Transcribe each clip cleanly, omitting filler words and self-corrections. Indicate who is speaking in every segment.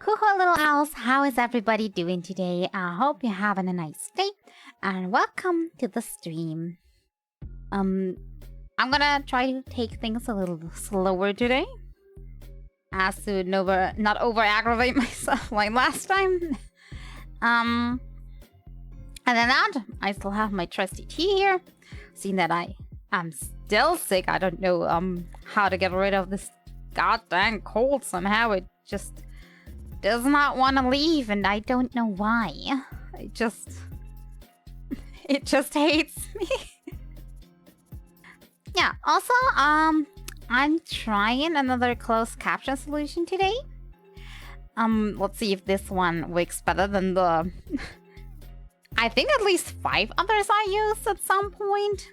Speaker 1: Hoo-hoo, little owls, how is everybody doing today? I hope you're having a nice day, and welcome to the stream. I'm gonna try to take things a little slower today, as to not over-aggravate myself like last time. And then that, I still have my trusty tea here, seeing that I am still sick. I don't know how to get rid of this goddamn cold somehow. It just does not want to leave, and I don't know why. It just hates me. Yeah, also, I'm trying another closed caption solution today. Let's see if this one works better than the I think at least 5 others I used at some point.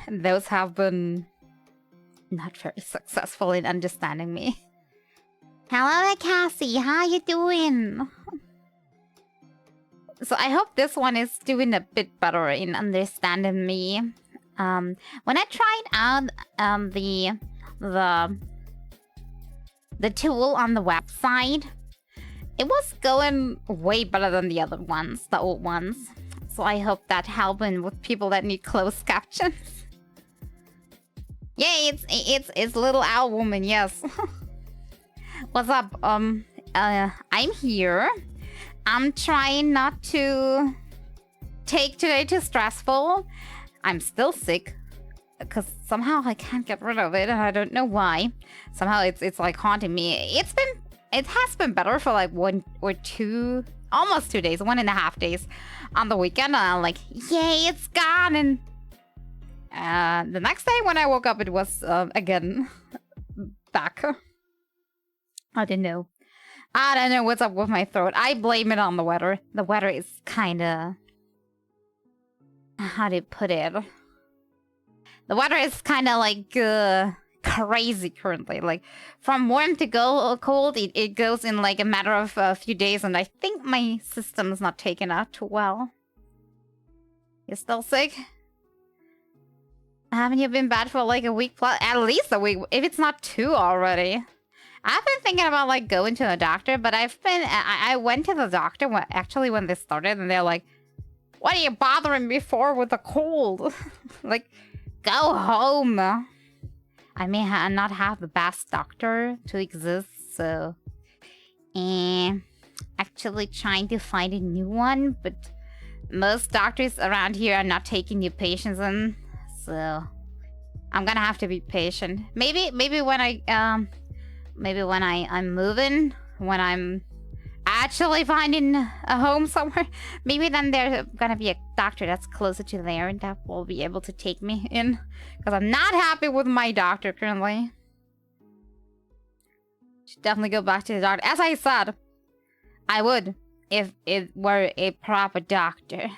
Speaker 1: Those have been not very successful in understanding me. Hello there, Cassie. How you doing? So I hope this one is doing a bit better in understanding me. When I tried out the tool on the website, it was going way better than the other ones, the old ones. So I hope that helping with people that need closed captions. Yeah, it's little owl woman, yes. What's up? I'm here. I'm trying not to take today too stressful. I'm still sick because somehow I can't get rid of it, and I don't know why. Somehow it's like haunting me. It has been better for like 1 or 2, almost 2 days, 1.5 days on the weekend. And I'm like, yay, it's gone. And the next day when I woke up, it was again back. I don't know what's up with my throat. I blame it on the weather. The weather is kind of, how do you put it? The weather is kind of like crazy currently. Like from warm to cold, it goes in like a matter of a few days, and I think my system's not taking out too well. You still sick? Haven't you been bad for like a week plus? At least a week, if it's not 2 already. I've been thinking about like going to the doctor, but I went to the doctor when this started, and they're like, "What are you bothering me for with a cold? Like, go home." I may not have the best doctor to exist, so actually trying to find a new one, but most doctors around here are not taking new patients in, so I'm gonna have to be patient. Maybe when I'm moving, when I'm actually finding a home somewhere, maybe then there's gonna be a doctor that's closer to there, and that will be able to take me in, because I'm not happy with my doctor currently. Should definitely go back to the doctor. As I said, I would if it were a proper doctor.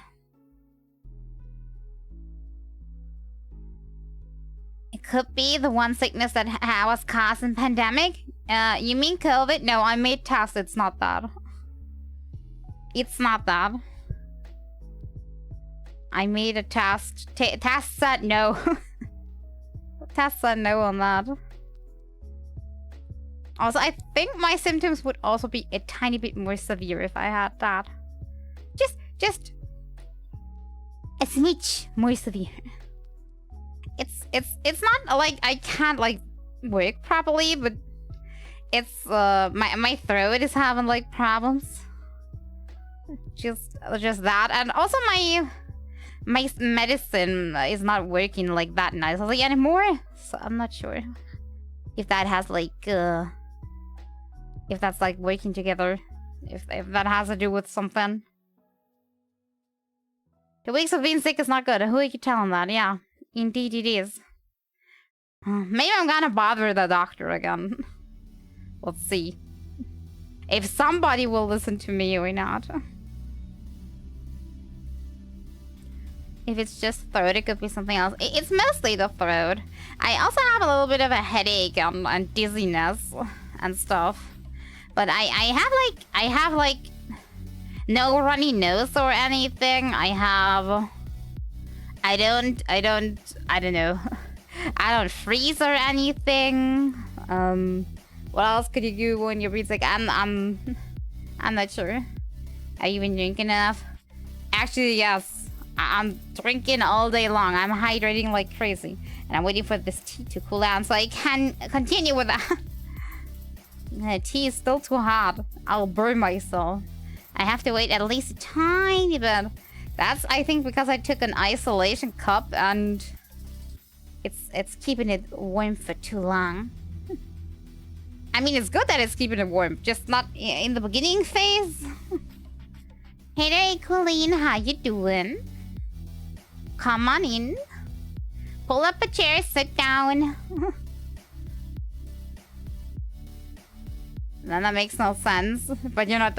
Speaker 1: It could be the one sickness that was causing pandemic. You mean COVID? No, I made tests. It's not that. It's not that. I made a test. Test said no. Test said no on that. Also, I think my symptoms would also be a tiny bit more severe if I had that. Just a smidge more severe. It's not like I can't like work properly, but it's my throat is having like problems. Just that, and also my medicine is not working like that nicely anymore. So I'm not sure if that has like if that's like working together, if that has to do with something. 2 weeks of being sick is not good. Who are you telling that? Yeah. Indeed it is. Maybe I'm gonna bother the doctor again. Let's see if somebody will listen to me or not. If it's just throat, it could be something else. It's mostly the throat. I also have a little bit of a headache and dizziness and stuff. But I have like no runny nose or anything. I don't know. I don't freeze or anything. What else could you do when your breed's like, I'm not sure. Are you even drinking enough? Actually, yes. I'm drinking all day long. I'm hydrating like crazy. And I'm waiting for this tea to cool down so I can continue with that. The tea is still too hot. I'll burn myself. I have to wait at least a tiny bit. That's, I think, because I took an isolation cup and it's keeping it warm for too long. I mean, it's good that it's keeping it warm, just not in the beginning phase. Hey there, Colleen, how you doing? Come on in. Pull up a chair, sit down. Then that makes no sense. But you know,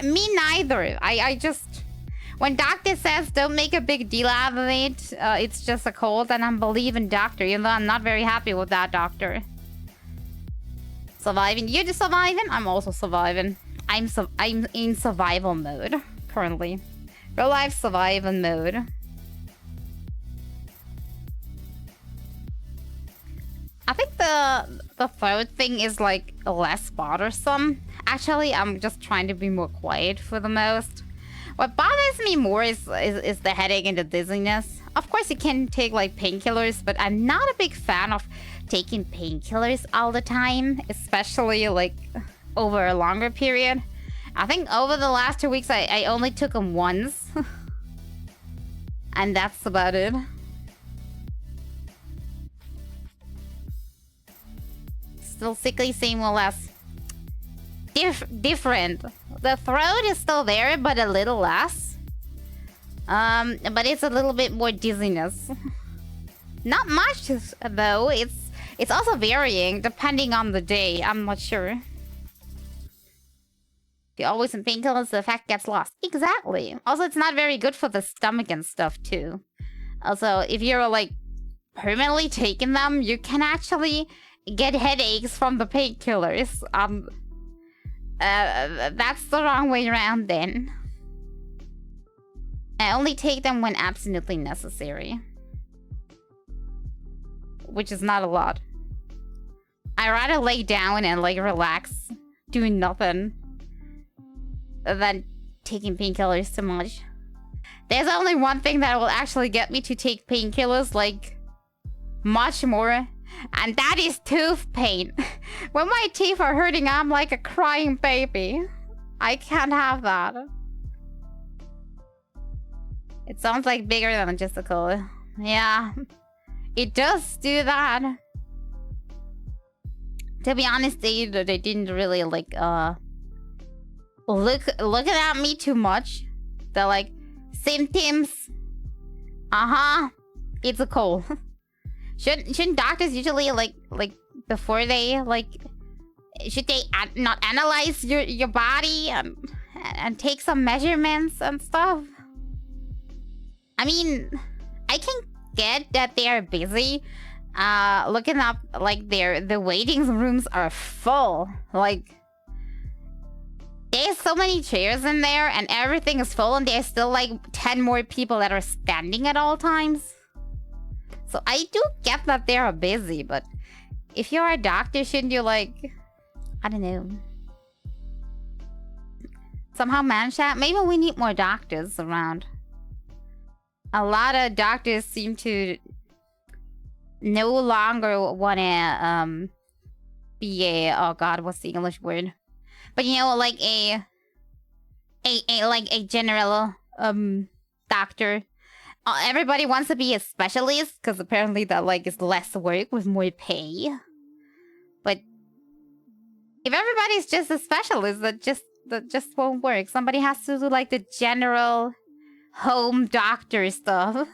Speaker 1: me neither. I just... When doctor says don't make a big deal out of it, it's just a cold, and I'm believing doctor, even though I'm not very happy with that doctor. Surviving. You're just surviving? I'm also surviving. I'm in survival mode currently. Real life survival mode. I think the third thing is like less bothersome. Actually, I'm just trying to be more quiet for the most. What bothers me more is the headache and the dizziness. Of course, you can take like painkillers, but I'm not a big fan of taking painkillers all the time, especially like over a longer period. I think over the last 2 weeks, I only took them once. And that's about it. Still sickly, same or less. Different. The throat is still there, but a little less. But it's a little bit more dizziness. Not much, though. It's also varying, depending on the day. I'm not sure. If you're always in painkillers, the effect gets lost. Exactly. Also, it's not very good for the stomach and stuff, too. Also, if you're, like, permanently taking them, you can actually get headaches from the painkillers. That's the wrong way around, then. I only take them when absolutely necessary. Which is not a lot. I rather lay down and, like, relax, doing nothing, than taking painkillers too much. There's only one thing that will actually get me to take painkillers, like, much more, and that is tooth pain. When my teeth are hurting, I'm like a crying baby. I can't have that. It sounds like bigger than just a cold. Yeah, it does do that. To be honest, they didn't really like looking at me too much. They're like, symptoms. It's a cold. Shouldn't doctors usually like before they like, should they not analyze your body and take some measurements and stuff? I mean, I can get that they are busy. Looking up, like, the waiting rooms are full. Like, there's so many chairs in there and everything is full, and there's still like 10 more people that are standing at all times. So I do get that they are busy, but if you're a doctor, shouldn't you, like, I don't know, somehow manage that? Maybe we need more doctors around. A lot of doctors seem to no longer want to be a, oh god, what's the English word? But you know, like a general doctor. Everybody wants to be a specialist because apparently that, like, is less work with more pay. But if everybody's just a specialist, that just won't work. Somebody has to do like the general home doctor stuff.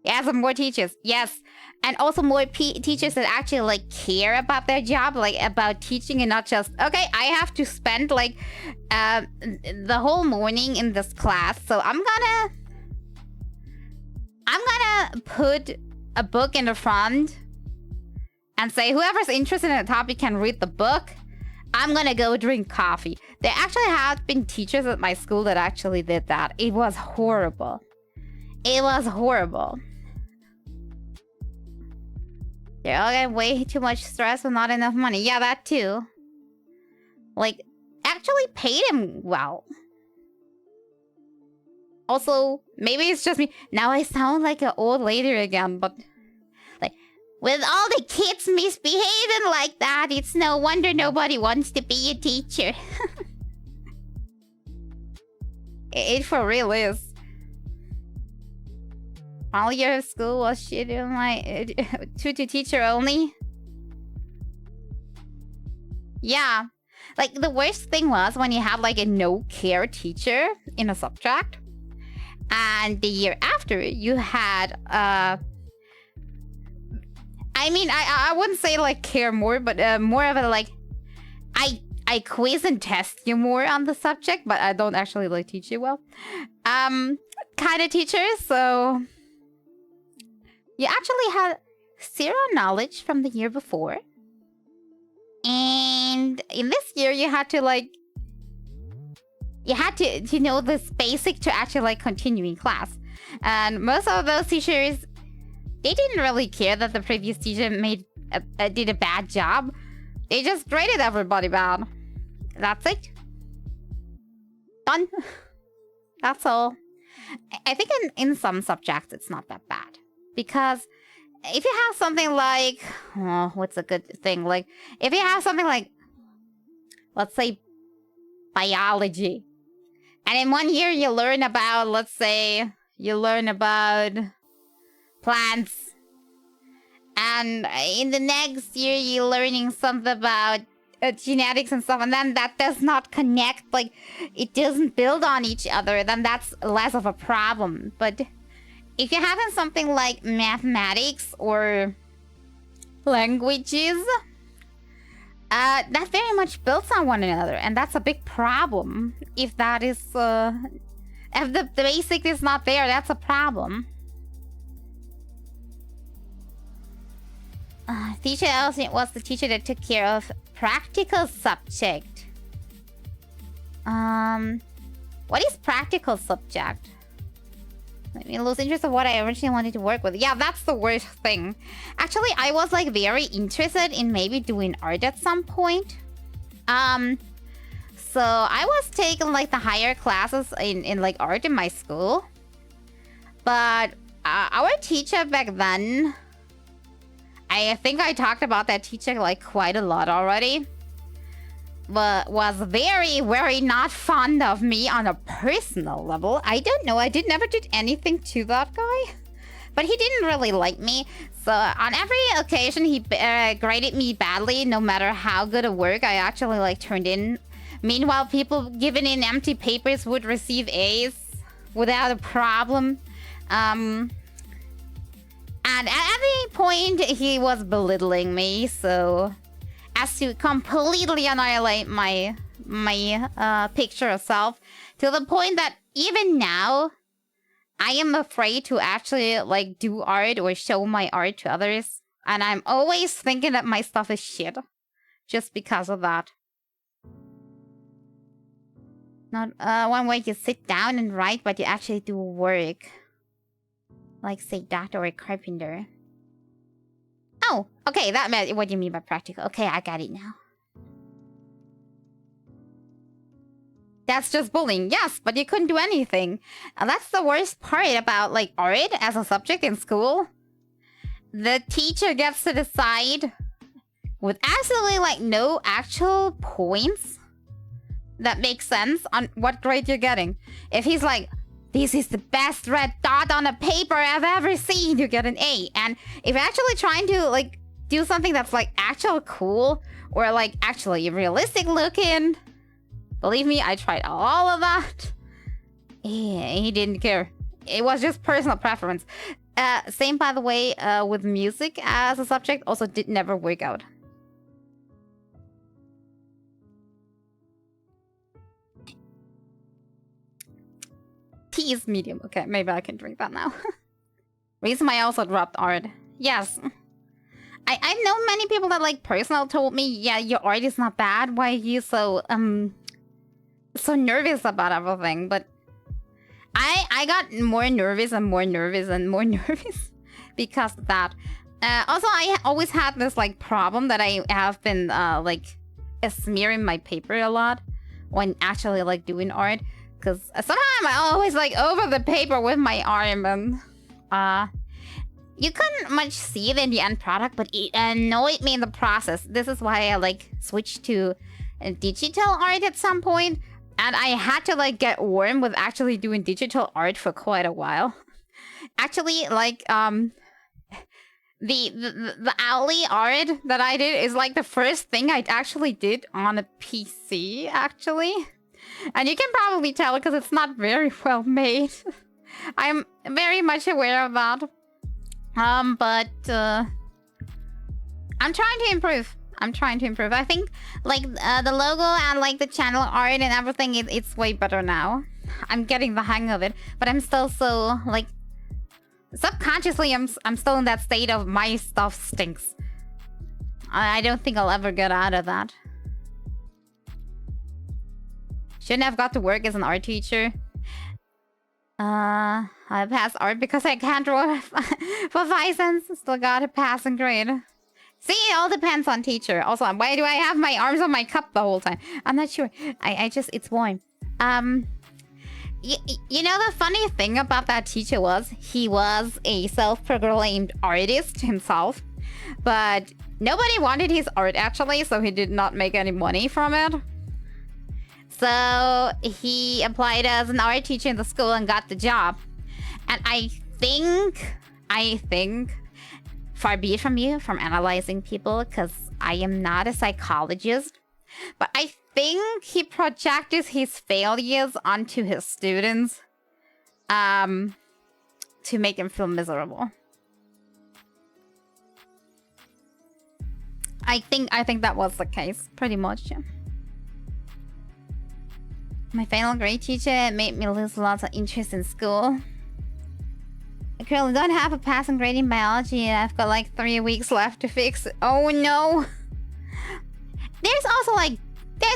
Speaker 1: Yeah, some more teachers. Yes. And also more teachers that actually, like, care about their job, like, about teaching, and not just, okay, I have to spend, like, the whole morning in this class, so I'm gonna put a book in the front and say, whoever's interested in the topic can read the book. I'm gonna go drink coffee. There actually have been teachers at my school that actually did that. It was horrible. It was horrible. They're all getting way too much stress with not enough money. Yeah, that too. Like, actually paid him well. Also, maybe it's just me. Now I sound like an old lady again, but... Like, with all the kids misbehaving like that, it's no wonder nobody wants to be a teacher. It for real is. All year of school was shit in my... tutor teacher only. Yeah. Like, the worst thing was when you had, like, a no-care teacher in a subject. And the year after, you had, I mean, I wouldn't say, like, care more, but more of a, like... I quiz and test you more on the subject, but I don't actually, like, teach you well. Kind of teacher, so... You actually had 0 knowledge from the year before. And in this year, you had to, like... You had to know this basic to actually, like, continue in class. And most of those teachers, they didn't really care that the previous teacher did a bad job. They just graded everybody bad. That's it. Done. That's all. I think in some subjects, it's not that bad. Because if you have something like... Oh, what's a good thing? Like, if you have something like... Let's say, biology. And in one year you learn about, let's say, you learn about plants. And in the next year you're learning something about genetics and stuff. And then that does not connect, like, it doesn't build on each other. Then that's less of a problem. But if you're having something like mathematics or languages... that very much builds on one another, and that's a big problem. If that is, if the basic is not there, that's a problem. Teacher also was the teacher that took care of practical subject. What is practical subject? I mean, lose interest of what I originally wanted to work with. Yeah, that's the worst thing. Actually, I was, like, very interested in maybe doing art at some point. So I was taking, like, the higher classes in like, art in my school. But our teacher back then... I think I talked about that teacher, like, quite a lot already. But was very, very not fond of me on a personal level. I don't know. I never did anything to that guy. But he didn't really like me. So on every occasion, he graded me badly. No matter how good a work I actually, like, turned in. Meanwhile, people giving in empty papers would receive A's without a problem. And at every point, he was belittling me. So... as to completely annihilate my picture of self, to the point that even now, I am afraid to actually, like, do art or show my art to others. And I'm always thinking that my stuff is shit. Just because of that. Not one way you sit down and write, but you actually do work. Like, say, that or a carpenter. Oh, okay, that meant what do you mean by practical. Okay, I got it now. That's just bullying, yes, but you couldn't do anything. And that's the worst part about, like, art as a subject in school. The teacher gets to decide with absolutely, like, no actual points that make sense on what grade you're getting. If he's like... this is the best red dot on a paper I've ever seen, you get an A. And if you're actually trying to, like, do something that's, like, actual cool, or, like, actually realistic looking, believe me, I tried all of that. He didn't care. It was just personal preference. Same, by the way, with music as a subject, also did never work out. Tea is medium. Okay, maybe I can drink that now. Reason why I also dropped art. Yes. I know many people that, like, personal told me, yeah, your art is not bad. Why are you so nervous about everything? But I got more nervous and more nervous and more nervous because of that. Also, I always had this like problem that I have been like smearing my paper a lot when actually like doing art, because somehow I'm always like over the paper with my arm, and you couldn't much see it in the end product, but it annoyed me in the process. This is why I like switched to digital art at some point, and I had to like get warm with actually doing digital art for quite a while. Actually, like the alley art that I did is like the first thing I actually did on a PC, actually. And you can probably tell because it's not very well made. I'm very much aware of that. But I'm trying to improve. I think like the logo and like the channel art and everything, it's way better now. I'm getting the hang of it, but I'm still so like subconsciously I'm still in that state of my stuff stinks. I don't think I'll ever get out of that. Shouldn't have got to work as an art teacher. I passed art because I can't draw for 5 cents. Still got a passing grade. See, it all depends on teacher. Also, why do I have my arms on my cup the whole time? I'm not sure. I just, it's warm. You know, the funny thing about that teacher was he was a self-proclaimed artist himself, but nobody wanted his art actually, so he did not make any money from it. So he applied as an art teacher in the school and got the job. And I think, far be it from you from analyzing people, because I am not a psychologist, but I think he projected his failures onto his students to make them feel miserable. I think that was the case, pretty much. My final grade teacher made me lose lots of interest in school. I currently don't have a passing grade in biology and I've got like 3 weeks left to fix it. Oh no! There's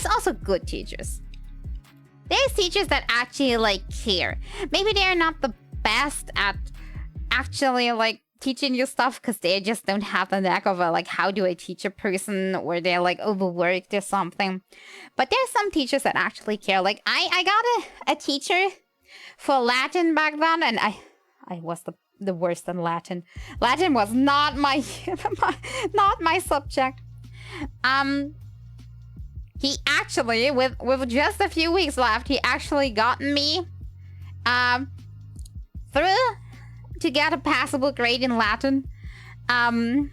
Speaker 1: also good teachers. There's teachers that actually like care. Maybe they're not the best at actually like teaching you stuff because they just don't have the knack of a, like, how do I teach a person, or they're like overworked or something. But there's some teachers that actually care. Like I got a teacher for Latin back then, and I was the worst in Latin. Latin was not my not my subject. He actually, with just a few weeks left, he actually got me through to get a passable grade in Latin. By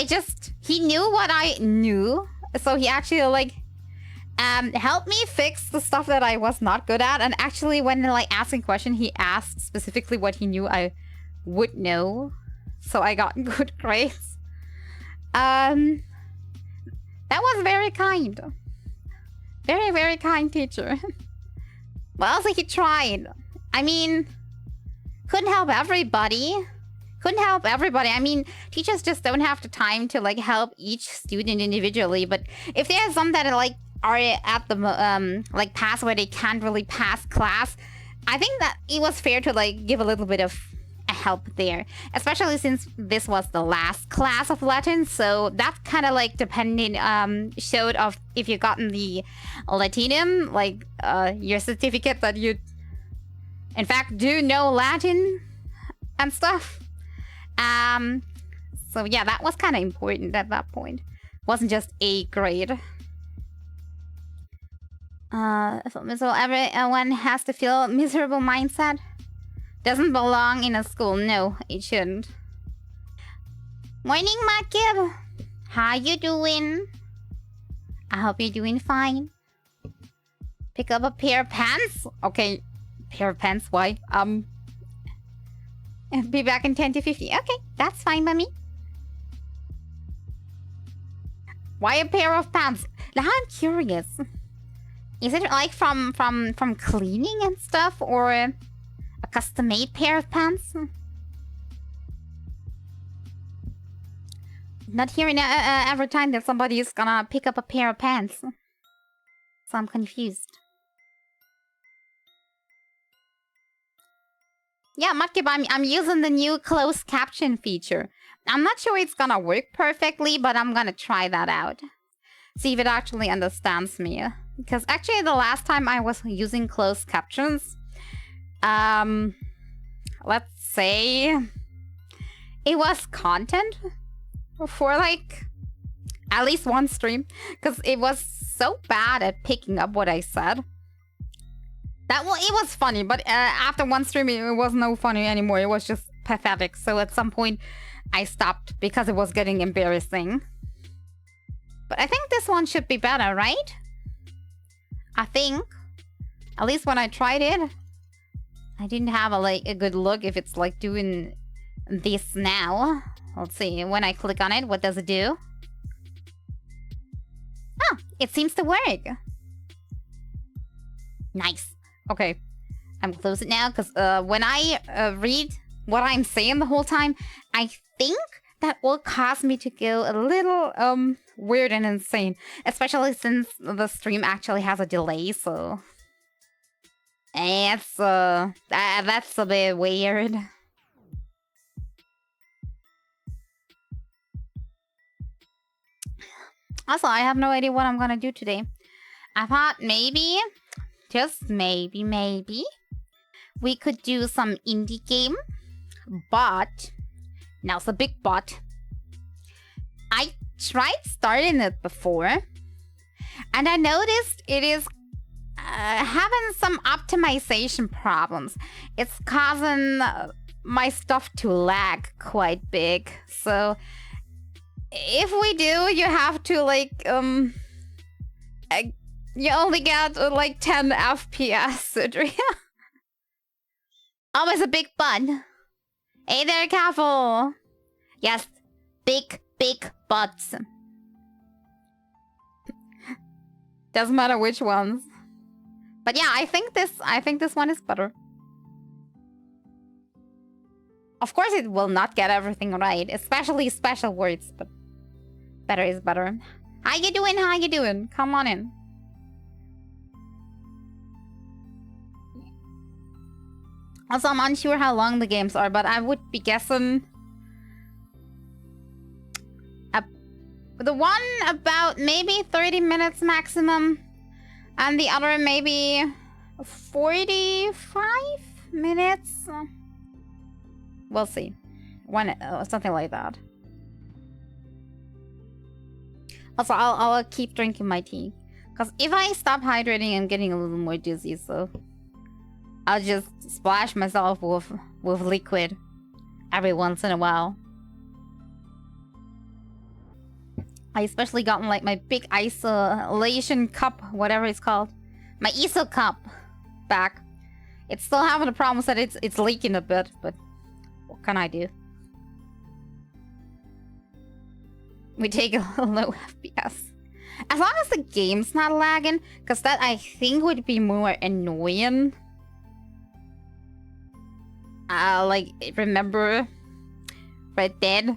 Speaker 1: just, he knew what I knew, so he actually like helped me fix the stuff that I was not good at. And actually, when like asking question, he asked specifically what he knew I would know, so I got good grades. That was very kind. Very, very kind teacher. But also he tried. I mean, couldn't help everybody. I mean, teachers just don't have the time to like help each student individually. But if there's some that like are at the like pass where they can't really pass class, I think that it was fair to like give a little bit of a help there, especially since this was the last class of Latin. So that kind of like depending showed of if you gotten the Latinum, like your certificate that you in fact do know Latin and stuff. So yeah, that was kind of important at that point. Wasn't just a grade. So everyone has to feel miserable mindset. Doesn't belong in a school. No, it shouldn't. Morning, Makib. How you doing? I hope you're doing fine. Pick up a pair of pants? Okay, pair of pants, why? Be back in 10 to 50. Okay, that's fine by me. Why a pair of pants? Now I'm curious. Is it like from cleaning and stuff, or a custom-made pair of pants? Not hearing every time that somebody is gonna pick up a pair of pants. So I'm confused. Yeah, Matkib, I'm using the new closed caption feature. I'm not sure it's gonna work perfectly, but I'm gonna try that out. See if it actually understands me. Because actually the last time I was using closed captions, let's say it was content for like at least one stream, because it was so bad at picking up what I said. It was funny, but after one stream it was no funny anymore. It was just pathetic. So at some point I stopped because it was getting embarrassing. But I think this one should be better, right? I think. At least when I tried it, I didn't have a good look if it's like doing this now. Let's see. When I click on it, what does it do? Oh, it seems to work. Nice. Okay. I'm close it now because when I read what I'm saying the whole time, I think that will cause me to go a little weird and insane, especially since the stream actually has a delay. So it's that's a bit weird. Also, I have no idea what I'm gonna do today. I thought maybe, just maybe, we could do some indie game, but now it's a big but. I tried starting it before, and I noticed it is having some optimization problems. It's causing my stuff to lag quite big. So if we do, you have to you only get like 10 FPS. Always a big bun. Hey there, careful. Yes, big butts. Doesn't matter which ones. But yeah, I think this one is better. Of course it will not get everything right, especially special words, but better is better. How you doing? How you doing? Come on in. Also, I'm unsure how long the games are, but I would be guessing the one about maybe 30 minutes maximum, and the other maybe 45 minutes. We'll see. Something like that. Also, I'll keep drinking my tea, because if I stop hydrating, I'm getting a little more dizzy. So I'll just splash myself with liquid every once in a while. I especially gotten like my big isolation cup, whatever it's called, my ISO cup back. It's still having the problems that it's leaking a bit, but what can I do? We take a low FPS. As long as the game's not lagging, because that I think would be more annoying. Like, remember Red Dead?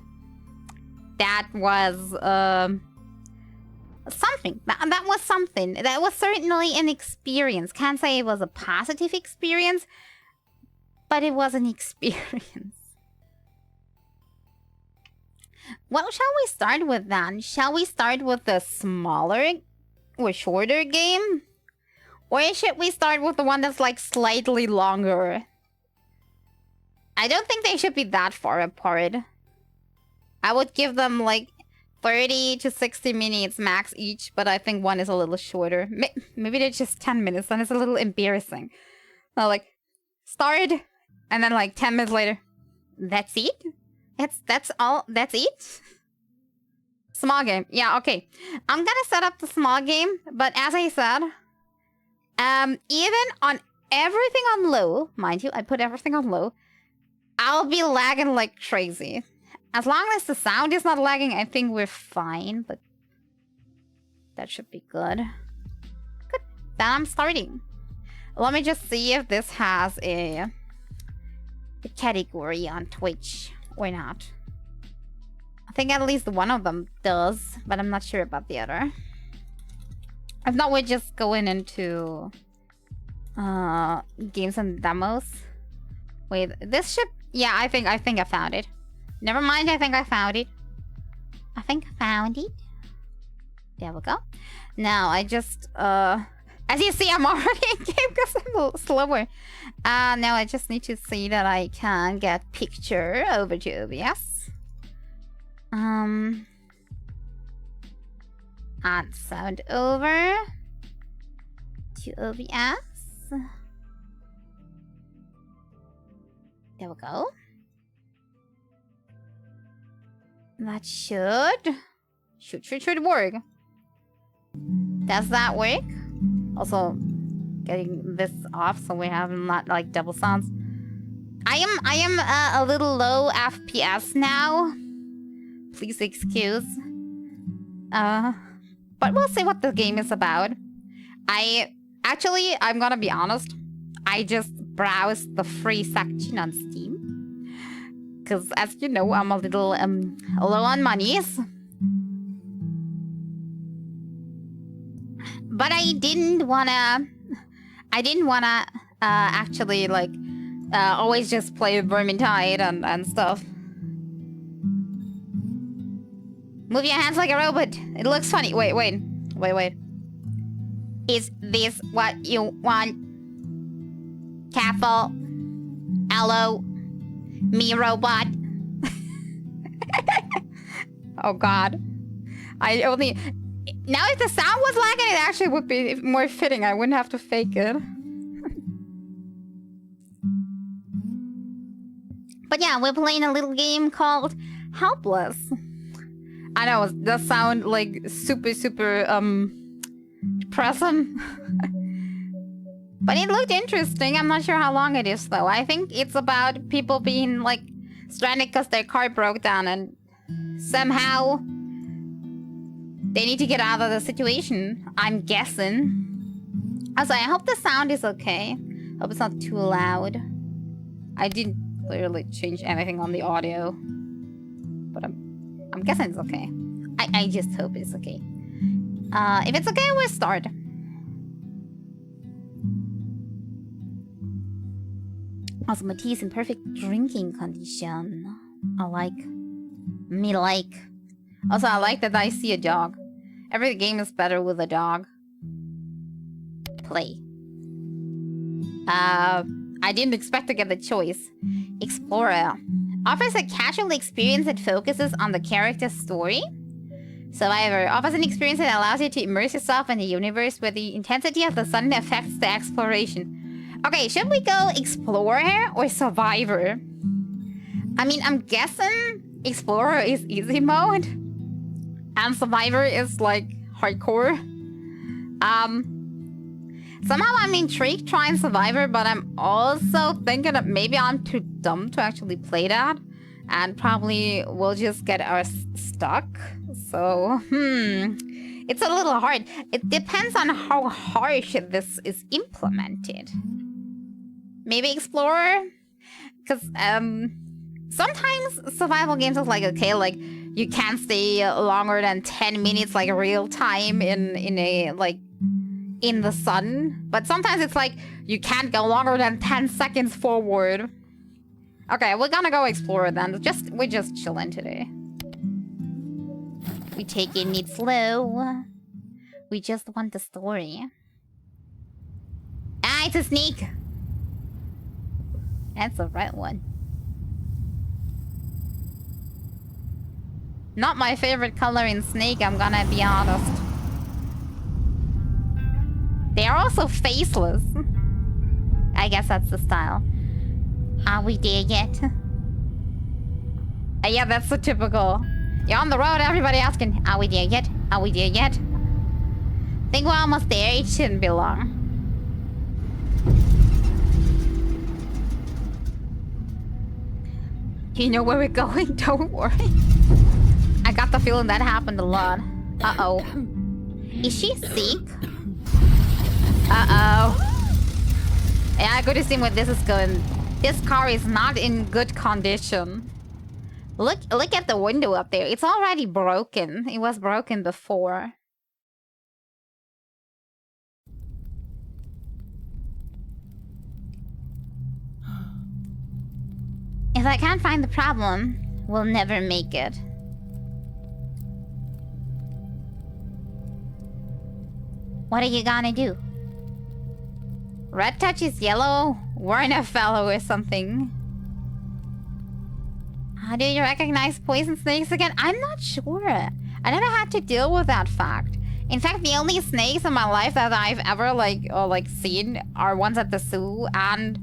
Speaker 1: That was something. That was something. That was certainly an experience. Can't say it was a positive experience, but it was an experience. What shall we start with then? Shall we start with the smaller or shorter game? Or should we start with the one that's like slightly longer? I don't think they should be that far apart. I would give them like 30 to 60 minutes max each, but I think one is a little shorter. Maybe they're just 10 minutes, and it's a little embarrassing. Like, start, and then like 10 minutes later, that's it? That's all? That's it? Small game. Yeah, okay. I'm gonna set up the small game, but as I said, even on everything on low, mind you, I put everything on low, I'll be lagging like crazy. As long as the sound is not lagging, I think we're fine, but that should be good. Good. Then I'm starting. Let me just see if this has a category on Twitch or not. I think at least one of them does, but I'm not sure about the other. If not, we're just going into games and demos. Wait, this ship... Yeah, I think I found it. Never mind, I think I found it. I think I found it. There we go. Now, I just... As you see, I'm already in game because I'm a little slower. Now I just need to see that I can get picture over to OBS. And sound over to OBS. There we go. That should work. Does that work? Also, getting this off so we have not like double sounds. I am a little low FPS now. Please excuse. But we'll see what the game is about. I'm gonna be honest. I just browsed the free section on Steam. Because as you know, I'm a little low on monies. But I didn't wanna actually like always just play Vermintide and stuff. Move your hands like a robot. It looks funny. Wait. Is this what you want? Careful. Hello. Me robot. Oh god. Now if the sound was lagging, it actually would be more fitting. I wouldn't have to fake it. But yeah, we're playing a little game called Helpless. I know, it does sound like super depressing. But it looked interesting. I'm not sure how long it is though. I think it's about people being like stranded because their car broke down and somehow they need to get out of the situation, I'm guessing. Also, I hope the sound is okay. Hope it's not too loud. I didn't clearly change anything on the audio. But I'm guessing it's okay. I just hope it's okay. If it's okay, we'll start. Also, my tea is in perfect drinking condition. Me like. Also, I like that I see a dog. Every game is better with a dog. Play. I didn't expect to get the choice. Explorer. Offers a casual experience that focuses on the character's story. Survivor. Offers an experience that allows you to immerse yourself in the universe where the intensity of the sun affects the exploration. Okay, should we go Explorer or Survivor? I mean, I'm guessing Explorer is easy mode. And Survivor is like hardcore. Somehow I'm intrigued trying Survivor, but I'm also thinking that maybe I'm too dumb to actually play that. And probably we'll just get us stuck. So, it's a little hard. It depends on how harsh this is implemented. Maybe Explorer? Because, sometimes survival games is like, okay, like, you can't stay longer than 10 minutes, like, real time in the sun. But sometimes it's like, you can't go longer than 10 seconds forward. Okay, we're gonna go Explorer then. We're just chilling today. We taking it slow. We just want the story. Ah, it's a snake! That's the right one. Not my favorite color in snake, I'm gonna be honest. They are also faceless. I guess that's the style. Are we there yet? Yeah, that's the typical. You're on the road, everybody asking, are we there yet? Are we there yet? Think we're almost there, it shouldn't be long. You know where we're going, don't worry. I got the feeling that happened a lot. Uh-oh. Is she sick? Uh-oh. Yeah, I could see where this is going. This car is not in good condition. Look at the window up there. It's already broken. It was broken before. I can't find the problem, we'll never make it. What are you gonna do? Red touches yellow? We're in a fellow or something. How do you recognize poison snakes again? I'm not sure. I never had to deal with that fact. In fact, the only snakes in my life that I've ever seen are ones at the zoo and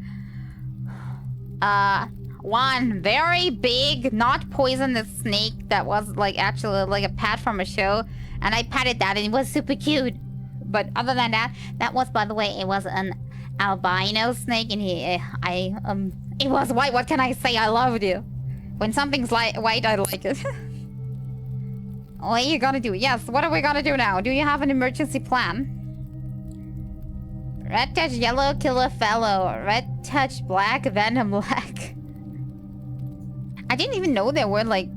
Speaker 1: one very big, not poisonous snake that was actually like a pet from a show, and I petted that and it was super cute. But other than that, that was, by the way, it was an albino snake, and it was white. What can I say? I loved it. When something's white, I like it. What are you gonna do? Yes, what are we gonna do now? Do you have an emergency plan? Red touch yellow, kill a fellow. Red touch black, venom black. I didn't even know there were like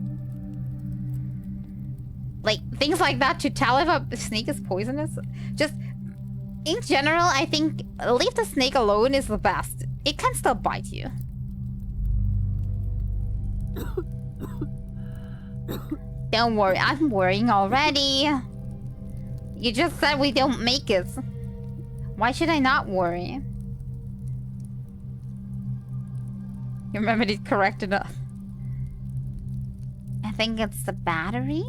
Speaker 1: things like that to tell if a snake is poisonous. Just in general, I think leave the snake alone is the best. It can still bite you. Don't worry, I'm worrying already. You just said we don't make it. Why should I not worry? You remembered it correct enough. I think it's the battery?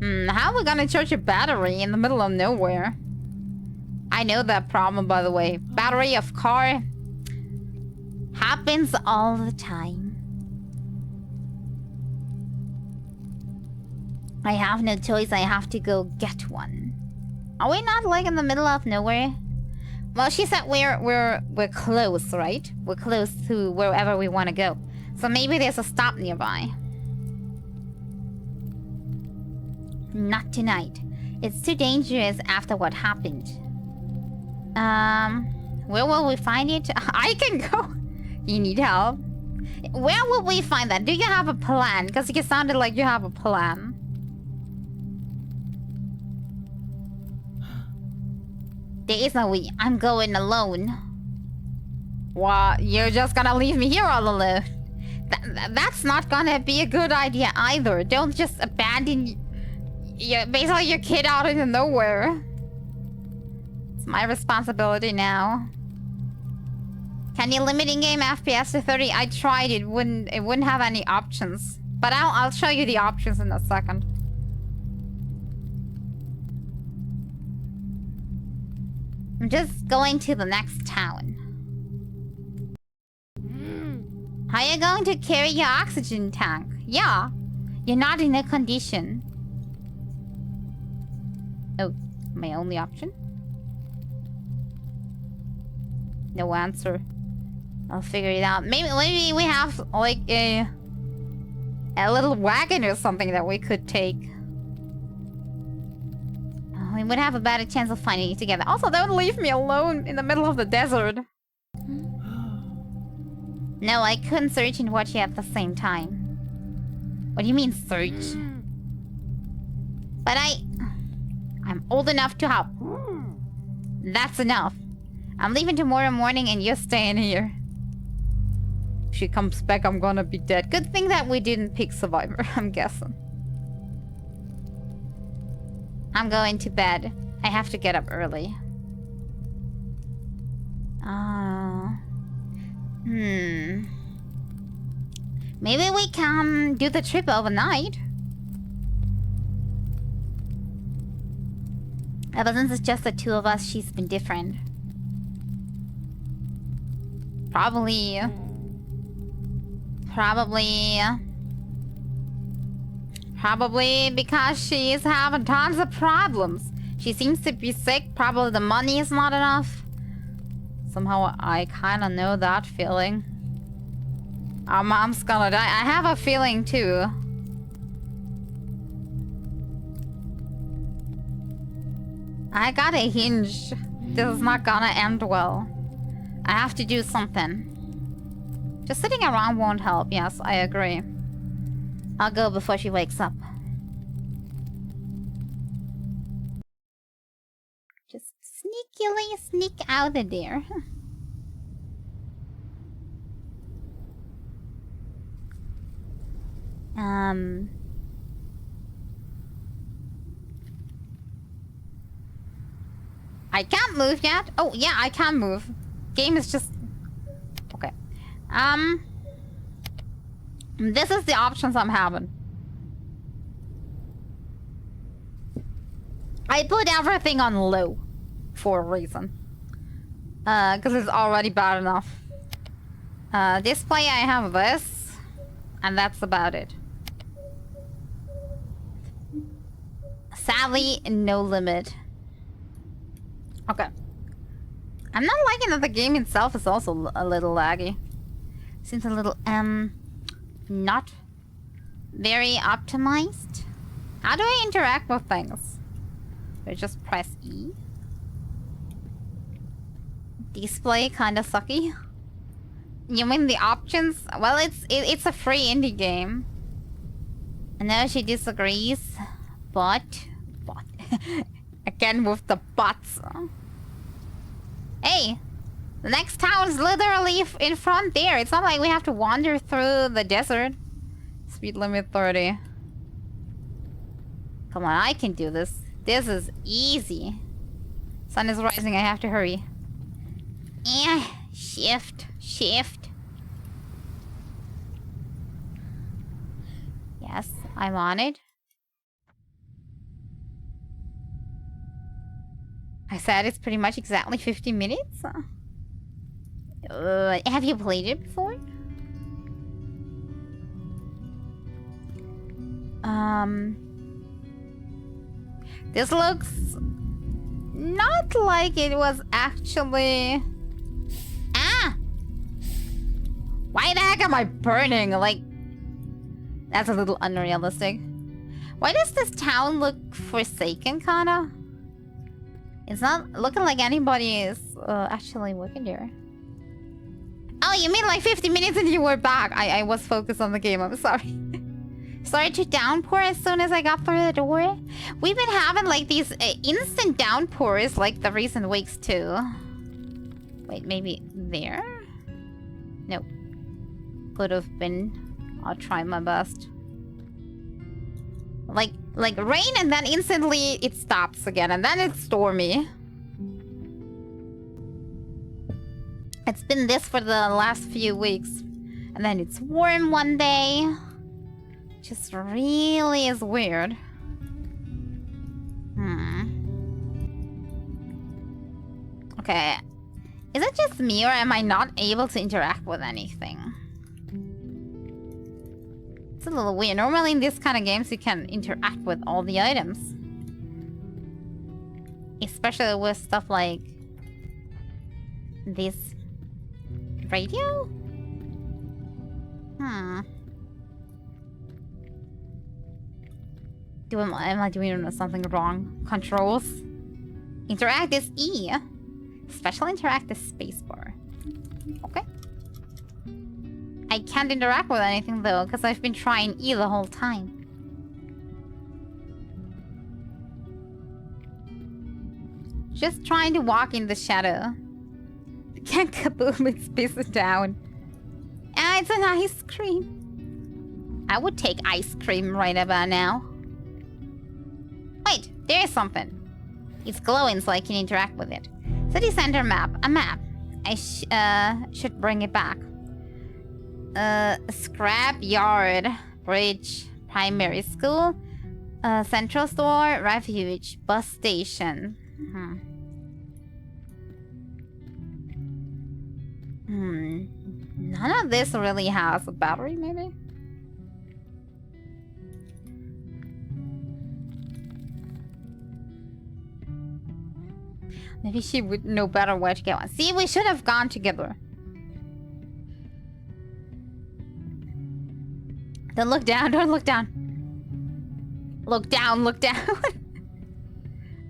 Speaker 1: How are we gonna charge a battery in the middle of nowhere? I know that problem, by the way. Battery of car happens all the time. I have no choice, I have to go get one. Are we not like in the middle of nowhere? Well, she said we're close, right? We're close to wherever we want to go. So maybe there's a stop nearby. Not tonight. It's too dangerous after what happened. Where will we find it? I can go. You need help? Where will we find that? Do you have a plan? Because you sounded like you have a plan. There is no we. I'm going alone. What? You're just gonna leave me here all alone? That's not gonna be a good idea either. Don't just abandon basically your kid out into nowhere. It's my responsibility now. Can you limit in-game FPS to 30? I tried. It wouldn't have any options. But I'll show you the options in a second. I'm just going to the next town. How are you going to carry your oxygen tank? Yeah. You're not in a condition. Oh, my only option? No answer. I'll figure it out. Maybe we have like a little wagon or something that we could take. We would have a better chance of finding it together. Also, don't leave me alone in the middle of the desert. No, I couldn't search and watch you at the same time. What do you mean, search? But I'm old enough to help. That's enough. I'm leaving tomorrow morning and you're staying here. If she comes back, I'm gonna be dead. Good thing that we didn't pick Survivor, I'm guessing. I'm going to bed. I have to get up early. Maybe we can do the trip overnight. Ever since it's just the two of us, she's been different. Probably because she's having tons of problems. She seems to be sick. Probably the money is not enough. Somehow I kind of know that feeling. Our mom's gonna die. I have a feeling too. I got a hinge. This is not gonna end well. I have to do something. Just sitting around won't help. Yes, I agree. I'll go before she wakes up. Just sneakily sneak out of there. I can't move yet. Oh, yeah, I can move. Game is just... Okay. This is the options I'm having. I put everything on low. For a reason. Because it's already bad enough. Display, I have this. And that's about it. Sadly, no limit. Okay. I'm not liking that the game itself is also a little laggy. Seems a little, not very optimized. How do I interact with things? Do I just press E? Display kinda sucky. You mean the options? Well, it's a free indie game. I know she disagrees, but again with the buts. Hey, the next town is literally in front there. It's not like we have to wander through the desert. Speed limit 30. Come on, I can do this. This is easy. Sun is rising, I have to hurry. Shift. Yes, I'm on it. I said it's pretty much exactly 50 minutes. Have you played it before? This looks not like it was actually... Why the heck am I burning? Like, that's a little unrealistic. Why does this town look forsaken, kinda? It's not looking like anybody is actually working there. Oh, you mean like 50 minutes and you were back? I was focused on the game, I'm sorry. Started to downpour as soon as I got through the door. We've been having like these instant downpours like the recent weeks too. Wait, maybe there? Nope. Could have been. I'll try my best. Like rain and then instantly it stops again and then it's stormy. It's been this for the last few weeks. And then it's warm one day. Just really is weird. Okay. Is it just me or am I not able to interact with anything? It's a little weird. Normally in this kind of games you can interact with all the items. Especially with stuff like this radio? Am I doing something wrong? Controls? Interact is E. Special interact is spacebar. Okay. I can't interact with anything though, because I've been trying E the whole time. Just trying to walk in the shadow. Can't kaboom, it's pissed down. Ah, it's an ice cream. I would take ice cream right about now. Wait, there is something. It's glowing so I can interact with it. City center map. A map. I should bring it back. Scrap yard. Bridge. Primary school. Central store. Refuge. Bus station. None of this really has a battery, maybe? Maybe she would know better where to get one. See, we should have gone together. Don't look down, don't look down. Look down, look down.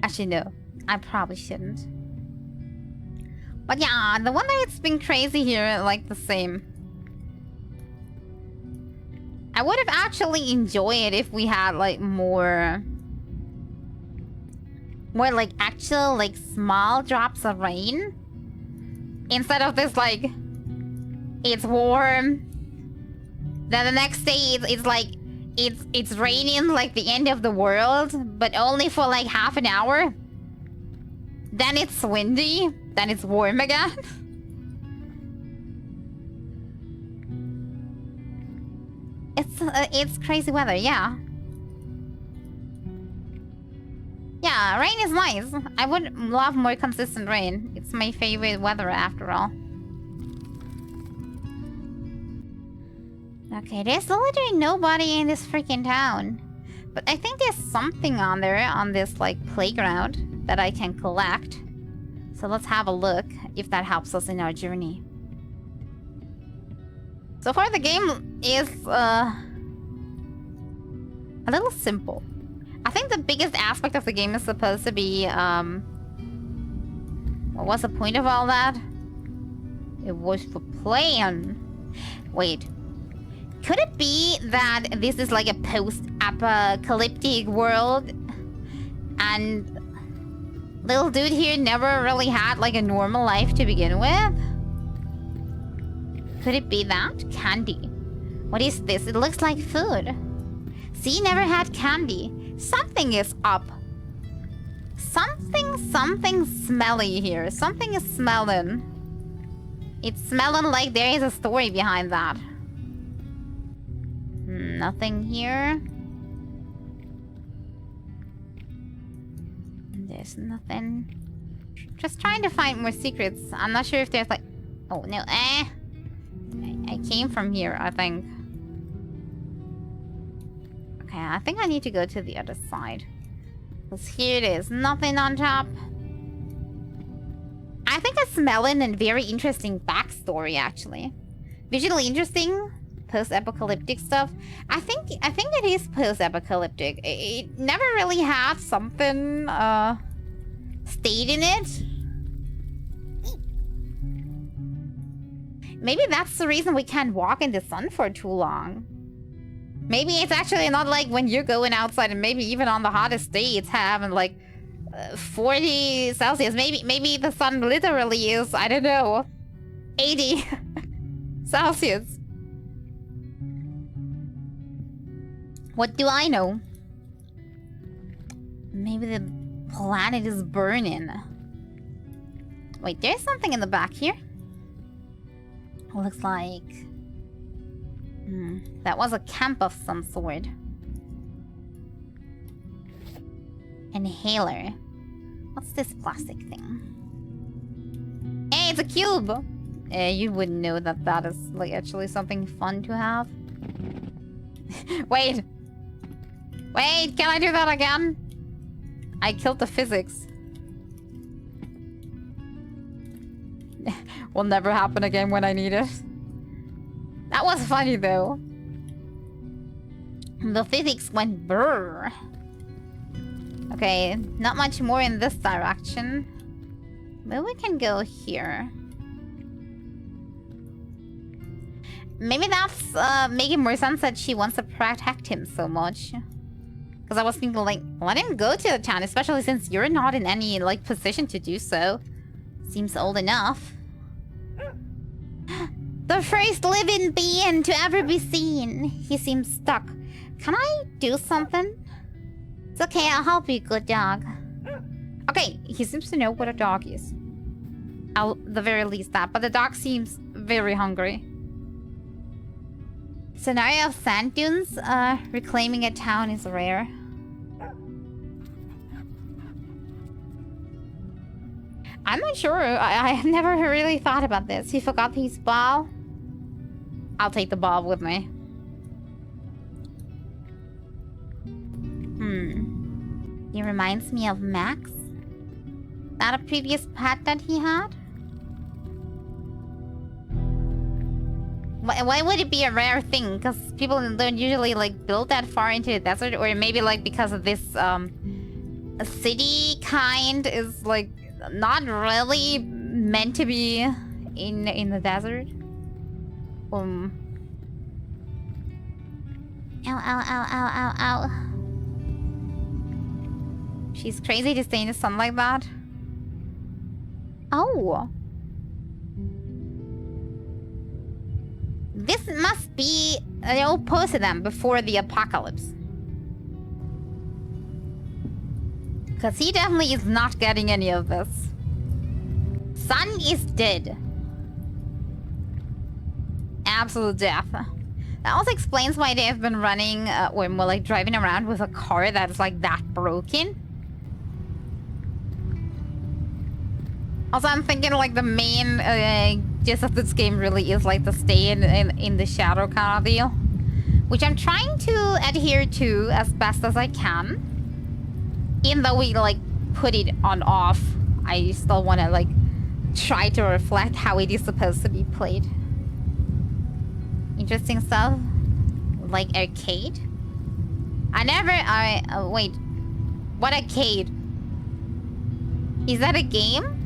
Speaker 1: Actually, no. I probably shouldn't. But yeah, the one that's been crazy here, like the same. I would have actually enjoyed it if we had like more like actual like small drops of rain. Instead of this like, it's warm. Then the next day it's like, it's raining like the end of the world, but only for like half an hour. Then it's windy, then it's warm again. It's crazy weather, yeah. Yeah, rain is nice. I would love more consistent rain. It's my favorite weather after all. Okay, there's literally nobody in this freaking town. But I think there's something on there, on this, like, playground that I can collect. So let's have a look if that helps us in our journey. So far, the game is, a little simple. I think the biggest aspect of the game is supposed to be, what was the point of all that? It was for playing. Wait. Could it be that this is like a post-apocalyptic world? And little dude here never really had like a normal life to begin with? Could it be that? Candy. What is this? It looks like food. See, never had candy. Something is up. Something smelly here. Something is smelling. It's smelling like there is a story behind that. Nothing here. There's nothing. Just trying to find more secrets. I'm not sure if there's like... Oh, no. I came from here, I think. Okay, I think I need to go to the other side. Because here it is. Nothing on top. I think it's smelling a very interesting backstory, actually. Visually interesting. Post-apocalyptic stuff. I think it is post-apocalyptic. It never really had something stayed in it. Maybe that's the reason we can't walk in the sun for too long. Maybe it's actually not like when you're going outside and maybe even on the hottest day it's having like 40 Celsius. Maybe the sun literally is, I don't know, 80 Celsius. What do I know? Maybe the planet is burning. Wait, there's something in the back here. Looks like... that was a camp of some sort. Inhaler. What's this plastic thing? Hey, it's a cube! You wouldn't know that that is like actually something fun to have. Wait! Wait, can I do that again? I killed the physics. Will never happen again when I need it. That was funny though. The physics went brrr. Okay, not much more in this direction. Maybe we can go here. Maybe that's making more sense that she wants to protect him so much. Because I was thinking like, let him go to the town, especially since you're not in any like position to do so. Seems old enough. The first living being to ever be seen. He seems stuck. Can I do something? It's okay, I'll help you, good dog. Okay, he seems to know what a dog is. At the very least that, but the dog seems very hungry. Scenario of sand dunes, reclaiming a town is rare. I'm not sure. I have never really thought about this. He forgot his ball. I'll take the ball with me. He reminds me of Max. That a previous pet that he had? Why would it be a rare thing? Because people don't usually like build that far into the desert, or maybe like because of this a city kind is like not really meant to be in the desert. Ow, ow, ow, ow, ow, ow. She's crazy to stay in the sun like that. Oh. This must be an old post of them before the apocalypse. Because he definitely is not getting any of this. Sun is dead. Absolute death. That also explains why they have been running, or more like driving around with a car that's like that broken. Also, I'm thinking like the main gist of this game really is like the stay in the shadow kind of deal. Which I'm trying to adhere to as best as I can. Even though we like put it on off, I still want to like try to reflect how it is supposed to be played. Interesting stuff. Like arcade? Wait. What arcade? Is that a game?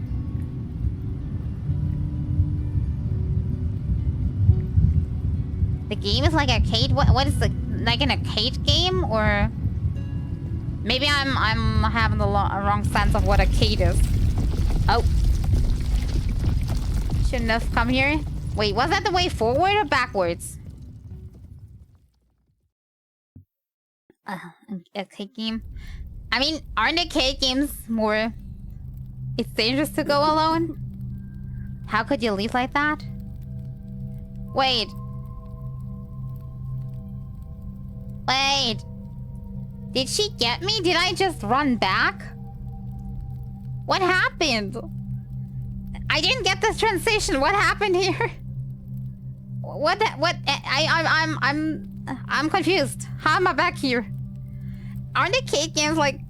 Speaker 1: The game is like arcade? What is the, like an arcade game? Or maybe I'm having the wrong sense of what arcade is. Oh. Shouldn't have come here. Wait, was that the way forward or backwards? Arcade game. I mean, aren't arcade games more... It's dangerous to go alone? How could you leave like that? Wait. Wait. Did she get me? Did I just run back? What happened? I didn't get this transition. What happened here? I'm confused. How am I back here? Aren't arcade games like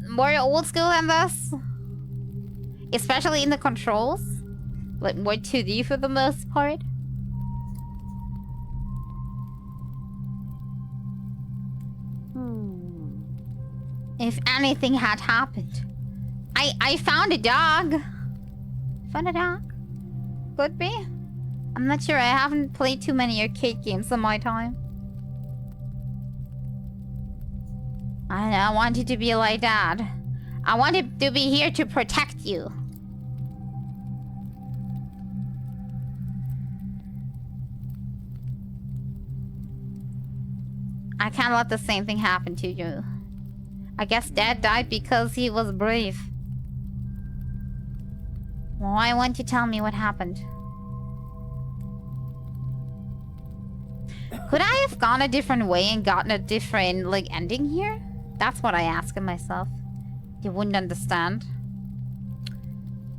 Speaker 1: more old school than this? Especially in the controls? Like more 2D for the most part? If anything had happened. I found a dog. Found a dog? Could be. I'm not sure. I haven't played too many arcade games in my time. I don't know. I wanted to be like Dad. I wanted to be here to protect you. I can't let the same thing happen to you. I guess Dad died because he was brave. Why won't you tell me what happened? Could I have gone a different way and gotten a different, like, ending here? That's what I ask myself. You wouldn't understand. You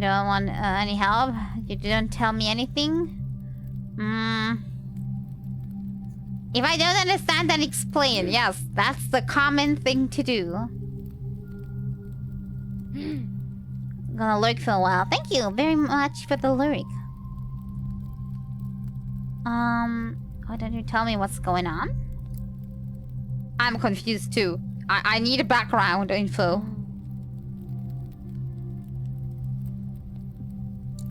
Speaker 1: don't want any help? You didn't tell me anything? If I don't understand, then explain. Yes, that's the common thing to do. I'm gonna lurk for a while. Thank you very much for the lurk. Why don't you tell me what's going on? I'm confused too. I need a background info.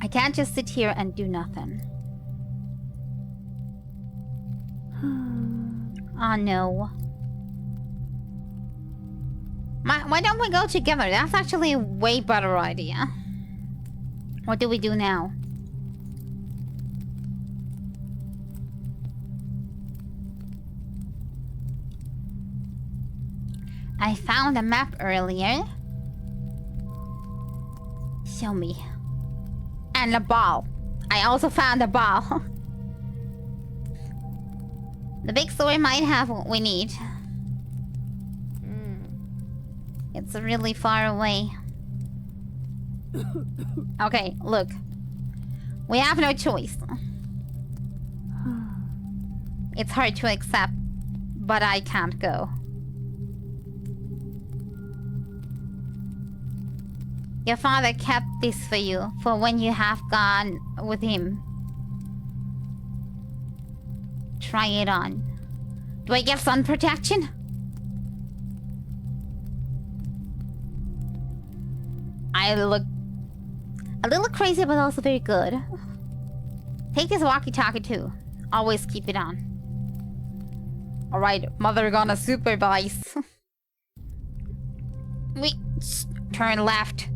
Speaker 1: I can't just sit here and do nothing. Oh no. Why don't we go together? That's actually a way better idea. What do we do now? I found a map earlier. Show me. And a ball. I also found a ball. The big store might have what we need. It's really far away. Okay, look. We have no choice. It's hard to accept, but I can't go. Your father kept this for you, for when you have gone with him. Try it on. Do I get sun protection? I look a little crazy, but also very good. Take this walkie-talkie too. Always keep it on. Alright, mother gonna supervise. Wait, turn left.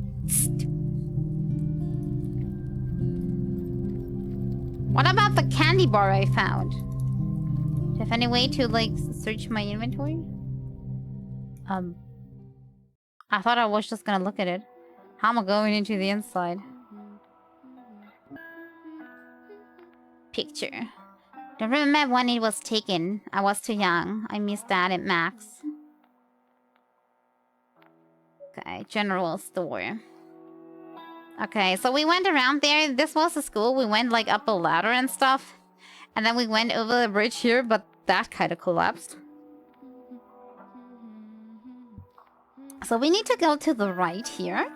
Speaker 1: What about the candy bar I found? Do you have any way to, like, search my inventory? I thought I was just gonna look at it. How am I going into the inside? Picture. Don't remember when it was taken. I was too young. I missed that at max. Okay, general store. Okay, so we went around there. This was a school. We went, like, up a ladder and stuff. And then we went over the bridge here, but that kind of collapsed. So we need to go to the right here.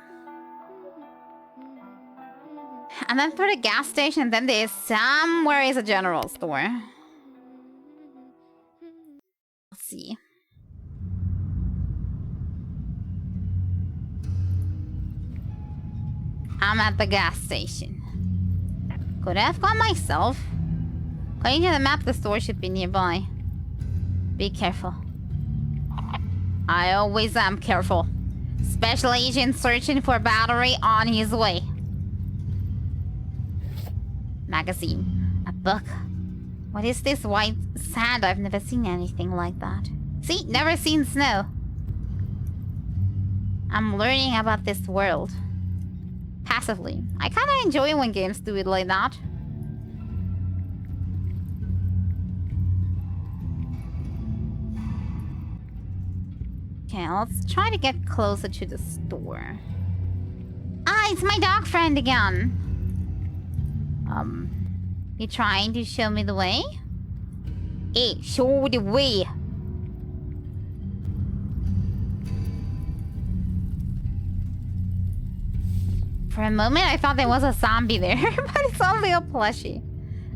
Speaker 1: And then through the gas station, and then there is somewhere is a general store. Let's see. I'm at the gas station. Could I have gone myself? According to the map, the store should be nearby. Be careful. I always am careful. Special agent searching for battery on his way. Magazine. A book. What is this white sand? I've never seen anything like that. See? Never seen snow. I'm learning about this world. Passively. I kinda enjoy when games do it like that. Okay, let's try to get closer to the store. Ah, it's my dog friend again. You trying to show me the way? Hey, show the way. For a moment, I thought there was a zombie there, but it's only a plushie.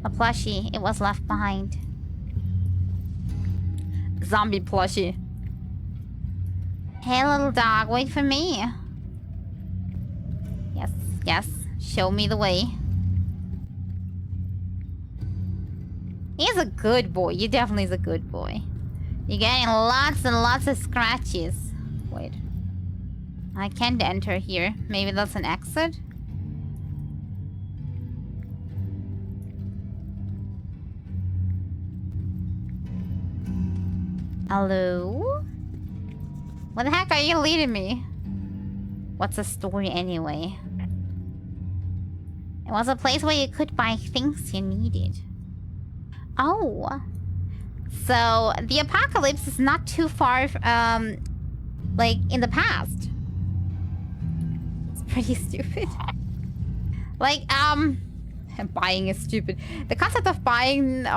Speaker 1: A plushie. It was left behind. Zombie plushie. Hey, little dog, wait for me. Yes, yes. Show me the way. He's a good boy. He definitely is a good boy. You're getting lots and lots of scratches. Wait. I can't enter here. Maybe that's an exit? Hello? Where the heck are you leading me? What's the story anyway? It was a place where you could buy things you needed. Oh. So, the apocalypse is not too far, like, in the past. It's pretty stupid. Like, buying is stupid. The concept of buying,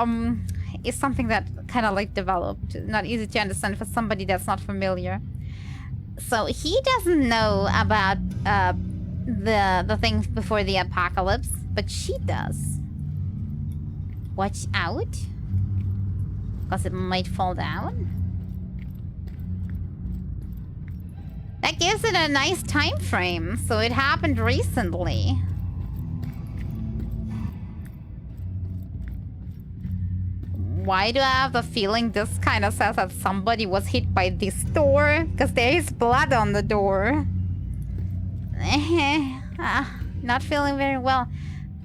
Speaker 1: is something that kind of, like, developed. Not easy to understand for somebody that's not familiar. So, he doesn't know about, the things before the apocalypse, but she does. Watch out. Because it might fall down. That gives it a nice time frame. So it happened recently. Why do I have the feeling this kind of says that somebody was hit by this door? Because there is blood on the door. Not feeling very well.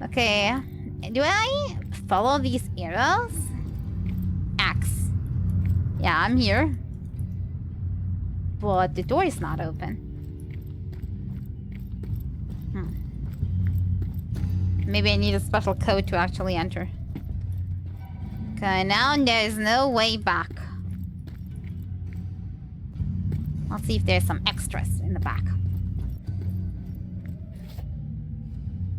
Speaker 1: Okay. Do I follow these arrows? X. Yeah, I'm here. But the door is not open. Maybe I need a special code to actually enter. Okay, now there's no way back. Let's see if there's some extras in the back.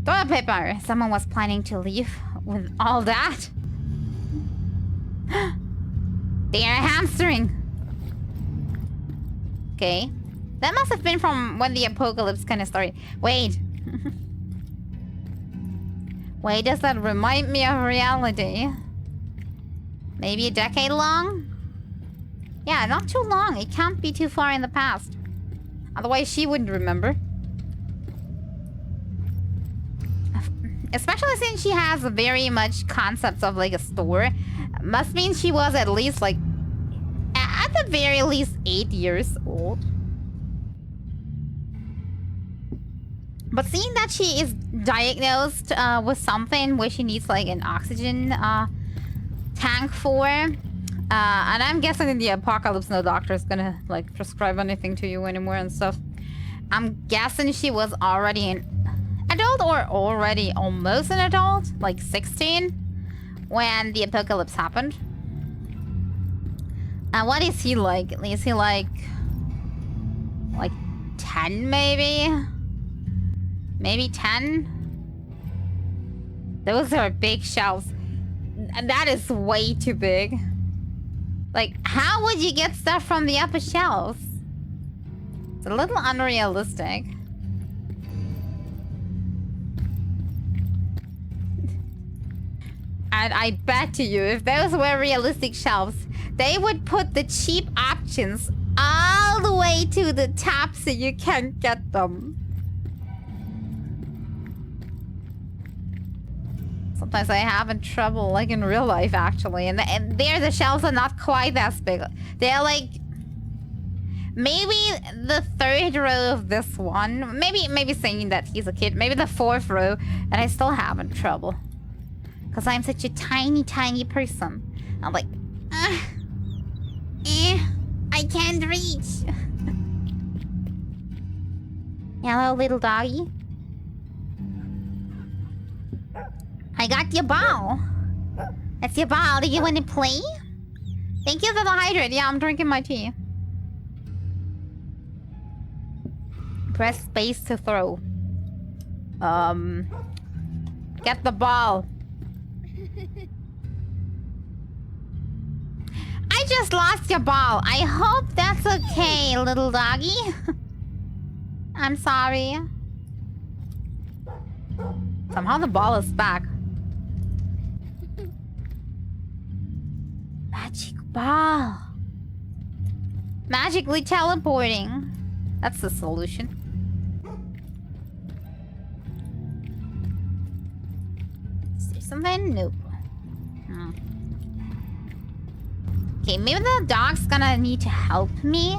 Speaker 1: Toilet paper! Someone was planning to leave with all that. They are hamstering. Okay. That must have been from when the apocalypse kind of started. Wait. Wait, does that remind me of reality? Maybe a decade long? Yeah, not too long. It can't be too far in the past. Otherwise, she wouldn't remember. Especially since she has very much concepts of like a store. Must mean she was at least like, at the very least 8 years old. But seeing that she is diagnosed with something where she needs like an oxygen tank for, and I'm guessing in the apocalypse no doctor is gonna like prescribe anything to you anymore and stuff. I'm guessing she was already an adult or already almost an adult, like 16, when the apocalypse happened. And what is he like? Is he like 10 maybe? Maybe 10? Those are big shelves. And that is way too big. Like, how would you get stuff from the upper shelves? It's a little unrealistic. And I bet to you, if those were realistic shelves, they would put the cheap options all the way to the top so you can't get them. Sometimes I have in trouble, like in real life, actually. And there, the shelves are not quite as big. They're like... maybe the third row of this one. Maybe saying that he's a kid. Maybe the fourth row. And I still have in trouble. Because I'm such a tiny, tiny person. I'm like... I can't reach. Hello, little doggy. I got your ball. That's your ball. Do you want to play? Thank you for the hydrate. Yeah, I'm drinking my tea. Press space to throw. Get the ball. I just lost your ball. I hope that's okay, little doggy. I'm sorry. Somehow the ball is back. Magic ball. Magically teleporting. That's the solution. Is there something? Nope. Okay, maybe the dog's gonna need to help me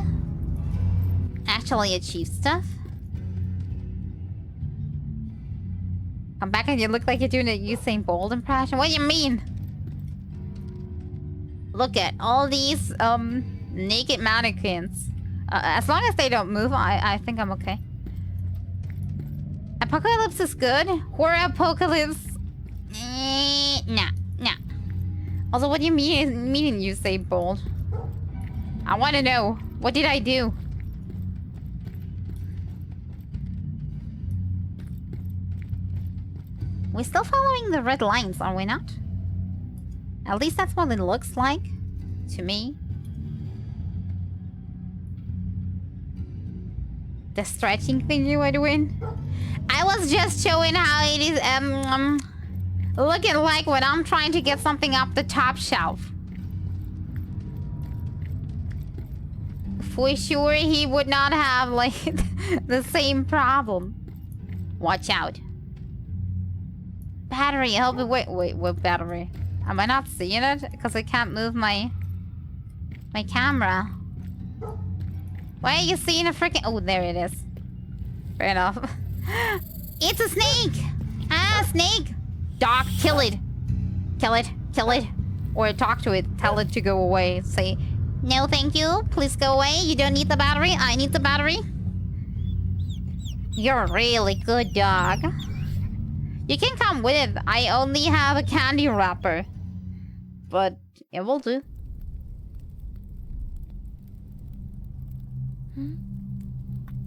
Speaker 1: actually achieve stuff. Come back and you look like you're doing a Usain Bolt impression. What do you mean? Look at all these naked mannequins. As long as they don't move, I think I'm okay. Apocalypse is good. Horror apocalypse. Nah. Also, what do you mean Usain Bolt? I want to know. What did I do? We're still following the red lines, are we not? At least that's what it looks like to me. The stretching thing you were doing? I was just showing how it is looking like when I'm trying to get something up the top shelf. For sure he would not have like the same problem. Watch out. Battery, help me. Wait, what battery? Am I not seeing it? Because I can't move my camera. Why are you seeing a freaking... oh, there it is. Fair enough. It's a snake! Ah, snake! Dog, kill it. Kill it. Kill it. Or talk to it. Tell it to go away. Say, no thank you. Please go away. You don't need the battery. I need the battery. You're a really good dog. You can come with. I only have a candy wrapper. But it will do.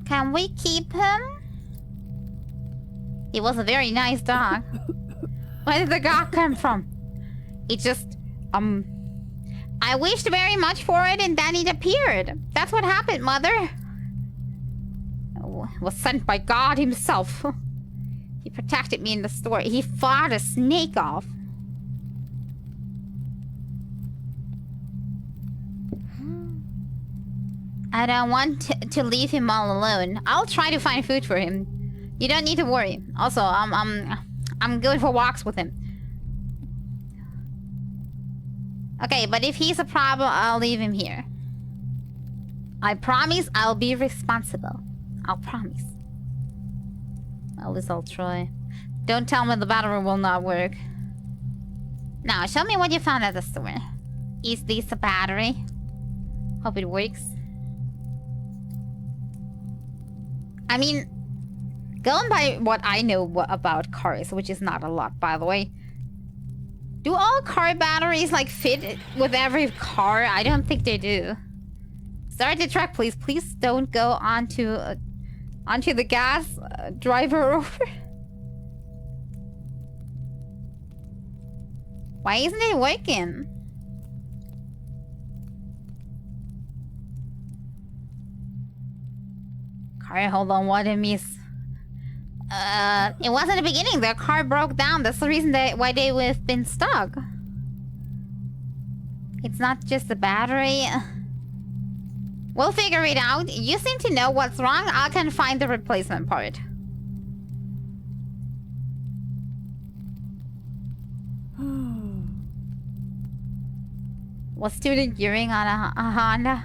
Speaker 1: Can we keep him? He was a very nice dog. Where did the dog come from? It just, I wished very much for it and then it appeared. That's what happened, Mother. It was sent by God himself. He protected me in the store. He fought a snake off. I don't want to leave him all alone. I'll try to find food for him. You don't need to worry. Also, I'm going for walks with him. Okay, but if he's a problem, I'll leave him here. I promise I'll be responsible. I'll promise. At least I'll try. Don't tell me the battery will not work. Now, show me what you found at the store. Is this a battery? Hope it works. I mean, going by what I know about cars, which is not a lot, by the way. Do all car batteries, like, fit with every car? I don't think they do. Start the truck, please. Please don't go onto the gas. Driver over. Why isn't it working? Car, hold on, what I miss? It wasn't the beginning. Their car broke down. That's the reason why they would have been stuck. It's not just the battery. We'll figure it out. You seem to know what's wrong. I can find the replacement part. Was student gearing on a Honda?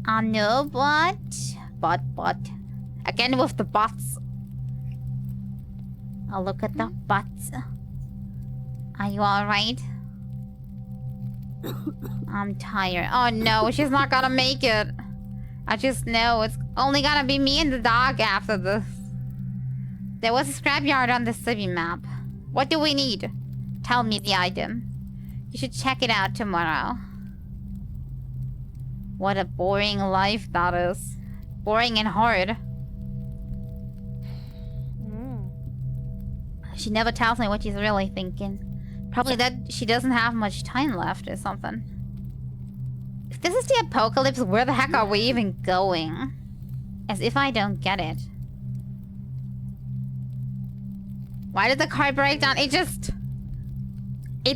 Speaker 1: I know, but... Again with the buts. I'll look at the buts. Are you alright? I'm tired. Oh no, she's not gonna make it. I just know it's only gonna be me and the dog after this. There was a scrapyard on the city map. What do we need? Tell me the item. You should check it out tomorrow. What a boring life that is. Boring and hard. She never tells me what she's really thinking. Probably that she doesn't have much time left or something. If this is the apocalypse, where the heck are we even going? As if I don't get it. Why did the car break down? It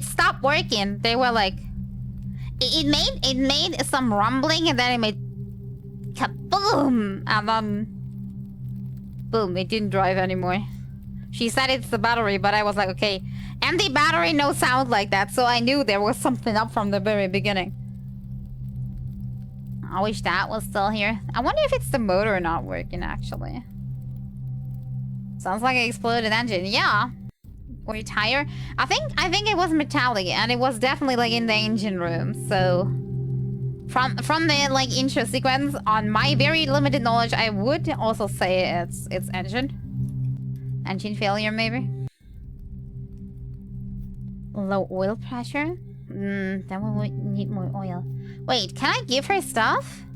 Speaker 1: stopped working. They were like... It made some rumbling and then it made... kaboom! And then... boom, it didn't drive anymore. She said it's the battery, but I was like, okay. Empty battery, no sound like that, so I knew there was something up from the very beginning. I wish that was still here. I wonder if it's the motor not working, actually. Sounds like an exploded engine. Yeah. Were you tired? I think it was metallic, and it was definitely like in the engine room, so... From the like intro sequence, on my very limited knowledge, I would also say it's engine. Engine failure, maybe? Low oil pressure? Then we would need more oil. Wait, can I give her stuff?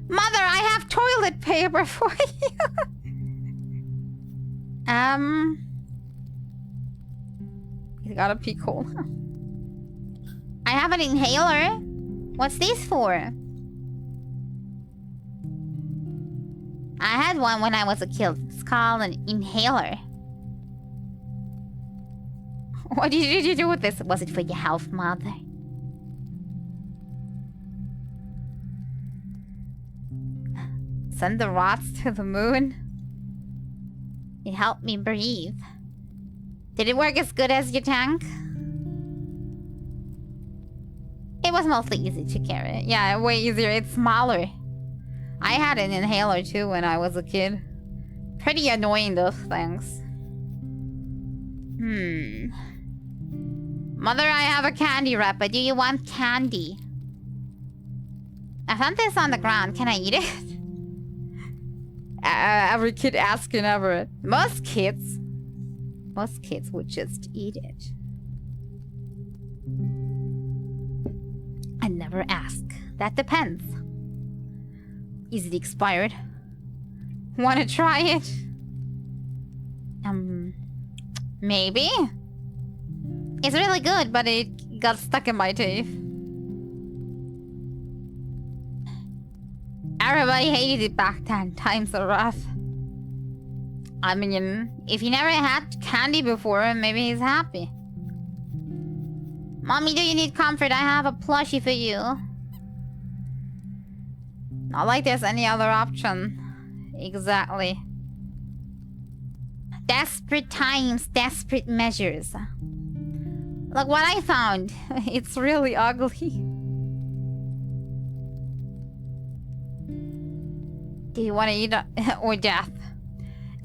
Speaker 1: Mother, I have toilet paper for you! He's got a peek hole. I have an inhaler. What's this for? I had one when I was a kid. It's called an inhaler. What did you do with this? Was it for your health, Mother? Send the rots to the moon? It helped me breathe. Did it work as good as your tank? It was mostly easy to carry. Yeah, way easier. It's smaller. I had an inhaler too when I was a kid. Pretty annoying, those things. Mother, I have a candy wrapper. Do you want candy? I found this on the ground. Can I eat it? Every kid asking ever. Most kids would just eat it. I never ask. That depends. Is it expired? Wanna try it? Maybe? It's really good, but it got stuck in my teeth. Everybody hated it back then. Times are rough. I mean, if he never had candy before, maybe he's happy. Mommy, do you need comfort? I have a plushie for you. Not like there's any other option. Exactly. Desperate times, desperate measures. Look what I found. It's really ugly. Do you want to eat or death?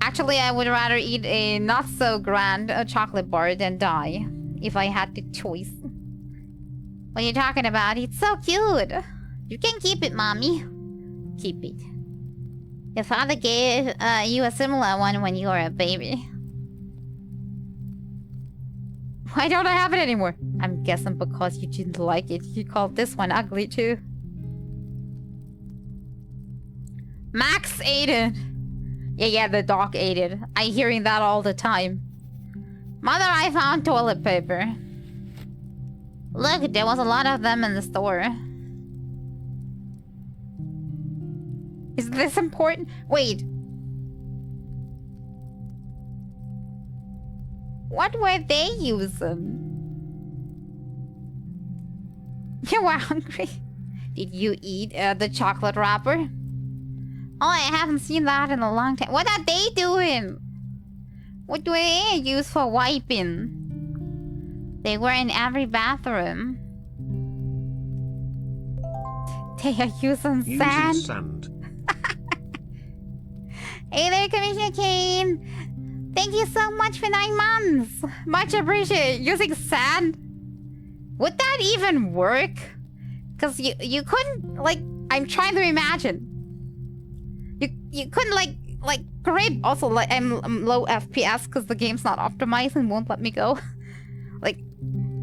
Speaker 1: Actually, I would rather eat a not so grand chocolate bar than die, if I had the choice. What are you talking about? It's so cute. You can keep it, mommy. Keep it. Your father gave you a similar one when you were a baby. Why don't I have it anymore? I'm guessing because you didn't like it. You called this one ugly too. Max ate it. Yeah, the dog ate it. I'm hearing that all the time. Mother, I found toilet paper. Look, there was a lot of them in the store. Is this important? Wait. What were they using? You were hungry. Did you eat the chocolate wrapper? Oh, I haven't seen that in a long time. What are they doing? What do they use for wiping? They were in every bathroom. They are using sand. Hey there, Commissioner Kane. Thank you so much for 9 months. Much appreciated. Using sand? Would that even work? Because you couldn't, like, I'm trying to imagine. You couldn't, like, grip. Also, like, I'm low FPS because the game's not optimized and won't let me go. Like,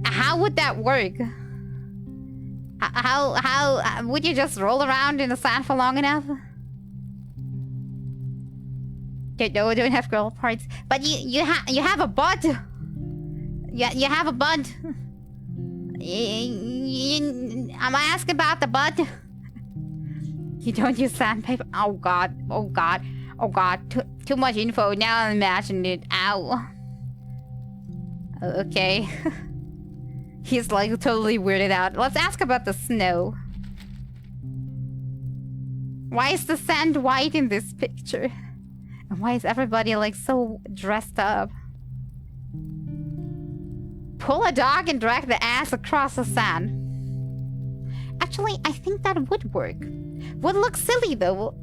Speaker 1: how would that work? How would you just roll around in the sand for long enough? No, don't have girl parts. But you have a butt. You have a butt. Am I asking about the butt? You don't use sandpaper. Oh god. Oh god. Oh god. Too much info. Now I'm imagining it. Ow. Okay. He's like totally weirded out. Let's ask about the snow. Why is the sand white in this picture? And why is everybody like so dressed up? Pull a dog and drag the ass across the sand. Actually, I think that would work. Would look silly though.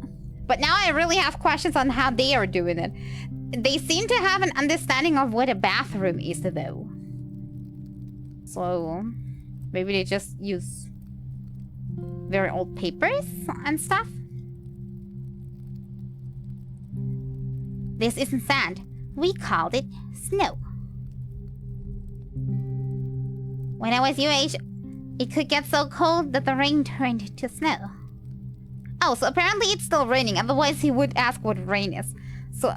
Speaker 1: But now I really have questions on how they are doing it. They seem to have an understanding of what a bathroom is though. So maybe they just use very old papers and stuff. This isn't sand. We called it snow. When I was your age, it could get so cold that the rain turned to snow. Oh, so apparently it's still raining. Otherwise he would ask what rain is. So,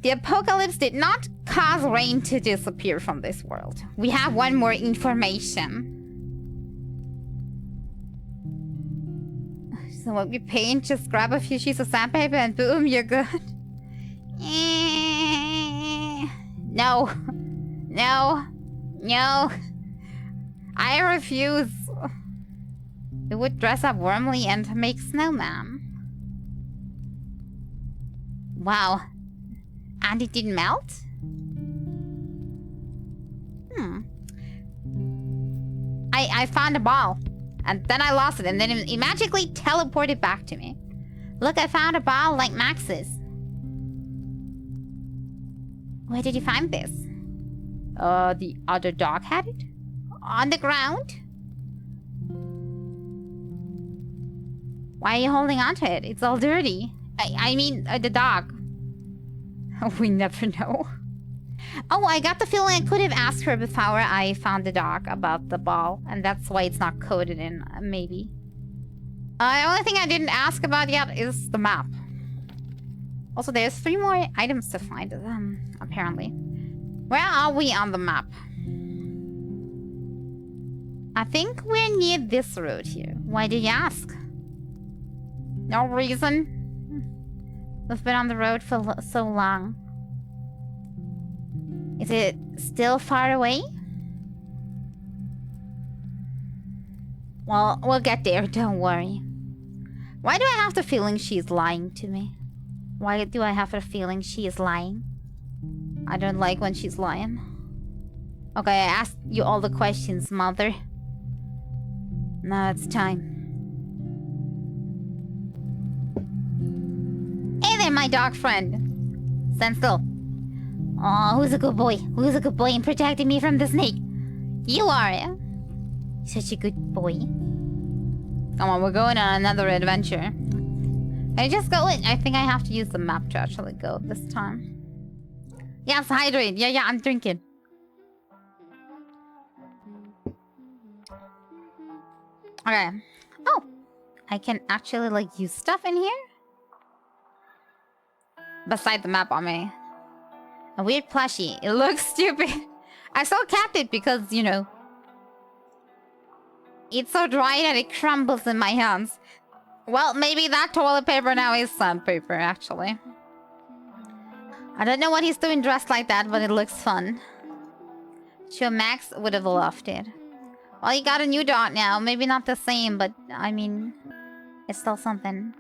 Speaker 1: the apocalypse did not cause rain to disappear from this world. We have one more information. So what we paint, just grab a few sheets of sandpaper and boom, you're good. No. No. No. I refuse. It would dress up warmly and make snowman. Wow. And it didn't melt? I found a ball. And then I lost it. And then it magically teleported back to me. Look, I found a ball like Max's. Where did you find this? The other dog had it? On the ground? Why are you holding on to it? It's all dirty. I mean, the dog. We never know. Oh, I got the feeling I could have asked her before I found the dog about the ball. And that's why it's not coded in, maybe. The only thing I didn't ask about yet is the map. Also, there's 3 more items to find, apparently. Where are we on the map? I think we're near this road here. Why did you ask? No reason. We've been on the road for so long. Is it still far away? Well, we'll get there, don't worry. Why do I have the feeling she's lying to me? Why do I have the feeling she is lying? I don't like when she's lying. Okay, I asked you all the questions, mother. Now it's time. my dog friend. Stand still. Oh, who's a good boy? Who's a good boy and protecting me from the snake? You are. Such a good boy. Come on, we're going on another adventure. Can I just go in? I think I have to use the map to actually go this time. Yes, hydrate. Yeah, I'm drinking. Okay. Oh, I can actually like use stuff in here? Beside the map on me. A weird plushie. It looks stupid. I so kept it because, you know, it's so dry that it crumbles in my hands. Well, maybe that toilet paper now is sandpaper, actually. I don't know what he's doing dressed like that, but it looks fun. Sure, Max would have loved it. Well, you got a new dog now. Maybe not the same, but I mean, it's still something.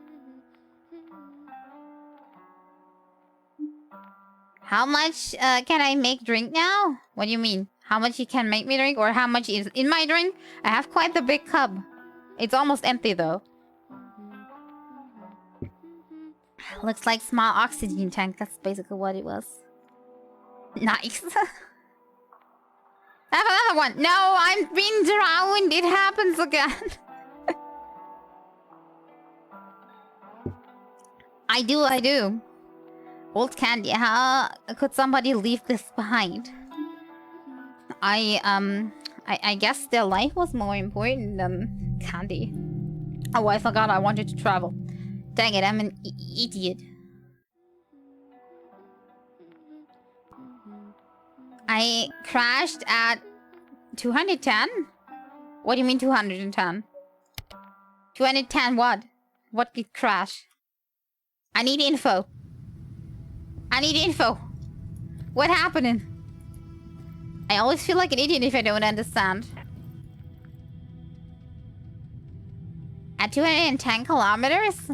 Speaker 1: How much can I make drink now? What do you mean? How much you can make me drink, or how much is in my drink? I have quite the big cup. It's almost empty though. Looks like small oxygen tank. That's basically what it was. Nice. I have another one. No, I'm being drowned. It happens again. I do. Old candy. How could somebody leave this behind? I guess their life was more important than candy. Oh, I forgot I wanted to travel. Dang it, I'm an idiot. I crashed at 210? What do you mean 210? 210 what? What did crash? I need info. What happened? I always feel like an idiot if I don't understand. At 210 kilometers?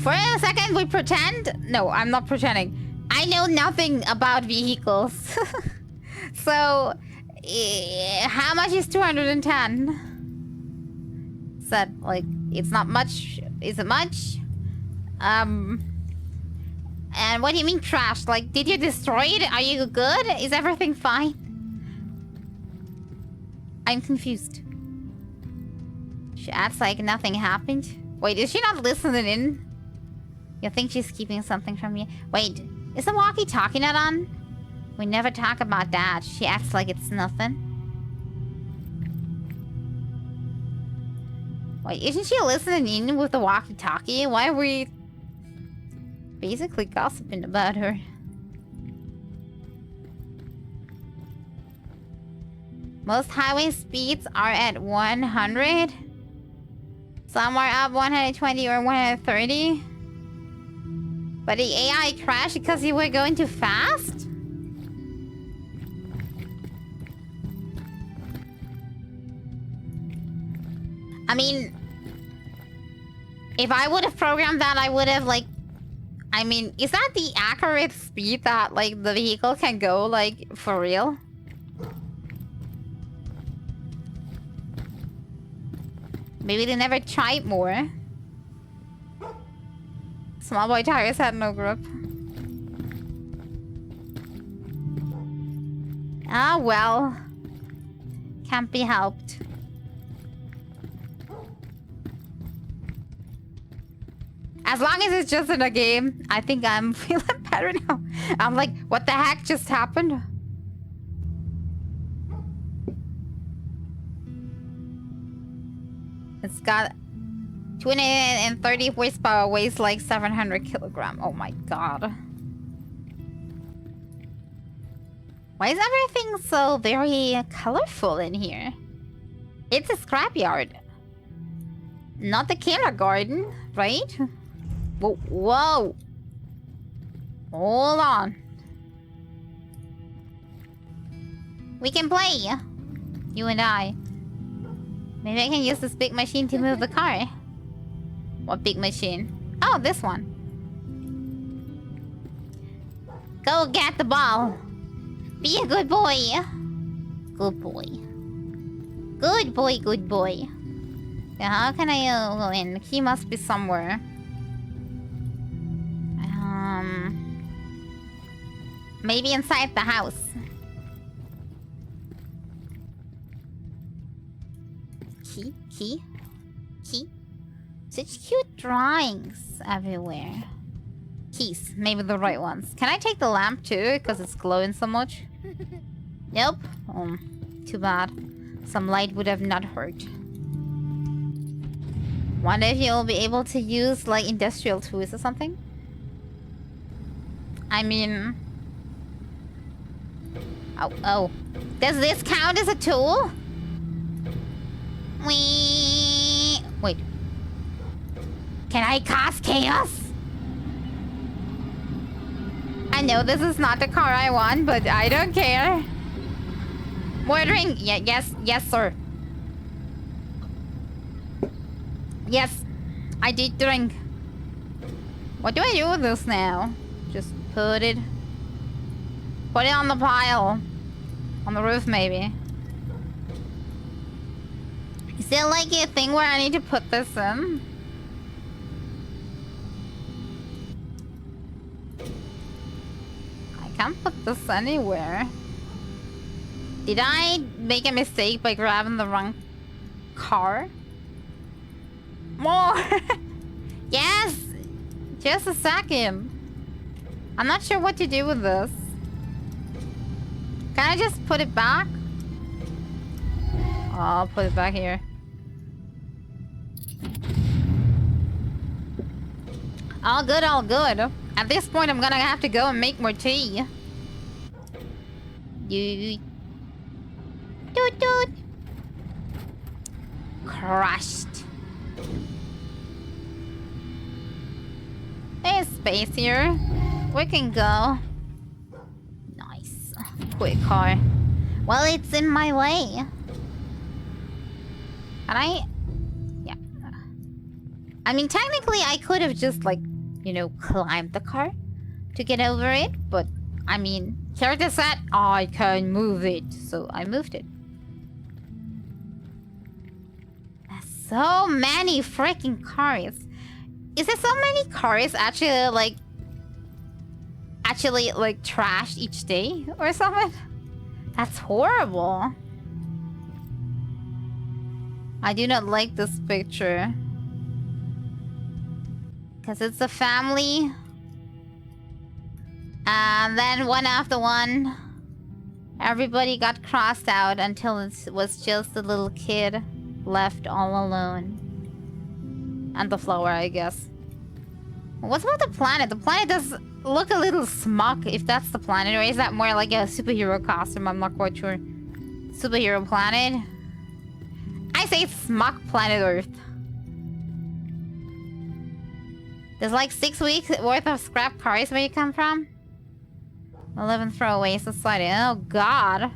Speaker 1: For a second we pretend... No, I'm not pretending. I know nothing about vehicles. So... how much is 210? Said, like, it's not much. Is it much? And what do you mean crashed? Like, did you destroy it? Are you good? Is everything fine? I'm confused. She acts like nothing happened. Wait, is she not listening in? You think she's keeping something from you? Wait, is the walkie-talkie not on? We never talk about that. She acts like it's nothing. Wait, isn't she listening in with the walkie-talkie? Why are we basically gossiping about her? Most highway speeds are at 100. Some are up 120 or 130. But the AI crashed because you were going too fast? I mean, if I would have programmed that, I would have, like... I mean, is that the accurate speed that, like, the vehicle can go, like, for real? Maybe they never tried more. Small boy tires had no grip. Ah, well. Can't be helped. As long as it's just in a game, I think I'm feeling better now. I'm like, what the heck just happened? It's got 230 horsepower, weighs like 700 kilograms. Oh my god. Why is everything so very colorful in here? It's a scrapyard. Not the kindergarten, right? Whoa, whoa. Hold on. We can play. You and I. Maybe I can use this big machine to move the car. What big machine? Oh, this one. Go get the ball. Be a good boy. Good boy. Good boy, good boy. Yeah, how can I go in? Key must be somewhere. Maybe inside the house. Key. Such cute drawings everywhere. Keys, maybe the right ones. Can I take the lamp too? Because it's glowing so much. Nope. Too bad. Some light would have not hurt. Wonder if you'll be able to use like industrial tools or something? I mean... Oh. Does this count as a tool? Wait. Can I cast chaos? I know this is not the car I want, but I don't care. More drink? Yeah, yes, sir. Yes, I did drink. What do I do with this now? Just put it on the pile. On the roof, maybe. Is there like a thing where I need to put this in? I can't put this anywhere. Did I make a mistake by grabbing the wrong car? More! Yes! Just a second. I'm not sure what to do with this. Can I just put it back? Oh, I'll put it back here. All good, all good. At this point, I'm gonna have to go and make more tea. Doot. Crushed. There's space here. We can go. Nice. Quick car. Well, it's in my way. And yeah. I mean, technically, I could have just, like, you know, climbed the car to get over it. But, I mean, character said I can move it. So I moved it. There's so many freaking cars. Is there so many cars actually, like, trashed each day or something? That's horrible. I do not like this picture. Because it's a family. And then one after one, everybody got crossed out until it was just a little kid left all alone. And the flower, I guess. What's about the planet? The planet does look a little smug, if that's the planet. Or is that more like a superhero costume? I'm not quite sure. Superhero planet? I say it's smug planet Earth. There's like 6 weeks worth of scrap cars where you come from. 11 throwaway society. Oh god.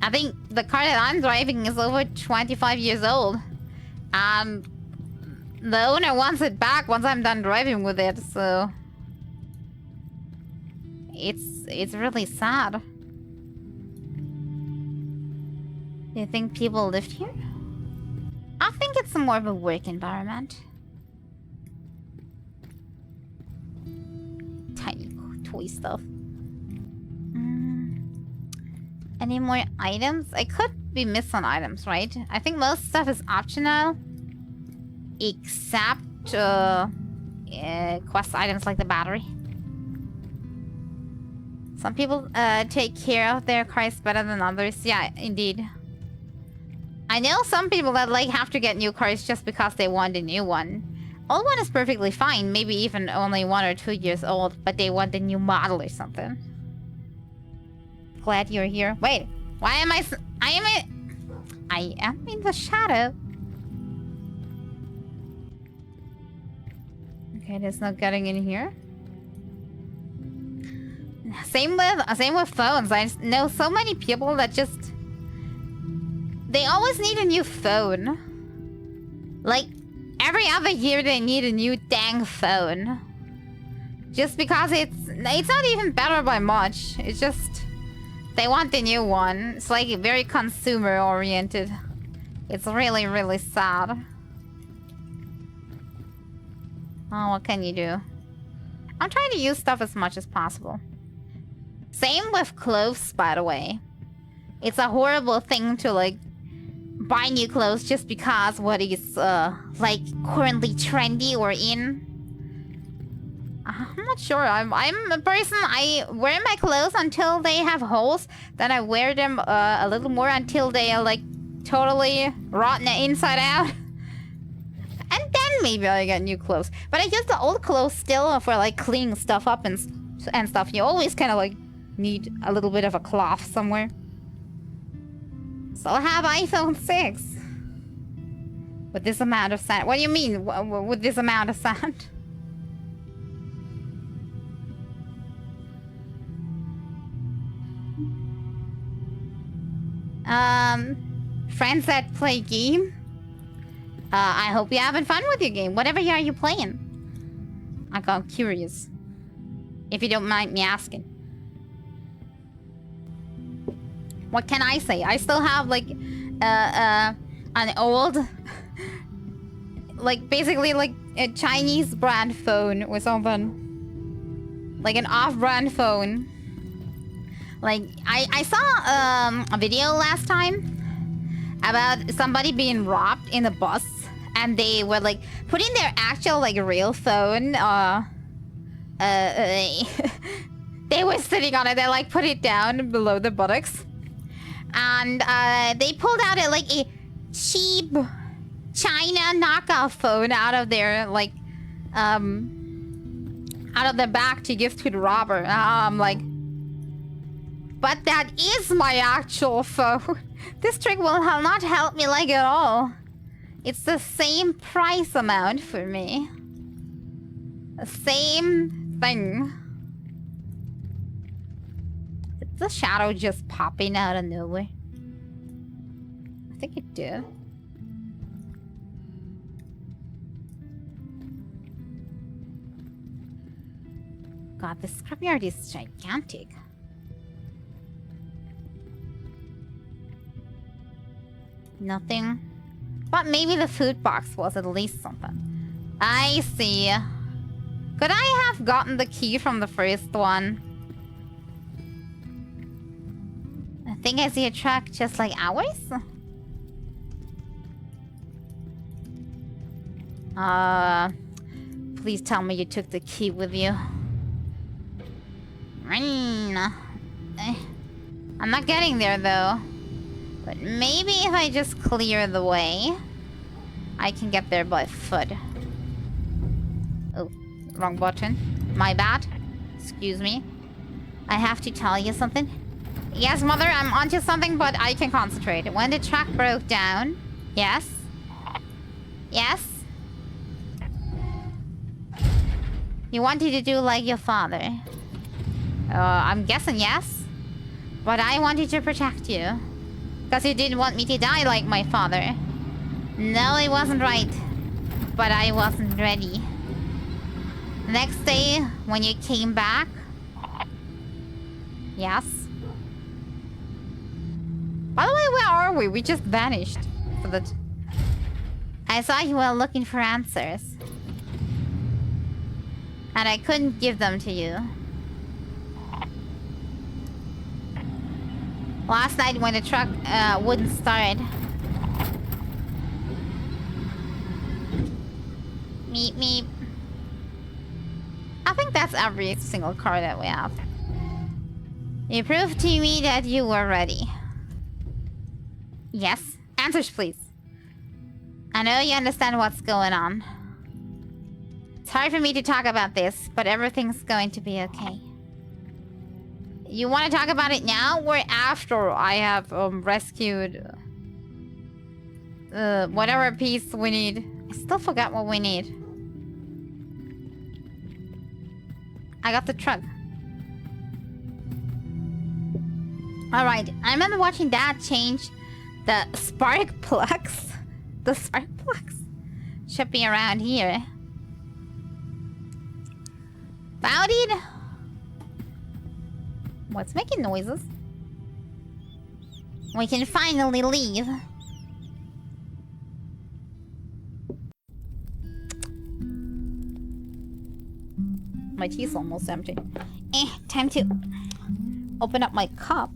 Speaker 1: I think the car that I'm driving is over 25 years old. And the owner wants it back once I'm done driving with it, so... It's really sad. Do you think people lived here? I think it's more of a work environment. Tiny toy stuff. Any more items? I could be missing items, right? I think most stuff is optional. Except quest items like the battery. Some people take care of their cars better than others. Yeah, indeed. I know some people that like have to get new cars just because they want a new one. Old one is perfectly fine, maybe even only 1 or 2 years old, but they want a new model or something. Glad you're here. Wait, why am I am in the shadow. Okay, there's no getting in here. Same with phones. I know so many people that just... They always need a new phone. Like, every other year they need a new dang phone. Just because it's not even better by much. It's just... They want the new one. It's like very consumer oriented. It's really, really sad. Oh, what can you do? I'm trying to use stuff as much as possible. Same with clothes, by the way. It's a horrible thing to, like, buy new clothes just because what is, like, currently trendy or in. I'm not sure. I'm a person, I wear my clothes until they have holes. Then I wear them a little more until they are, like, totally rotten inside out. And then maybe I get new clothes. But I use the old clothes still for, like, cleaning stuff up and stuff. You always kind of, like, need a little bit of a cloth somewhere. So I have iPhone 6. With this amount of sand. What do you mean, with this amount of sand? Friends that play game? I hope you're having fun with your game. Whatever are you playing? I'm curious. If you don't mind me asking. What can I say? I still have, like, an old... like, basically, like, a Chinese brand phone or something. Like, an off-brand phone. Like, I saw, a video last time about somebody being robbed in a bus. And they were, like, putting their actual, like, real phone, they were sitting on it. They, like, put it down below the buttocks. And they pulled out a cheap China knockoff phone out of their, like, out of their bag to give to the robber. I'm like, but that is my actual phone. This trick will not help me, like, at all. It's the same price amount for me. The same thing. Did the shadow just popping out of nowhere? I think it did. God, this scrapyard is gigantic. Nothing. But maybe the food box was at least something. I see. Could I have gotten the key from the first one? I think I see a truck just like ours. Please tell me you took the key with you. I'm not getting there though. But maybe if I just clear the way, I can get there by foot. Oh, wrong button. My bad. Excuse me. I have to tell you something. Yes, mother, I'm onto something, but I can concentrate. When the truck broke down... Yes? Yes? You wanted to do like your father. I'm guessing yes. But I wanted to protect you. Because you didn't want me to die like my father. No, it wasn't right. But I wasn't ready. The next day, when you came back... Yes? By the way, where are we? We just vanished. I saw you were looking for answers. And I couldn't give them to you. Last night when the truck wouldn't start. Meep meep. I think that's every single car that we have. You proved to me that you were ready. Yes? Answers, please. I know you understand what's going on. It's hard for me to talk about this, but everything's going to be okay. You want to talk about it now or after I have rescued whatever piece we need? I still forgot what we need. I got the truck. Alright, I remember watching Dad change the spark plugs. The spark plugs should be around here. Found it. What's making noises? We can finally leave. My tea's almost empty. Time to open up my cup.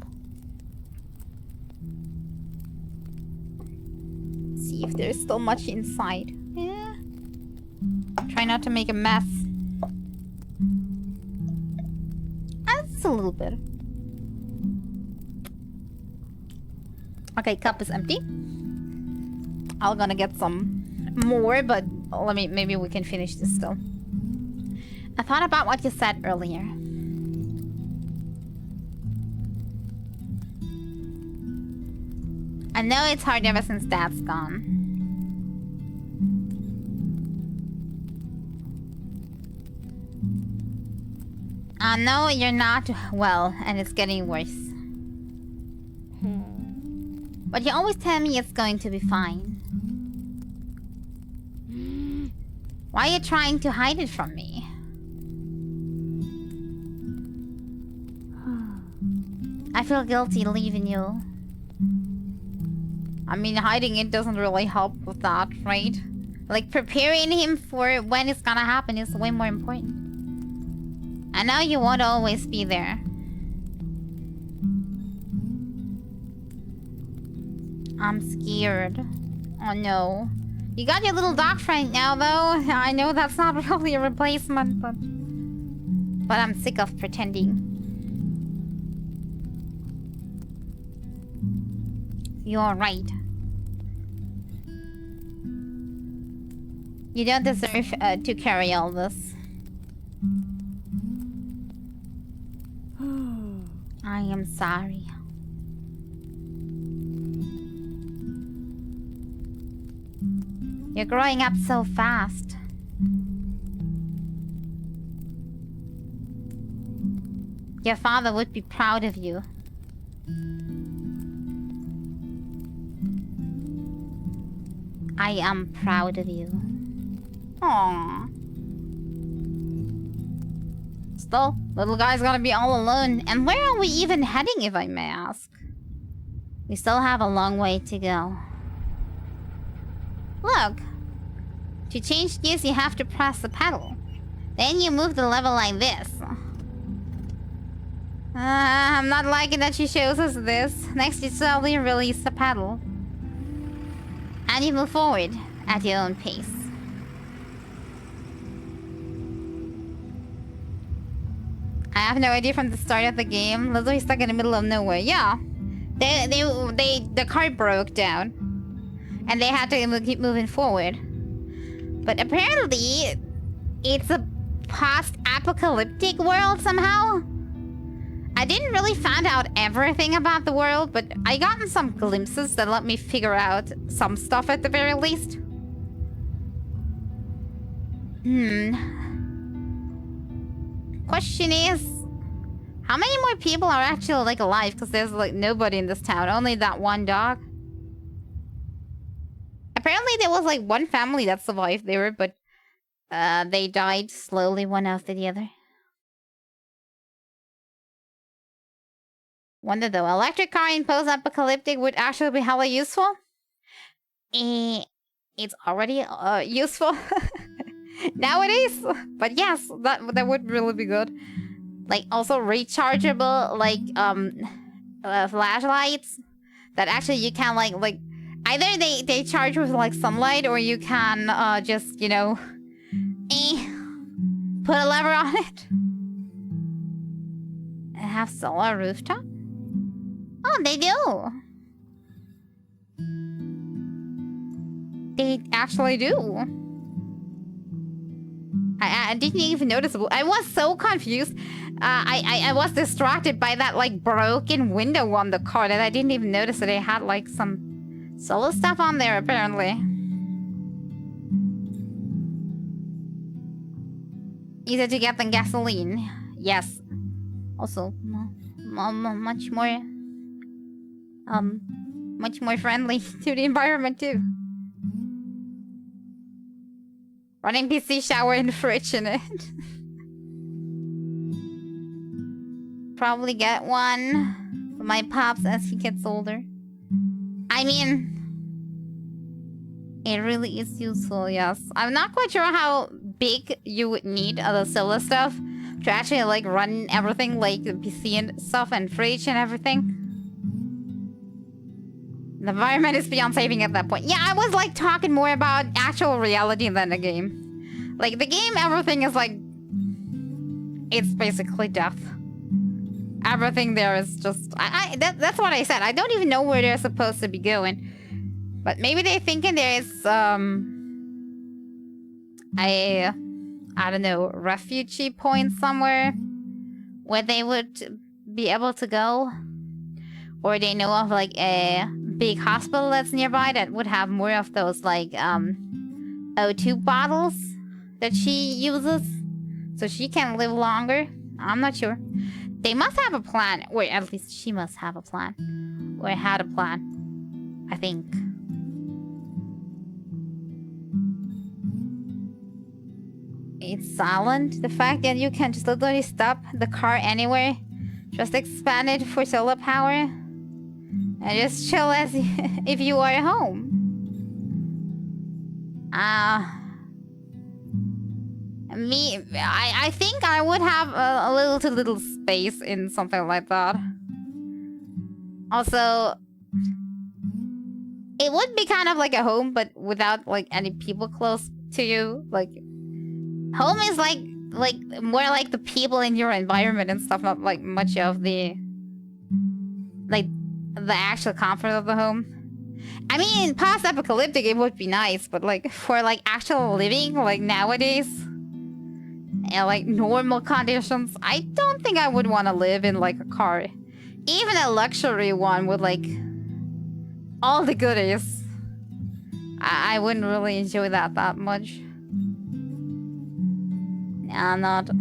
Speaker 1: See if there's still much inside. Yeah. Try not to make a mess. That's a little bit. Okay, cup is empty. I'm gonna get some more, but maybe we can finish this still. I thought about what you said earlier. I know it's hard ever since Dad's gone. I know you're not well, and it's getting worse. But you always tell me it's going to be fine. Why are you trying to hide it from me? I feel guilty leaving you. I mean, hiding it doesn't really help with that, right? Like, preparing him for when it's gonna happen is way more important. I know you won't always be there. I'm scared. Oh no. You got your little dog friend now, though. I know that's not really a replacement, but I'm sick of pretending. You're right. You don't deserve to carry all this. I am sorry. You're growing up so fast. Your father would be proud of you. I am proud of you. Aww. Still, little guy's gonna be all alone. And where are we even heading, if I may ask? We still have a long way to go. Look. To change gears, you have to press the pedal. Then you move the lever like this. I'm not liking that she shows us this. Next, you slowly release the pedal. And you move forward at your own pace. I have no idea from the start of the game. Literally stuck in the middle of nowhere. Yeah. The car broke down. And they had to keep moving forward. But apparently, it's a post-apocalyptic world somehow. I didn't really find out everything about the world, but I gotten some glimpses that let me figure out some stuff at the very least. Question is, how many more people are actually like alive? Because there's like nobody in this town, only that one dog. Apparently there was like one family that survived there, but they died slowly one after the other. Wonder though, electric car in post-apocalyptic would actually be hella useful? It's already useful nowadays, but yes, that would really be good. Like also rechargeable, like flashlights that actually you can like either they charge with like sunlight, or you can just, you know, put a lever on it. And have solar rooftop? Oh, they do. They actually do. I didn't even notice. I was so confused. I was distracted by that like broken window on the car that I didn't even notice that they had like some solar stuff on there apparently. Easier to get than gasoline. Yes. Also, much more friendly to the environment too. Running PC, shower, and fridge in it. Probably get one for my pops as he gets older. I mean, it really is useful, yes. I'm not quite sure how big you would need the solar stuff to actually like run everything, like the PC and stuff and fridge and everything. The environment is beyond saving at that point. Yeah, I was like talking more about actual reality than the game. Like the game, everything is like, it's basically death. Everything there is just, that's what I said. I don't even know where they're supposed to be going. But maybe they're thinking there's, I don't know, refugee point somewhere where they would be able to go. Or they know of like a big hospital that's nearby that would have more of those like O2 bottles that she uses. So she can live longer. I'm not sure. They must have a plan. Or at least she must have a plan. Or had a plan. I think. It's silent. The fact that you can just literally stop the car anywhere. Just expand it for solar power. And just chill as if you are at home. I think I would have a little too little space in something like that. Also, it would be kind of like a home, but without like any people close to you. Like, home is like more like the people in your environment and stuff, not like much of the actual comfort of the home. I mean, post-apocalyptic it would be nice, but like for like actual living, like nowadays, and like normal conditions, I don't think I would want to live in like a car, even a luxury one with like all the goodies. I wouldn't really enjoy that much. I'm not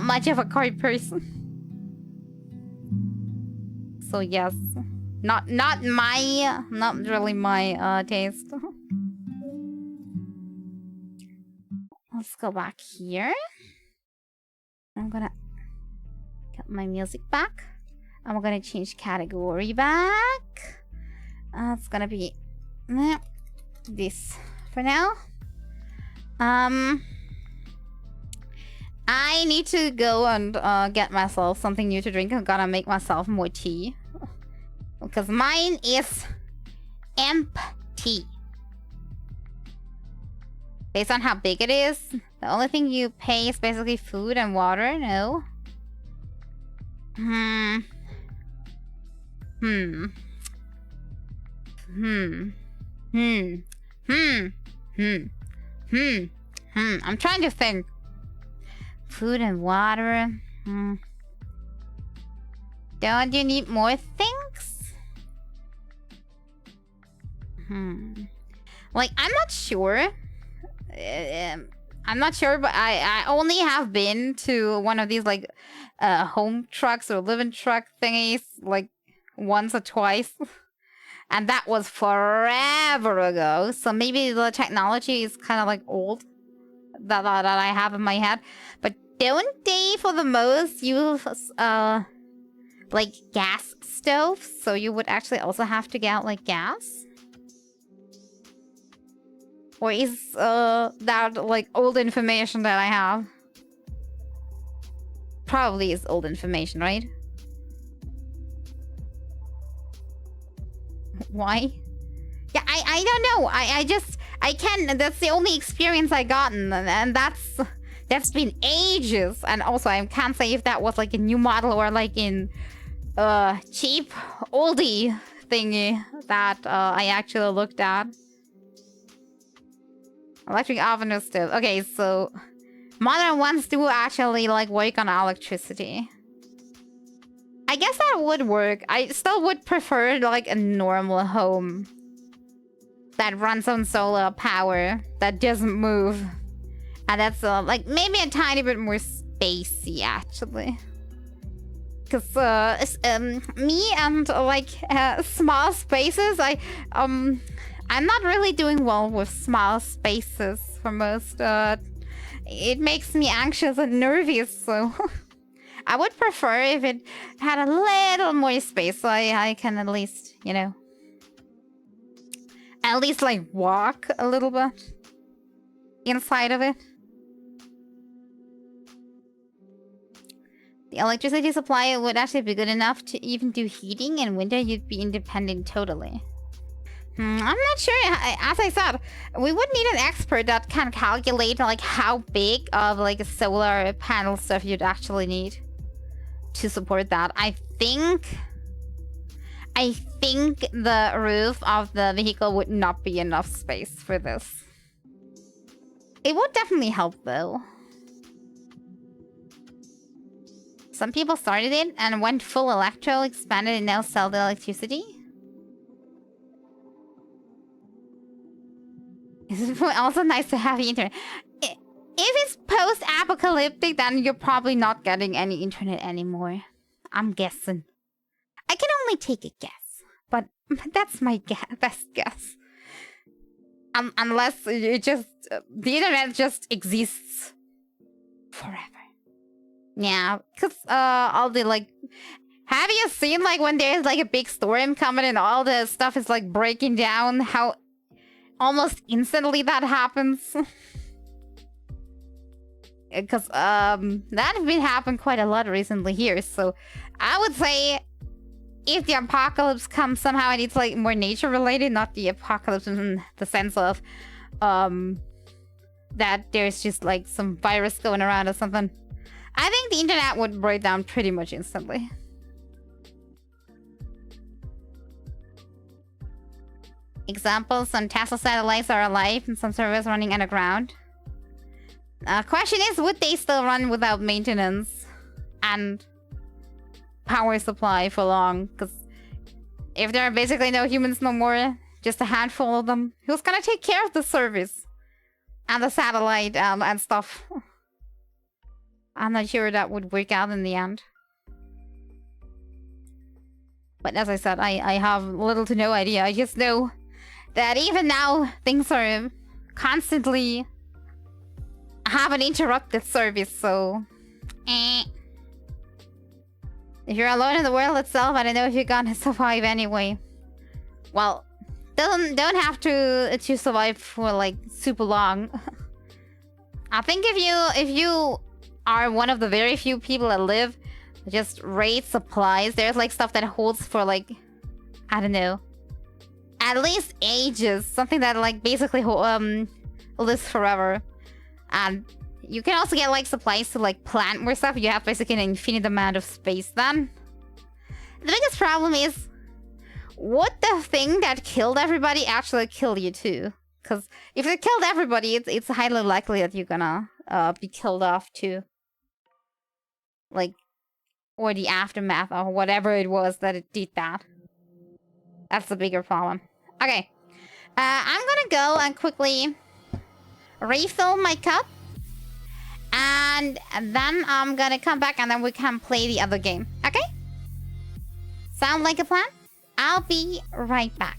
Speaker 1: much of a car person. So yes, not really my taste. Let's go back here. I'm gonna get my music back. I'm gonna change category back. It's gonna be this for now. I need to go and get myself something new to drink. I'm gonna make myself more tea. Because mine is empty. Based on how big it is, the only thing you pay is basically food and water. No. I'm trying to think. Food and water. Don't you need more things? Like, I'm not sure. I'm not sure, but I only have been to one of these like home trucks or living truck thingies like once or twice. And that was forever ago. So maybe the technology is kind of like old that I have in my head. But don't they, for the most, use like gas stoves? So you would actually also have to get like gas? Or is that like old information that I have? Probably is old information, right? Why? Yeah, I don't know. I can. That's the only experience I gotten, and that's been ages. And also, I can't say if that was like a new model or like in cheap oldie thingy that I actually looked at. Electric oven or stove. Okay, so modern ones do actually like work on electricity. I guess that would work. I still would prefer like a normal home that runs on solar power that doesn't move, and that's like maybe a tiny bit more spacey actually. Cause me and like small spaces, I'm not really doing well with small spaces for most. It makes me anxious and nervous, so I would prefer if it had a little more space so I can at least, you know, at least like walk a little bit inside of it. The electricity supply would actually be good enough to even do heating, and winter you'd be independent totally. I'm not sure. As I said, we would need an expert that can calculate like how big of like a solar panel stuff you'd actually need to support that. I think the roof of the vehicle would not be enough space for this. It would definitely help though. Some people started it and went full electro, expanded, and now sell the electricity. It's also nice to have the internet. If it's post-apocalyptic, then you're probably not getting any internet anymore. I'm guessing. I can only take a guess, but that's my best guess. Unless it just the internet just exists forever. Yeah, because all the like, have you seen like when there's like a big storm coming and all the stuff is like breaking down? How almost instantly that happens. Because that's been happening quite a lot recently here. So I would say if the apocalypse comes somehow and it's like more nature related, not the apocalypse in the sense of that there's just like some virus going around or something, I think the internet would break down pretty much instantly. Example, some Tesla satellites are alive and some servers running underground. Question is, would they still run without maintenance and power supply for long? Because if there are basically no humans no more, just a handful of them, who's gonna take care of the service and the satellite and stuff? I'm not sure that would work out in the end. But as I said, I have little to no idea. I just know that even now, things are constantly have an interrupted service, so... If you're alone in the world itself, I don't know if you're gonna survive anyway. Well, don't have to survive for like super long. I think if you are one of the very few people that live just raid supplies, there's like stuff that holds for like, I don't know, at least ages. Something that like basically lives forever. And you can also get like supplies to like plant more stuff. You have basically an infinite amount of space then. The biggest problem is, would the thing that killed everybody actually kill you too? Because if it killed everybody, it's highly likely that you're gonna be killed off too. Like, or the aftermath or whatever it was that it did that. That's the bigger problem. Okay. I'm gonna go and quickly refill my cup. And then I'm gonna come back and then we can play the other game. Okay? Sound like a plan? I'll be right back.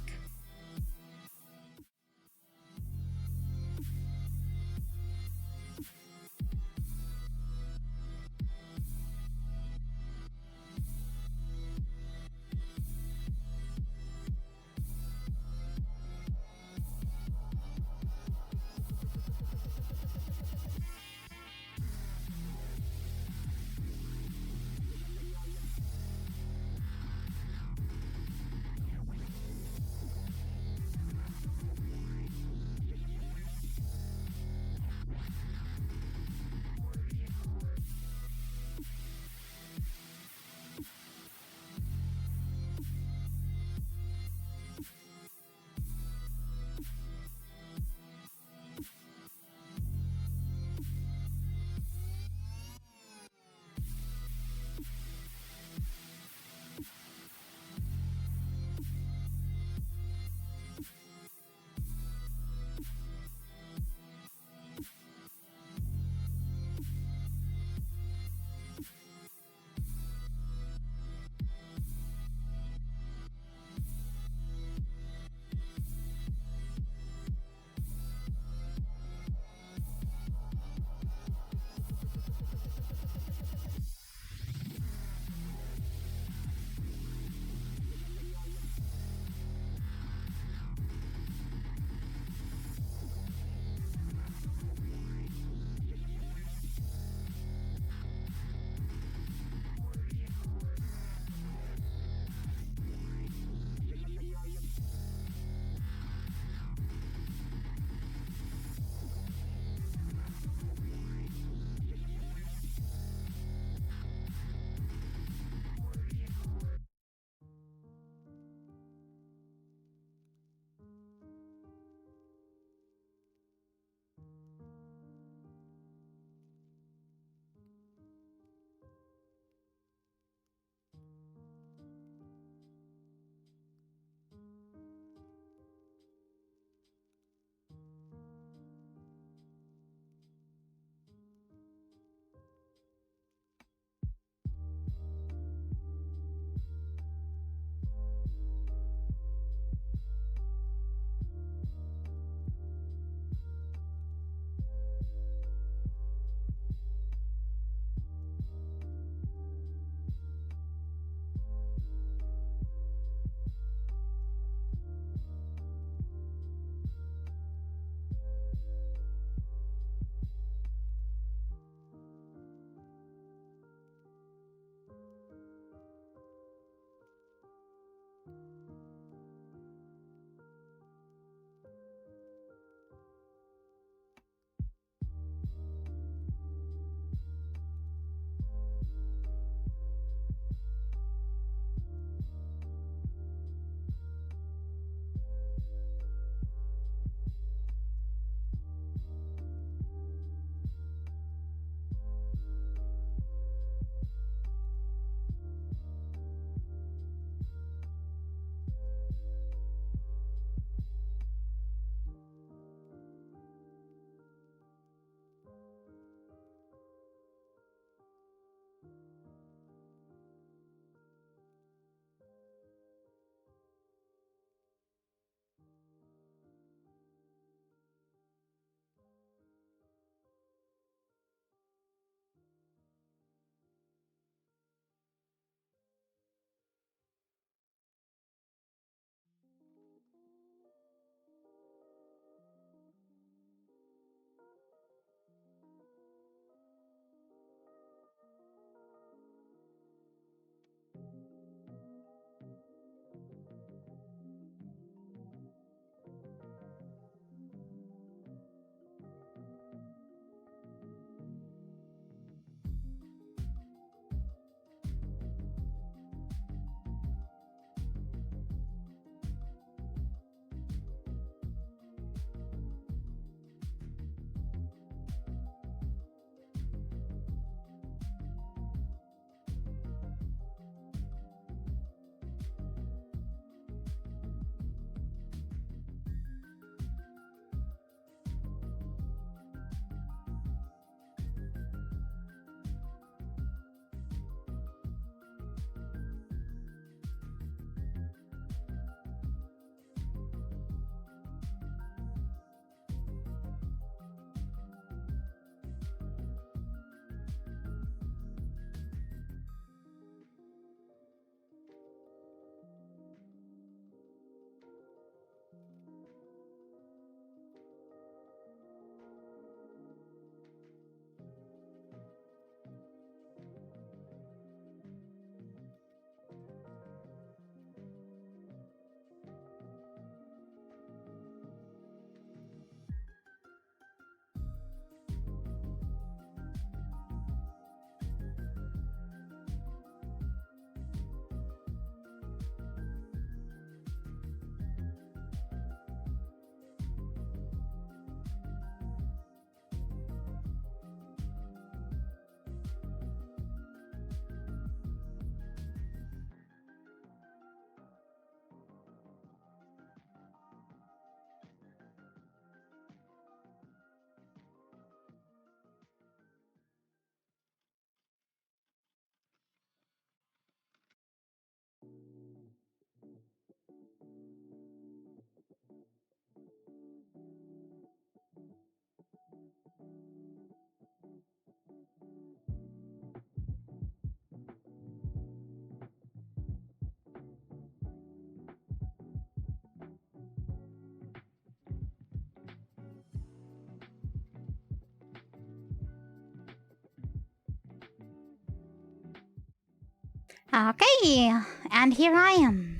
Speaker 1: Okay, and here I am.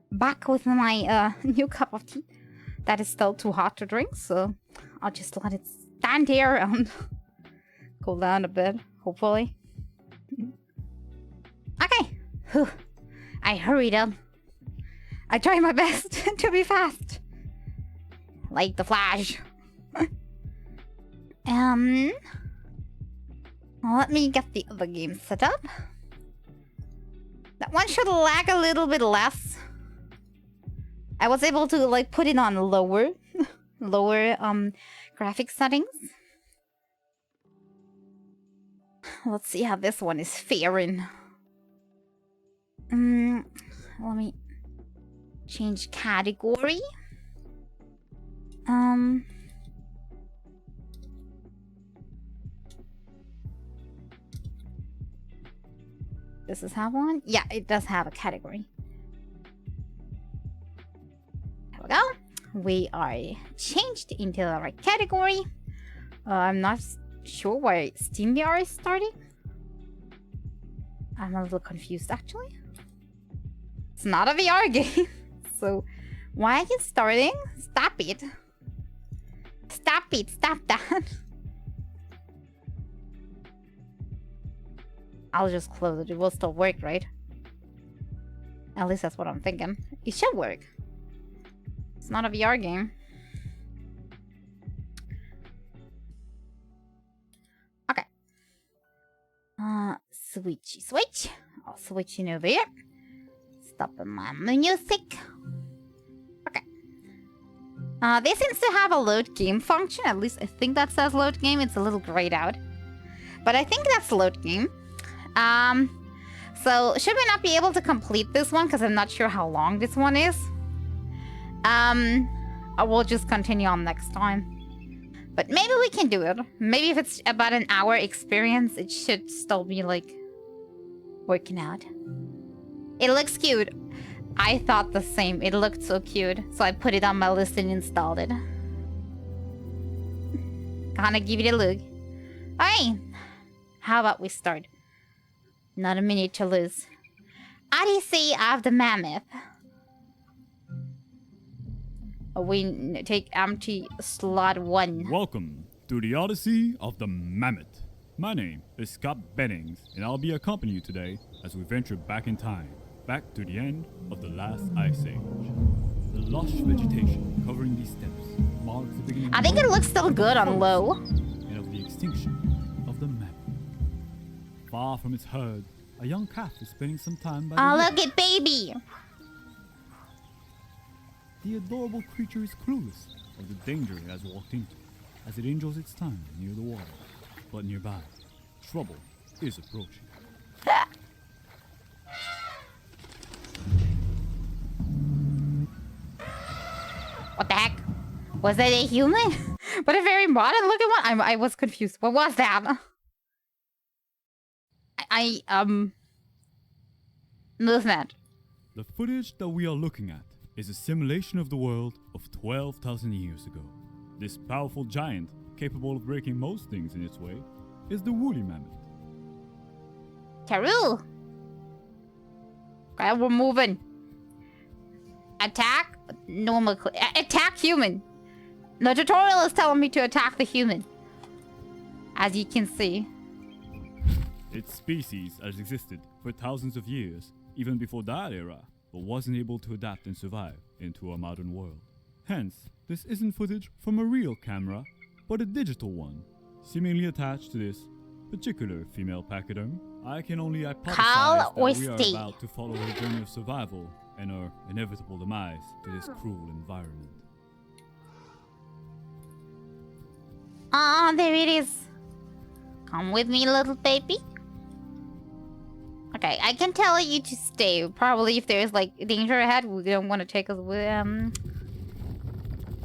Speaker 1: Back with my new cup of tea. That is still too hot to drink, so I'll just let it stand here and cool down a bit, hopefully. Okay. Whew. I hurried up. I tried my best to be fast. Like the Flash. Let me get the other game set up. That one should lag a little bit less. I was able to like put it on lower graphic settings. Let's see how this one is faring. Let me change category. Does this have one? Yeah, it does have a category. There we go. We are changed into the right category. I'm not sure why SteamVR is starting. I'm a little confused actually. It's not a VR game. So why is it starting? Stop it. Stop it. Stop that. I'll just close it. It will still work, right? At least that's what I'm thinking. It should work. It's not a VR game. Okay. Switch. I'll switch in over here. Stopping my music. Okay. This seems to have a load game function. At least I think that says load game. It's a little grayed out. But I think that's load game. So should we not be able to complete this one? Because I'm not sure how long this one is. We'll just continue on next time. But maybe we can do it. Maybe if it's about an hour experience, it should still be like working out. It looks cute. I thought the same. It looked so cute. So I put it on my list and installed it. Gonna give it a look. Alright. How about we start? Not a minute to lose. Odyssey of the Mammoth. We take empty slot 1.
Speaker 2: Welcome to the Odyssey of the Mammoth. My name is Scott Bennings, and I'll be accompanying you today as we venture back in time, back to the end of the last ice age. The lush vegetation covering these steppes marks the beginning.
Speaker 1: I think it looks still good on low.
Speaker 2: And of the extinction of the mammoth. Far from its herd, a young calf is spending some time by the river.
Speaker 1: Look at baby!
Speaker 2: The adorable creature is clueless of the danger it has walked into, as it enjoys its time near the water. But nearby, trouble is approaching.
Speaker 1: What the heck? Was that a human? But a very modern looking one? I was confused. What was that? Movement.
Speaker 2: The footage that we are looking at is a simulation of the world of 12,000 years ago. This powerful giant, capable of breaking most things in its way, is the woolly mammoth.
Speaker 1: Karoo! Okay, we're moving. Attack normal. Attack human. The tutorial is telling me to attack the human. As you can see.
Speaker 2: Its species has existed for thousands of years, even before that era, but wasn't able to adapt and survive into a modern world. Hence, this isn't footage from a real camera, but a digital one, seemingly attached to this particular female pachyderm. I can only hypothesize that we are about to follow her journey of survival and her inevitable demise to this cruel environment.
Speaker 1: Ah, there it is. Come with me, little baby. Okay, I can tell you to stay. Probably if there's like danger ahead, we don't want to take us with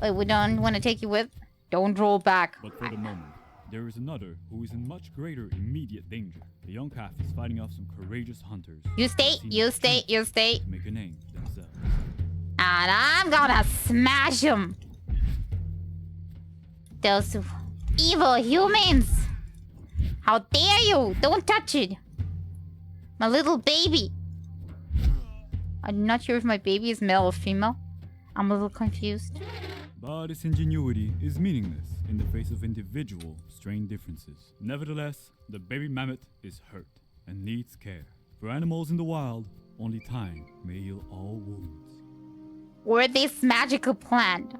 Speaker 1: We don't want to take you with. Don't roll back.
Speaker 2: But for the moment, there is another who is in much greater immediate danger. The young calf is fighting off some courageous hunters.
Speaker 1: You stay, you stay, you stay.
Speaker 2: To make a name for themselves.
Speaker 1: And I'm gonna smash him. Those evil humans. How dare you? Don't touch it. My little baby. I'm not sure if my baby is male or female. I'm a little confused.
Speaker 2: But its ingenuity is meaningless in the face of individual strain differences. Nevertheless, the baby mammoth is hurt and needs care. For animals in the wild, only time may heal all wounds.
Speaker 1: Or this magical plant.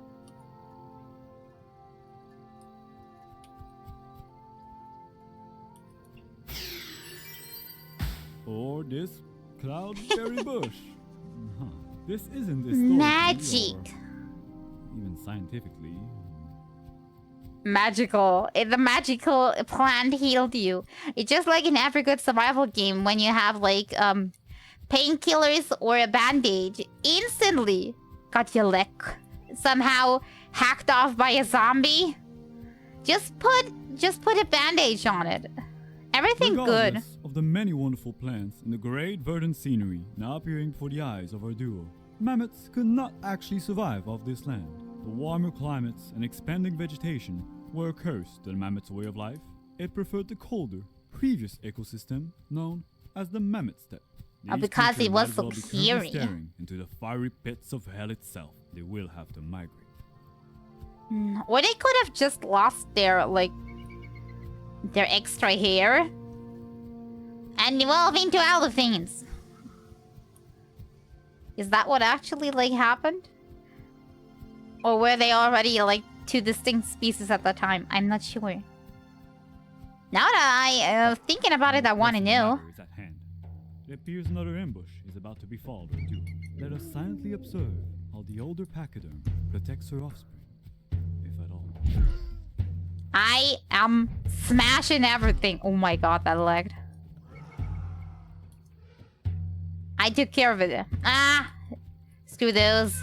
Speaker 2: Or this cloudberry bush. Huh. This isn't this
Speaker 1: Magic.
Speaker 2: Even scientifically.
Speaker 1: Magical. The magical plant healed you. It's just like in every good survival game when you have like painkillers or a bandage. Instantly got your leg somehow hacked off by a zombie. Just put a bandage on it. Everything good.
Speaker 2: Regardless of the many wonderful plants and the great verdant scenery now appearing before the eyes of our duo, mammoths could not actually survive off this land. The warmer climates and expanding vegetation were a curse to the mammoth's way of life. It preferred the colder, previous ecosystem known as the mammoth steppe.
Speaker 1: Because it was so
Speaker 2: scary. Staring into the fiery pits of hell itself. They will have to migrate.
Speaker 1: Or they could have just lost their their extra hair and evolve into elephants. Is that what actually happened? Or were they already two distinct species at the time? I'm not sure. Now that I thinking about it, I want to know.
Speaker 2: Is at hand. It appears another ambush is about to befall our duo. Let us silently observe how the older pachyderm protects her offspring, if at all.
Speaker 1: I am smashing everything. Oh my god, that lagged. I took care of it. Screw those.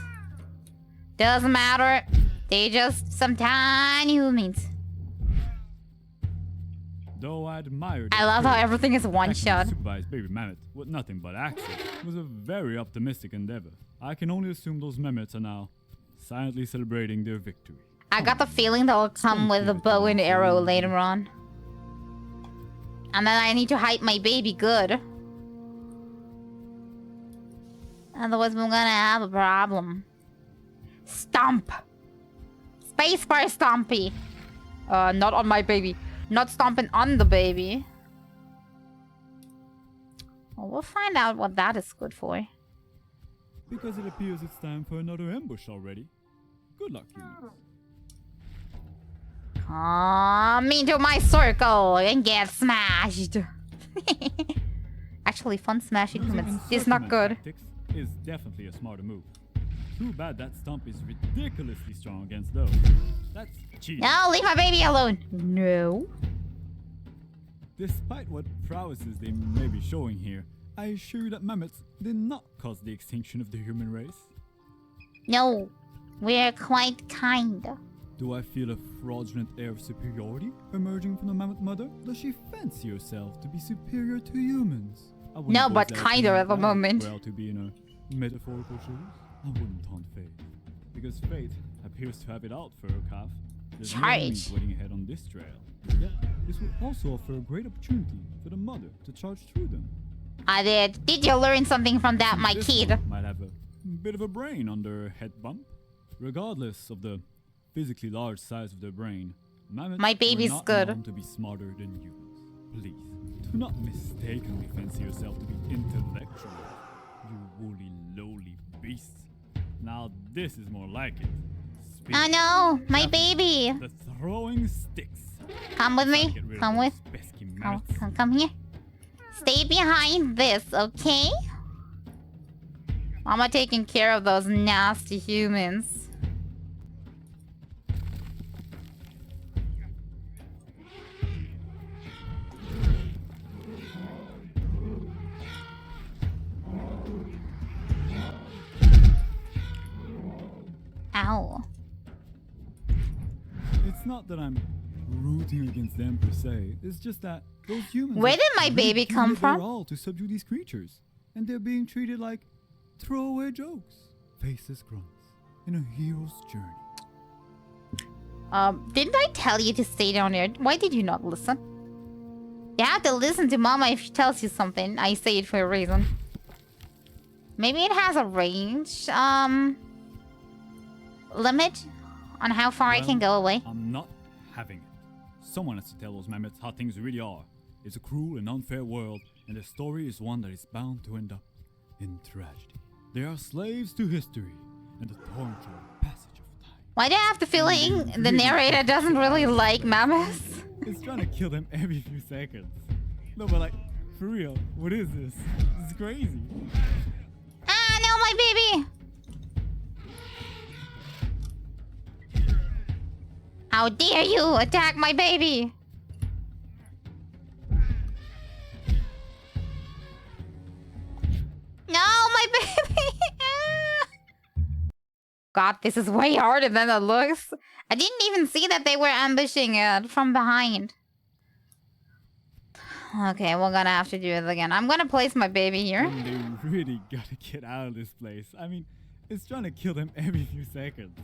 Speaker 1: Doesn't matter. They just some tiny humans.
Speaker 2: Though I admired
Speaker 1: I love how everything is one shot.
Speaker 2: Supervised baby mammoth with nothing but access was a very optimistic endeavor. I can only assume those mammoths are now silently celebrating their victory.
Speaker 1: I got the feeling they'll come with a bow and arrow later on. And then I need to hide my baby good. Otherwise we're gonna have a problem. Stomp! Spacebar Stompy! Not on my baby. Not stomping on the baby. Well, we'll find out what that is good for.
Speaker 2: Because it appears it's time for another ambush already. Good luck, humans.
Speaker 1: Come into my circle and get smashed. Actually, fun smashing humans is not good.
Speaker 2: Is definitely a smarter move. Too bad that stump is ridiculously strong against those. That's cheating.
Speaker 1: No, leave my baby alone. No.
Speaker 2: Despite what prowesses they may be showing here, I assure you that mammoths did not cause the extinction of the human race.
Speaker 1: No, we're quite kind.
Speaker 2: Do I feel a fraudulent air of superiority emerging from the mammoth mother? Does she fancy herself to be superior to humans?
Speaker 1: No, but kinder at the moment.
Speaker 2: Well, to be in a metaphorical shoes, I wouldn't taunt fate. Because fate appears to have it out for her calf. There's no need waiting ahead on this trail. Yet, this would also offer a great opportunity for the mother to charge through them.
Speaker 1: I did. Did you learn something from that, my kid?
Speaker 2: Might have a bit of a brain on their head bump. Regardless of the physically large size of their brain, mammoths
Speaker 1: my baby's
Speaker 2: were not
Speaker 1: good.
Speaker 2: known to be smarter than humans. Please, do not mistakenly fancy yourself to be intellectual, you woolly, lowly beasts. Now this is more like it.
Speaker 1: Oh no, my baby.
Speaker 2: The throwing sticks.
Speaker 1: Come with me. Come with. Come here. Stay behind this, okay? Mama taking care of those nasty humans. Ow.
Speaker 2: It's not that I'm rooting against them per se. It's just that those humans.
Speaker 1: Where did my baby come from?
Speaker 2: They're all to subdue these creatures, and they're being treated like throwaway jokes, faceless grunts in a hero's journey.
Speaker 1: Didn't I tell you to stay down there? Why did you not listen? You have to listen to Mama if she tells you something. I say it for a reason. Maybe it has a range, limit on how far I can go away.
Speaker 2: I'm not having it. Someone has to tell those mammoths how things really are. It's a cruel and unfair world, and the story is one that is bound to end up in tragedy. They are slaves to history and the torrential passage of time.
Speaker 1: Why do I have the feeling the narrator doesn't really like mammoths?
Speaker 2: It's trying to kill them every few seconds. No, but like, for real, what is this? This is crazy.
Speaker 1: Ah, no, my baby! How dare you attack my baby! No, my baby! God, this is way harder than it looks. I didn't even see that they were ambushing it from behind. Okay, we're gonna have to do it again. I'm gonna place my baby here.
Speaker 2: And they really gotta get out of this place. I mean, it's trying to kill them every few seconds.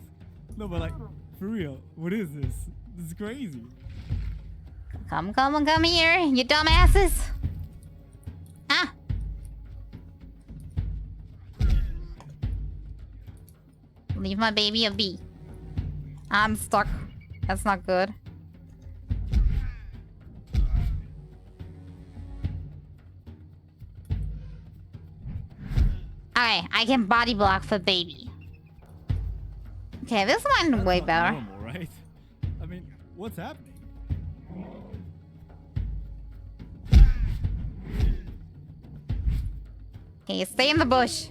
Speaker 2: No, but like, for real, what is this? This is crazy.
Speaker 1: Come here, you dumbasses. Ah. Leave my baby a bee. I'm stuck. That's not good. Alright, I can body block for baby. Okay, this one
Speaker 2: That's
Speaker 1: way
Speaker 2: not
Speaker 1: better.
Speaker 2: normal, right? I mean, what's happening?
Speaker 1: Okay, stay in the bush.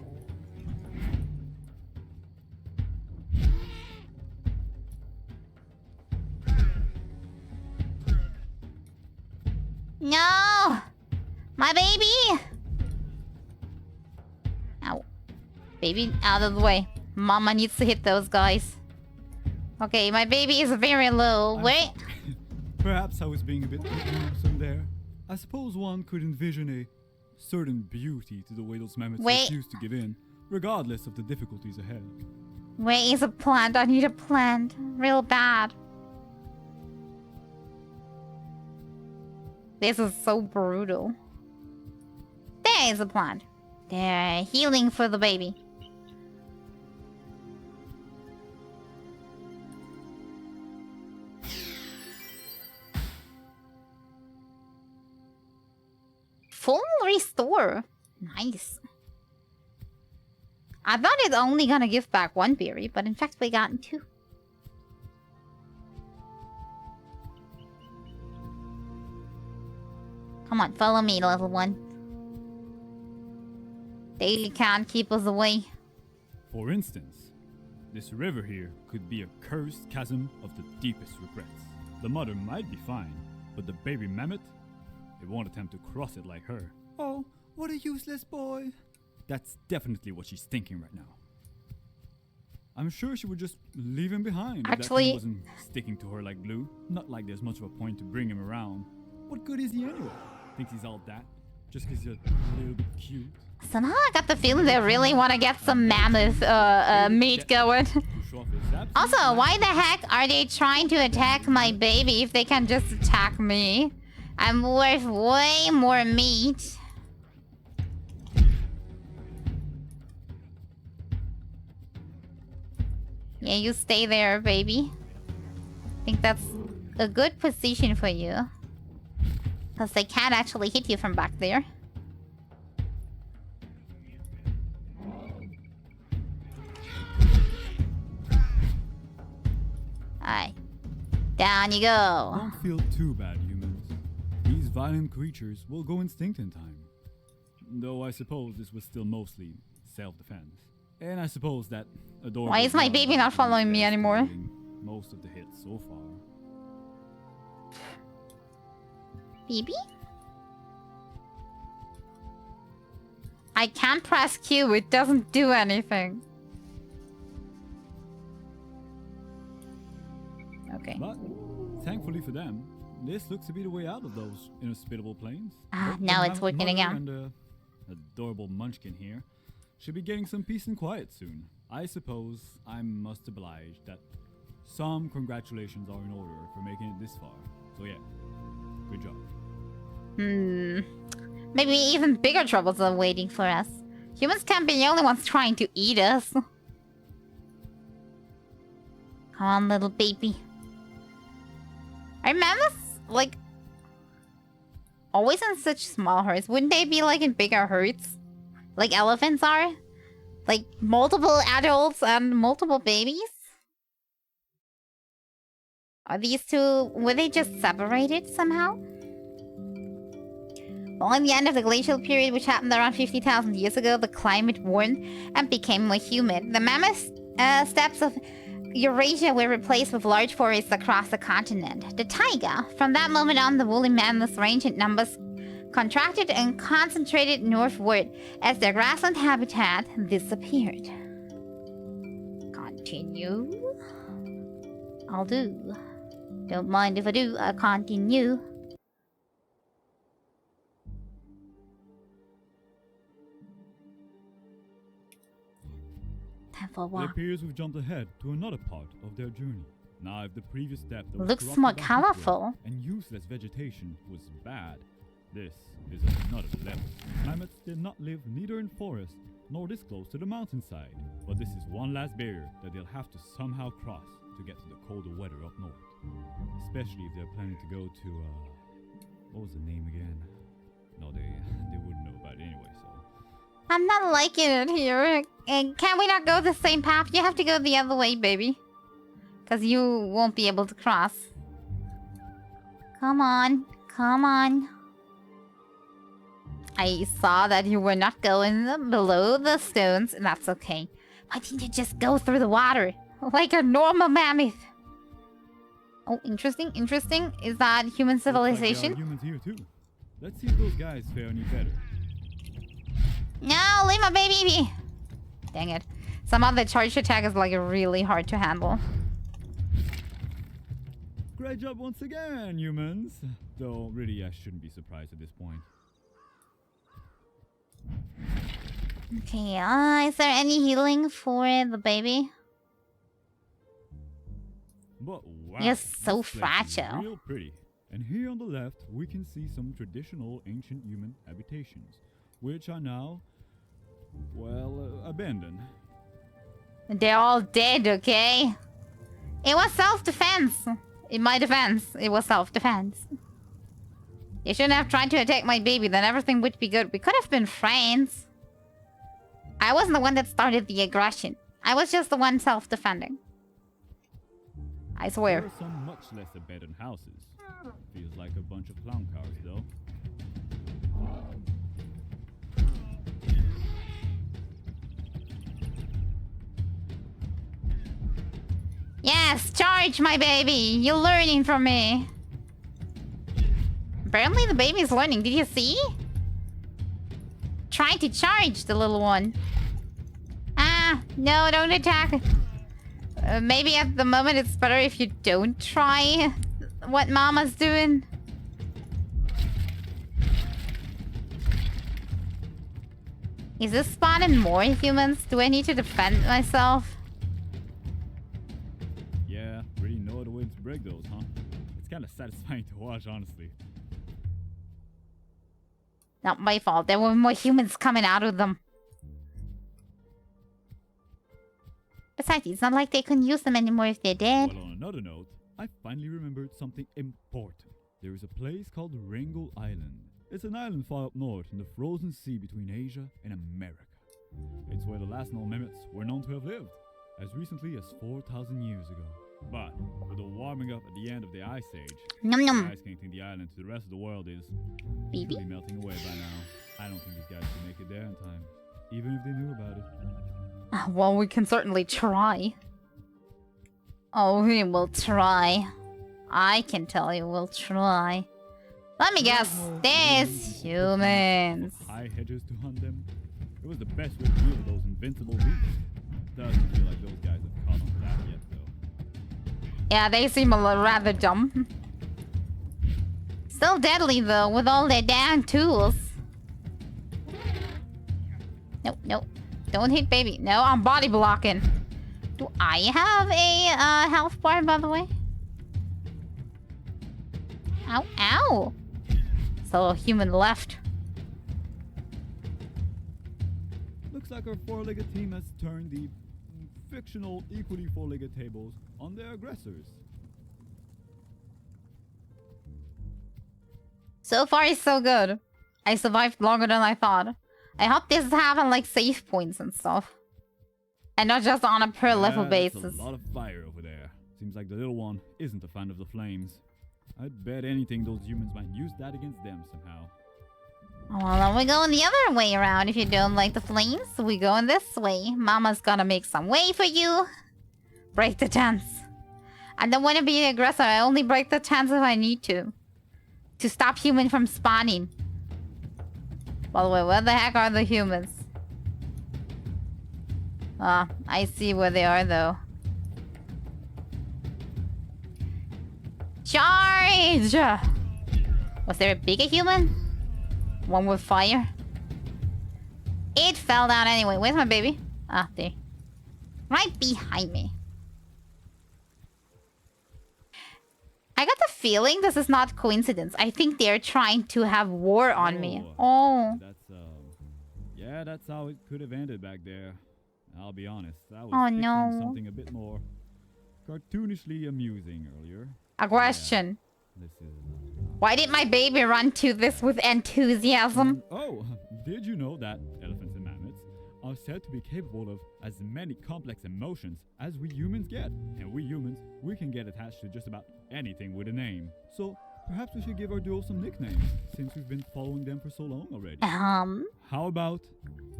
Speaker 1: No! My baby! Ow. Baby, out of the way. Mama needs to hit those guys. Okay, my baby is very low. Wait.
Speaker 2: Perhaps I was being a bit gruesome there. I suppose one could envision a certain beauty to the way those mammoths refuse to give in, regardless of the difficulties ahead.
Speaker 1: Where is a plant? I need a plant. Real bad. This is so brutal. There is a plant. They're healing for the baby. Full restore. Nice. I thought it's only gonna give back one berry, but in fact we got two. Come on, follow me, little one. They can't keep us away.
Speaker 2: For instance, this river here could be a cursed chasm of the deepest regrets. The mother might be fine, but the baby mammoth, it won't attempt to cross it like her. Oh, what a useless boy. That's definitely what she's thinking right now. I'm sure she would just leave him behind if that thing wasn't sticking to her like glue. Not like there's much of a point to bring him around. What good is he anyway? Thinks he's all that? Just because you're a little bit cute?
Speaker 1: Somehow I got the feeling they really want to get some mammoth meat going. Also, why the heck are they trying to attack my baby if they can just attack me? I'm worth way more meat. Yeah, you stay there, baby. I think that's a good position for you. Because they can't actually hit you from back there. Alright. Down you go.
Speaker 2: Don't feel too bad, humans. These violent creatures will go extinct in time. Though I suppose this was still mostly self-defense. And I suppose that adorable...
Speaker 1: Why is my baby not following me anymore?
Speaker 2: Most of the hits so far.
Speaker 1: Baby? I can't press Q, it doesn't do anything. Okay.
Speaker 2: But thankfully for them, this looks to be the way out of those inhospitable plains.
Speaker 1: Ah, now it's working again.
Speaker 2: And adorable munchkin here should be getting some peace and quiet soon. I suppose I must oblige that some congratulations are in order for making it this far. So yeah, good job.
Speaker 1: Maybe even bigger troubles are waiting for us. Humans can't be the only ones trying to eat us. Come on, little baby. Are mammoths, like, always in such small herds? Wouldn't they be, like, in bigger herds? Like elephants are? Like, multiple adults and multiple babies? Are these two... were they just separated somehow? Following the end of the glacial period, which happened around 50,000 years ago, the climate warmed and became more humid. The mammoth steppes of Eurasia were replaced with large forests across the continent. The taiga. From that moment on, the woolly mammoths' range in numbers contracted and concentrated northward as their grassland habitat disappeared. Continue. I'll do. Don't mind if I do, I'll continue. Time for a walk.
Speaker 2: It appears we've jumped ahead to another part of their journey. Now, if the previous step that was
Speaker 1: Looks
Speaker 2: corrupted
Speaker 1: more
Speaker 2: by
Speaker 1: colorful.
Speaker 2: heatwave and useless vegetation was bad, this is another level. Mammoths did not live neither in forest nor this close to the mountainside, but this is one last barrier that they'll have to somehow cross to get to the colder weather up north. Especially if they're planning to go to, what was the name again? No, they wouldn't know about it anyway, so...
Speaker 1: I'm not liking it here. And can we not go the same path? You have to go the other way, baby. Because you won't be able to cross. Come on. Come on. I saw that you were not going below the stones, and that's okay. Why didn't you just go through the water? Like a normal mammoth. Oh, interesting, interesting. Is that human civilization?
Speaker 2: Looks like there are humans here too. Let's see if those guys fare any better.
Speaker 1: No, leave my baby be. Dang it. Somehow the charge attack is like really hard to handle.
Speaker 2: Great job once again, humans. Though, really, I shouldn't be surprised at this point.
Speaker 1: Okay, is there any healing for the baby?
Speaker 2: But wow,
Speaker 1: You're so
Speaker 2: this place is
Speaker 1: fragile.
Speaker 2: real pretty. And here on the left, we can see some traditional ancient human habitations, which are now, well, abandoned.
Speaker 1: They're all dead, okay? It was self-defense. In my defense, it was self-defense. You shouldn't have tried to attack my baby, then everything would be good. We could have been friends. I wasn't the one that started the aggression. I was just the one self-defending. I swear.
Speaker 2: There are some much less abandoned houses. Feels like a bunch of clown cars, though.
Speaker 1: Yes, charge my baby. You're learning from me. Apparently the baby's learning. Did you see? Trying to charge the little one. Ah, no, don't attack. Maybe at the moment it's better if you don't try what Mama's doing. Is this spawning more humans? Do I need to defend myself?
Speaker 2: Yeah, really know the way to break those, huh? It's kind of satisfying to watch, honestly.
Speaker 1: Not my fault. There were more humans coming out of them. Besides, it's not like they couldn't use them anymore if they're dead.
Speaker 2: Well, on another note, I finally remembered something important. There is a place called Wrangel Island. It's an island far up north in the frozen sea between Asia and America. It's where the last known mammoths were known to have lived, as recently as 4,000 years ago. But with the warming up at the end of the Ice Age,
Speaker 1: Nom nom.
Speaker 2: the ice connecting the island to the rest of the world is
Speaker 1: Baby?
Speaker 2: truly melting away by now. I don't think these guys can make it there in time, even if they knew about it.
Speaker 1: Well, we can certainly try. Oh, we will try. I can tell you we'll try. Let me guess. There's humans.
Speaker 2: High hedges to hunt them. It was the best way to deal with those invincible beasts. Doesn't feel like those guys have caught on to that yet, though.
Speaker 1: Yeah, they seem rather dumb. Still deadly though, with all their damn tools. Nope, nope. Don't hit baby. No, I'm body blocking. Do I have a health bar, by the way? Ow, ow! So a human left.
Speaker 2: Looks like our four-legged team has turned the fictional equally four-legged tables on their aggressors.
Speaker 1: So far, it's so good. I survived longer than I thought. I hope this is having like save points and stuff. And not just on a per level basis.
Speaker 2: There's a lot of fire over there. Seems like the little one isn't a fan of the flames. I'd bet anything those humans might use that against them somehow.
Speaker 1: Well, then we going the other way around. If you don't like the flames, we going this way. Mama's gonna make some way for you. Break the tents. I don't want to be the aggressor. I only break the tents if I need to. To stop human from spawning. By the way, where the heck are the humans? Ah, I see where they are though. Charge! Was there a bigger human? One with fire? It fell down anyway. Where's my baby? Ah, there. Right behind me. I got the feeling this is not coincidence. I think they're trying to have war on me. Oh.
Speaker 2: Yeah, that's how it could have ended back there. I'll be honest. I was
Speaker 1: Oh,
Speaker 2: expecting
Speaker 1: no.
Speaker 2: something a bit more cartoonishly amusing earlier.
Speaker 1: A question.
Speaker 2: Yeah, this is...
Speaker 1: Why did my baby run to this with enthusiasm?
Speaker 2: Oh, did you know that elephants and mammoths are said to be capable of as many complex emotions as we humans get? And we humans, we can get attached to just about anything with a name. So perhaps we should give our duo some nicknames, since we've been following them for so long already. How about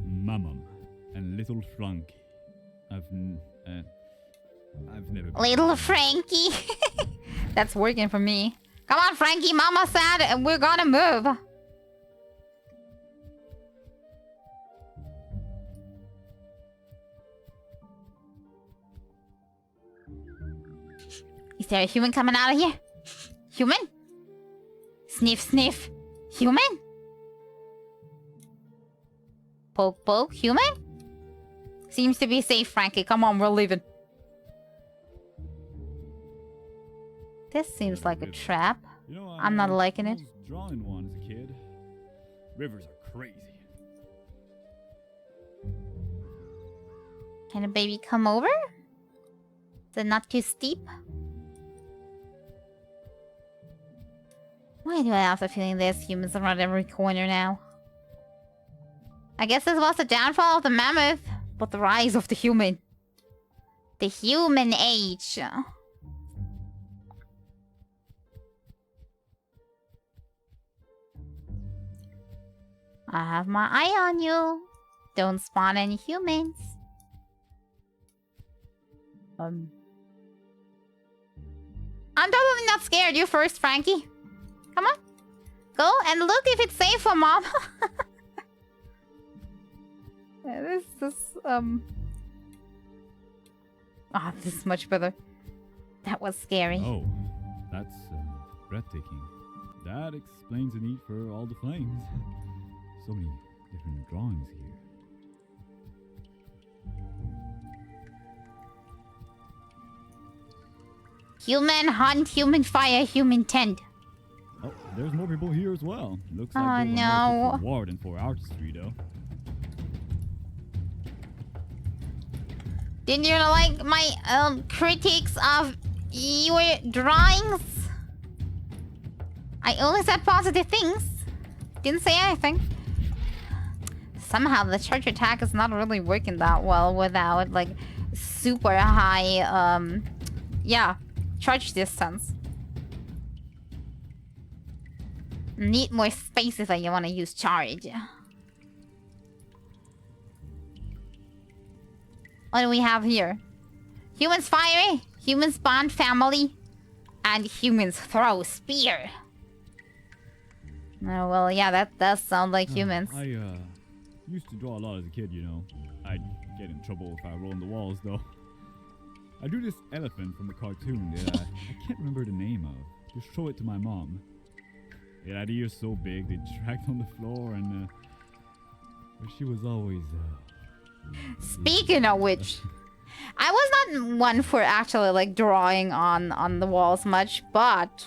Speaker 2: Mamam and Little Frankie? I've never been...
Speaker 1: Little Frankie. That's working for me. Come on, Frankie. Mama said and we're gonna move. Is there a human coming out of here? Human? Sniff, sniff. Human? Poke, poke. Human? Seems to be safe, Frankie. Come on, we're leaving. This seems like a trap.
Speaker 2: You know,
Speaker 1: I'm not liking it.
Speaker 2: I was drawing one as a kid. Rivers are crazy.
Speaker 1: Can a baby come over? Is it not too steep? Why do I have the feeling there's humans around every corner now? I guess this was the downfall of the mammoth, but the rise of the human. The human age. I have my eye on you. Don't spawn any humans. I'm totally not scared. You first, Frankie. Come on. Go and look if it's safe for Mom. Yeah, this Ah, this is much better. That was scary.
Speaker 2: Oh, that's breathtaking. That explains the need for all the flames. So many different drawings here.
Speaker 1: Human hunt, human fire, human tent.
Speaker 2: Oh, there's more people here as well. Looks like
Speaker 1: Oh,
Speaker 2: they were
Speaker 1: no.
Speaker 2: more for war than for artistry, though.
Speaker 1: Didn't you like my critiques of your drawings? I only said positive things. Didn't say anything. Somehow the charge attack is not really working that well without like super high yeah, charge distance. Need more space if I want to use charge. What do we have here? Humans fiery, humans bond family, and humans throw spear. Oh, well, yeah, that does sound like humans.
Speaker 2: I used to draw a lot as a kid, you know. I'd get in trouble if I roll on the walls, though. I drew this elephant from a cartoon that I can't remember the name of. Just show it to my mom. It had ears so big they dragged on the floor, and she was always.
Speaker 1: Speaking of which, I was not one for actually like drawing on the walls much, but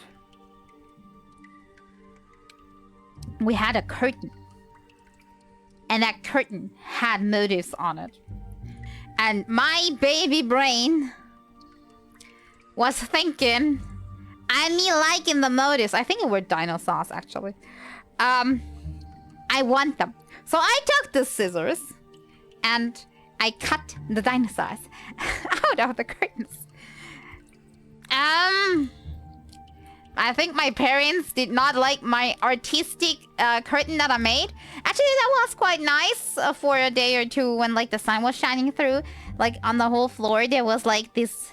Speaker 1: we had a curtain, and that curtain had motifs on it, and my baby brain was thinking, I me liking the motifs. I think it were dinosaurs actually. I want them, so I took the scissors and I cut the dinosaurs out of the curtains. I think my parents did not like my artistic curtain that I made. Actually, that was quite nice for a day or two when like the sun was shining through. Like on the whole floor, there was like these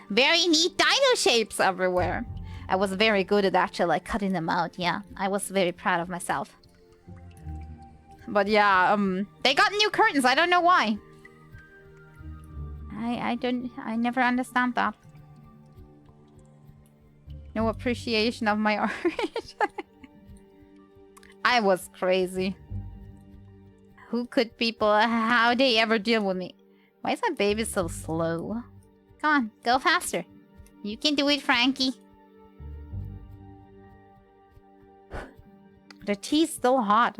Speaker 1: very neat dino shapes everywhere. I was very good at actually like cutting them out. Yeah, I was very proud of myself. But yeah, they got new curtains. I don't know why. I never understand that. No appreciation of my art. I was crazy. Who could people, how they ever deal with me? Why is my baby so slow? Come on, go faster. You can do it, Frankie. The tea's still hot.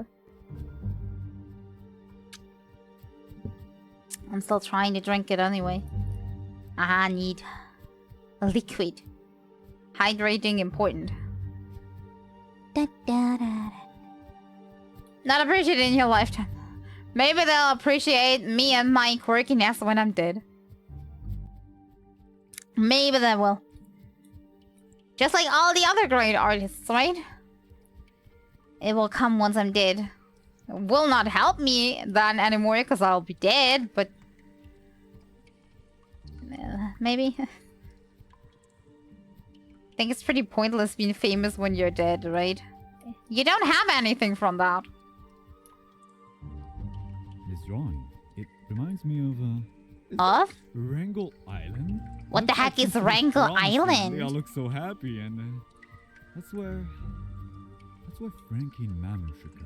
Speaker 1: I'm still trying to drink it anyway. I need a liquid. Hydrating important. Not appreciated in your lifetime. Maybe they'll appreciate me and my quirkiness when I'm dead. Maybe they will. Just like all the other great artists, right? It will come once I'm dead. It will not help me then anymore because I'll be dead, but... maybe. I think it's pretty pointless being famous when you're dead, right? You don't have anything from that.
Speaker 2: This drawing, it reminds me of
Speaker 1: Of?
Speaker 2: Wrangel Island.
Speaker 1: What the heck is Wrangel Island?
Speaker 2: They all look so happy, and that's where Frankie and Mamu should go.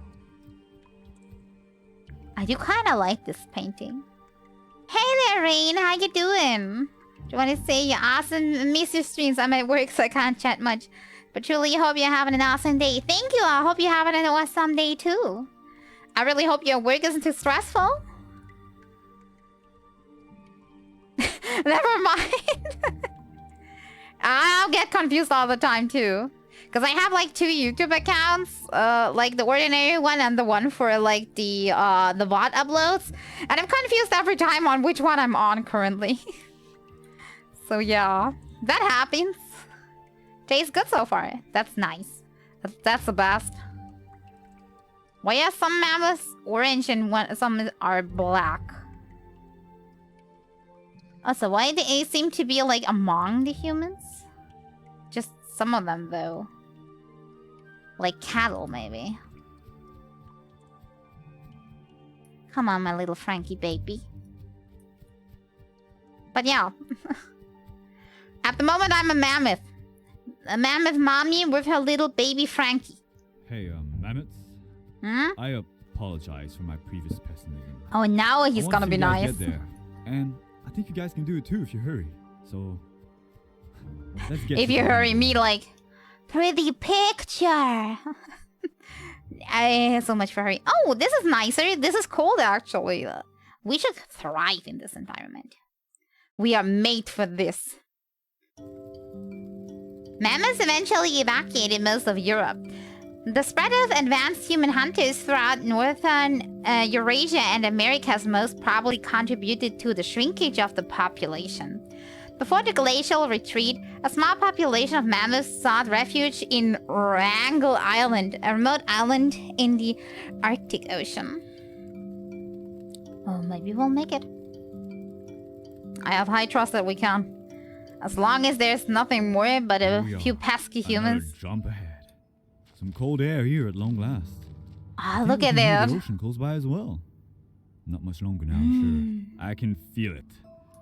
Speaker 1: I do kind of like this painting. Hey there, Rain. How you doing? Do you want to say you're awesome? Miss your streams. I'm at work, so I can't chat much. But truly hope you're having an awesome day. Thank you. I hope you're having an awesome day, too. I really hope your work isn't too stressful. Never mind. I'll get confused all the time, too. Because I have, like, 2 YouTube accounts. Like, the ordinary one and the one for, like, the VOD uploads. And I'm confused every time on which one I'm on currently. So, yeah. That happens. Tastes good so far. That's nice. That's the best. Why are some mammoths orange and some are black? Also, why do they seem to be, like, among the humans? Just some of them, though. Like cattle, maybe. Come on, my little Frankie baby. But yeah. At the moment, I'm a mammoth. A mammoth mommy with her little baby Frankie.
Speaker 2: Hey, mammoths?
Speaker 1: Hmm?
Speaker 2: I apologize for my previous pessimism.
Speaker 1: Oh, now he's gonna be nice.
Speaker 2: Get there. And I think you guys can do it too if you hurry. So, let's get
Speaker 1: if you hurry, me like... Pretty picture. So much for hurry. Oh, this is nicer. This is cold, actually. We should thrive in this environment. We are made for this. Mammoths eventually evacuated most of Europe. The spread of advanced human hunters throughout northern Eurasia and Americas most probably contributed to the shrinkage of the population. Before the glacial retreat, a small population of mammoths sought refuge in Wrangel Island, a remote island in the Arctic Ocean. Oh, maybe we'll make it. I have high trust that we can. As long as there's nothing more but a few pesky humans.
Speaker 2: Jump ahead. Some cold air here at long last.
Speaker 1: Ah, look at that.
Speaker 2: The ocean close by as well. Not much longer now, sure. I can feel it.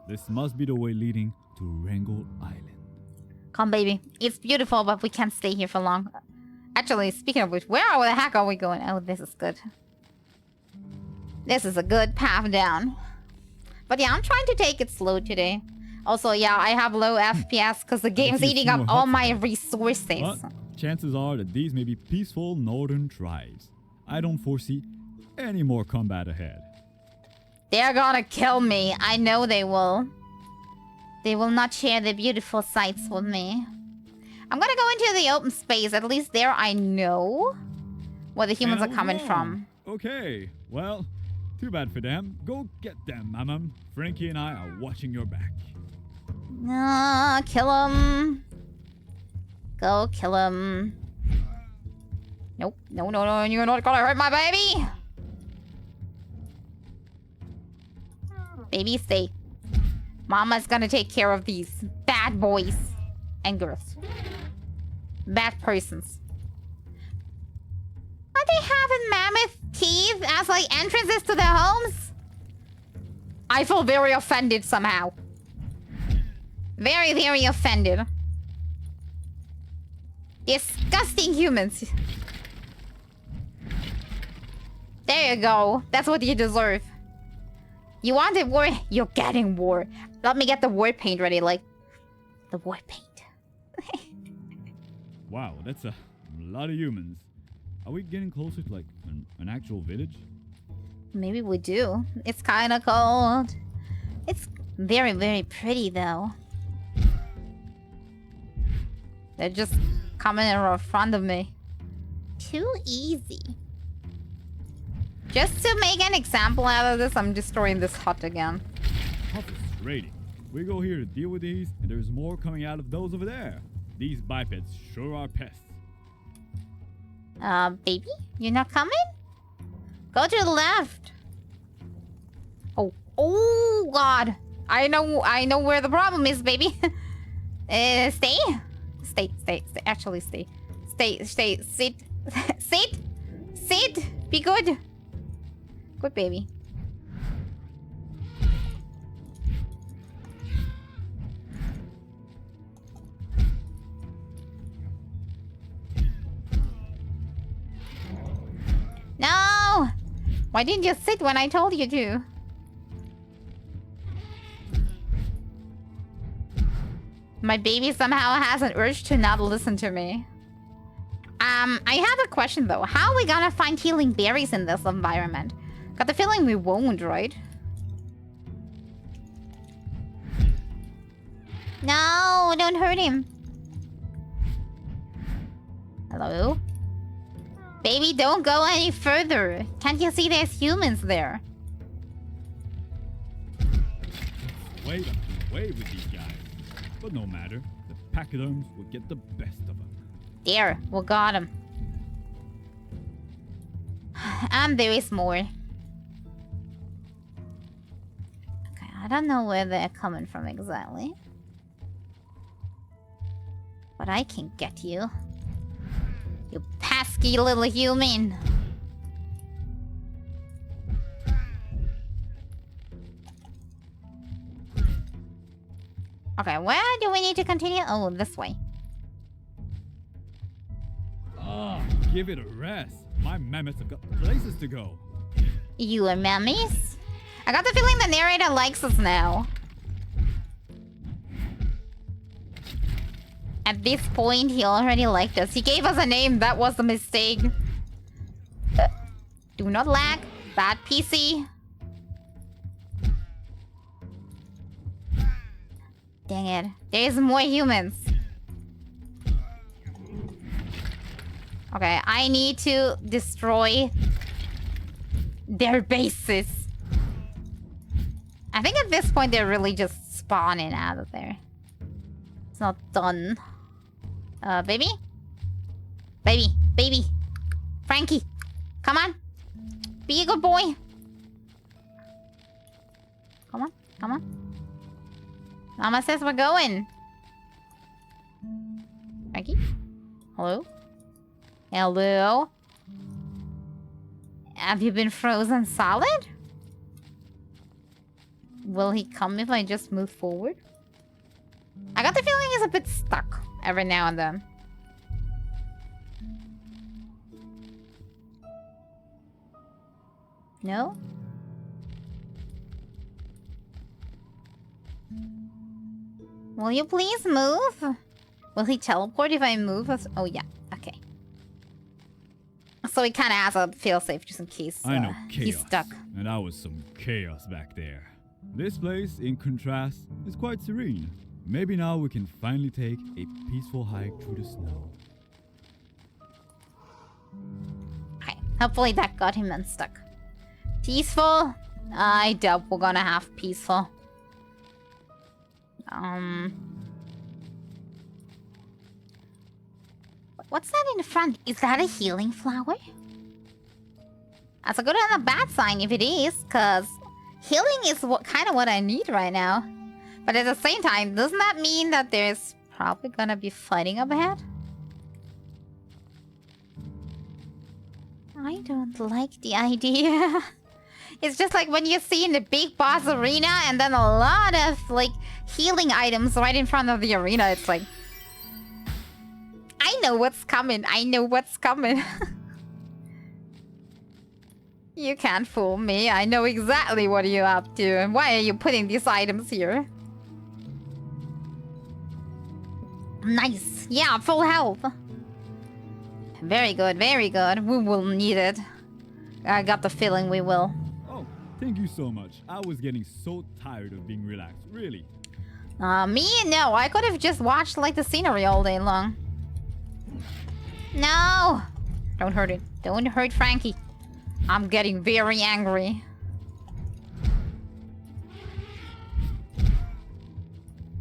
Speaker 2: This must be the way leading to Wrangle Island.
Speaker 1: Come, baby. It's beautiful, but we can't stay here for long. Actually, speaking of which, where the heck are we going? Oh, this is good. This is a good path down. But yeah, I'm trying to take it slow today. Also, yeah, I have low FPS because the game's eating up all my resources.
Speaker 2: But chances are that these may be peaceful northern tribes. I don't foresee any more combat ahead.
Speaker 1: They're gonna kill me. I know they will. They will not share the beautiful sights with me. I'm gonna go into the open space. At least there I know where the humans are coming from.
Speaker 2: Okay, well, too bad for them. Go get them, Mamam. Frankie and I are watching your back.
Speaker 1: Kill him. Go kill him. Nope. No, no, no. You're not gonna hurt my baby. Baby, stay. Mama's gonna take care of these bad boys and girls. Bad persons. Are they having mammoth teeth as like entrances to their homes? I feel very offended somehow. Very, very offended. Disgusting humans. There you go. That's what you deserve. You wanted war, you're getting war. Let me get the war paint ready, like the war paint.
Speaker 2: Wow, that's a lot of humans. Are we getting closer to like an actual village?
Speaker 1: Maybe we do. It's kind of cold. It's very, very pretty though. They're just coming in front of me. Too easy. Just to make an example out of this, I'm destroying this hut again.
Speaker 2: Toughest rating. We go here to deal with these, and there's more coming out of those over there. These bipeds sure are pests.
Speaker 1: Baby? You're not coming? Go to the left. Oh God. I know where the problem is, baby. Stay. Actually, stay. Sit. Sit. Be good. Good baby. No! Why didn't you sit when I told you to? My baby somehow has an urge to not listen to me. I have a question though. How are we gonna find healing berries in this environment? Got the feeling we won't, right? No, don't hurt him. Hello? Baby, don't go any further. Can't you see there's humans there?
Speaker 2: Way up to way with these guys. But no matter. The pachyderms will get the best of them.
Speaker 1: There, we got him. And there is more. Okay, I don't know where they're coming from exactly. But I can get you. You pesky little human. Okay, where do we need to continue? Oh, this way.
Speaker 2: Oh, give it a rest. My mammoths have got places to go.
Speaker 1: You are mammies? I got the feeling the narrator likes us now. At this point, he already liked us. He gave us a name. That was a mistake. Do not lag. Bad PC. Dang it. There's more humans. Okay, I need to destroy their bases. I think at this point they're really just spawning out of there. It's not done. Baby? Baby. Frankie, come on. Be a good boy. Come on. Mama says we're going. Frankie? Hello? Hello? Have you been frozen solid? Will he come if I just move forward? I got the feeling he's a bit stuck every now and then. No? Will you please move? Will he teleport if I move? Oh, yeah. Okay. So he kind of has a failsafe just in case
Speaker 2: I know chaos,
Speaker 1: he's stuck.
Speaker 2: and I was some chaos back there. This place, in contrast, is quite serene. Maybe now we can finally take a peaceful hike through the snow.
Speaker 1: Okay. Hopefully that got him unstuck. Peaceful? I doubt we're gonna have peaceful. What's that in the front? Is that a healing flower? That's a good and a bad sign if it is, because healing is kind of what I need right now. But at the same time, doesn't that mean that there's probably gonna be fighting up ahead? I don't like the idea. It's just like when you see in the big boss arena and then a lot of like healing items right in front of the arena. It's like, I know what's coming. I know what's coming. You can't fool me. I know exactly what you're up to. And why are you putting these items here? Nice. Yeah, full health. Very good, very good. We will need it. I got the feeling we will.
Speaker 2: Oh, thank you so much. I was getting so tired of being relaxed, really.
Speaker 1: Me? No, I could have just watched like the scenery all day long. No! Don't hurt it. Don't hurt Frankie. I'm getting very angry.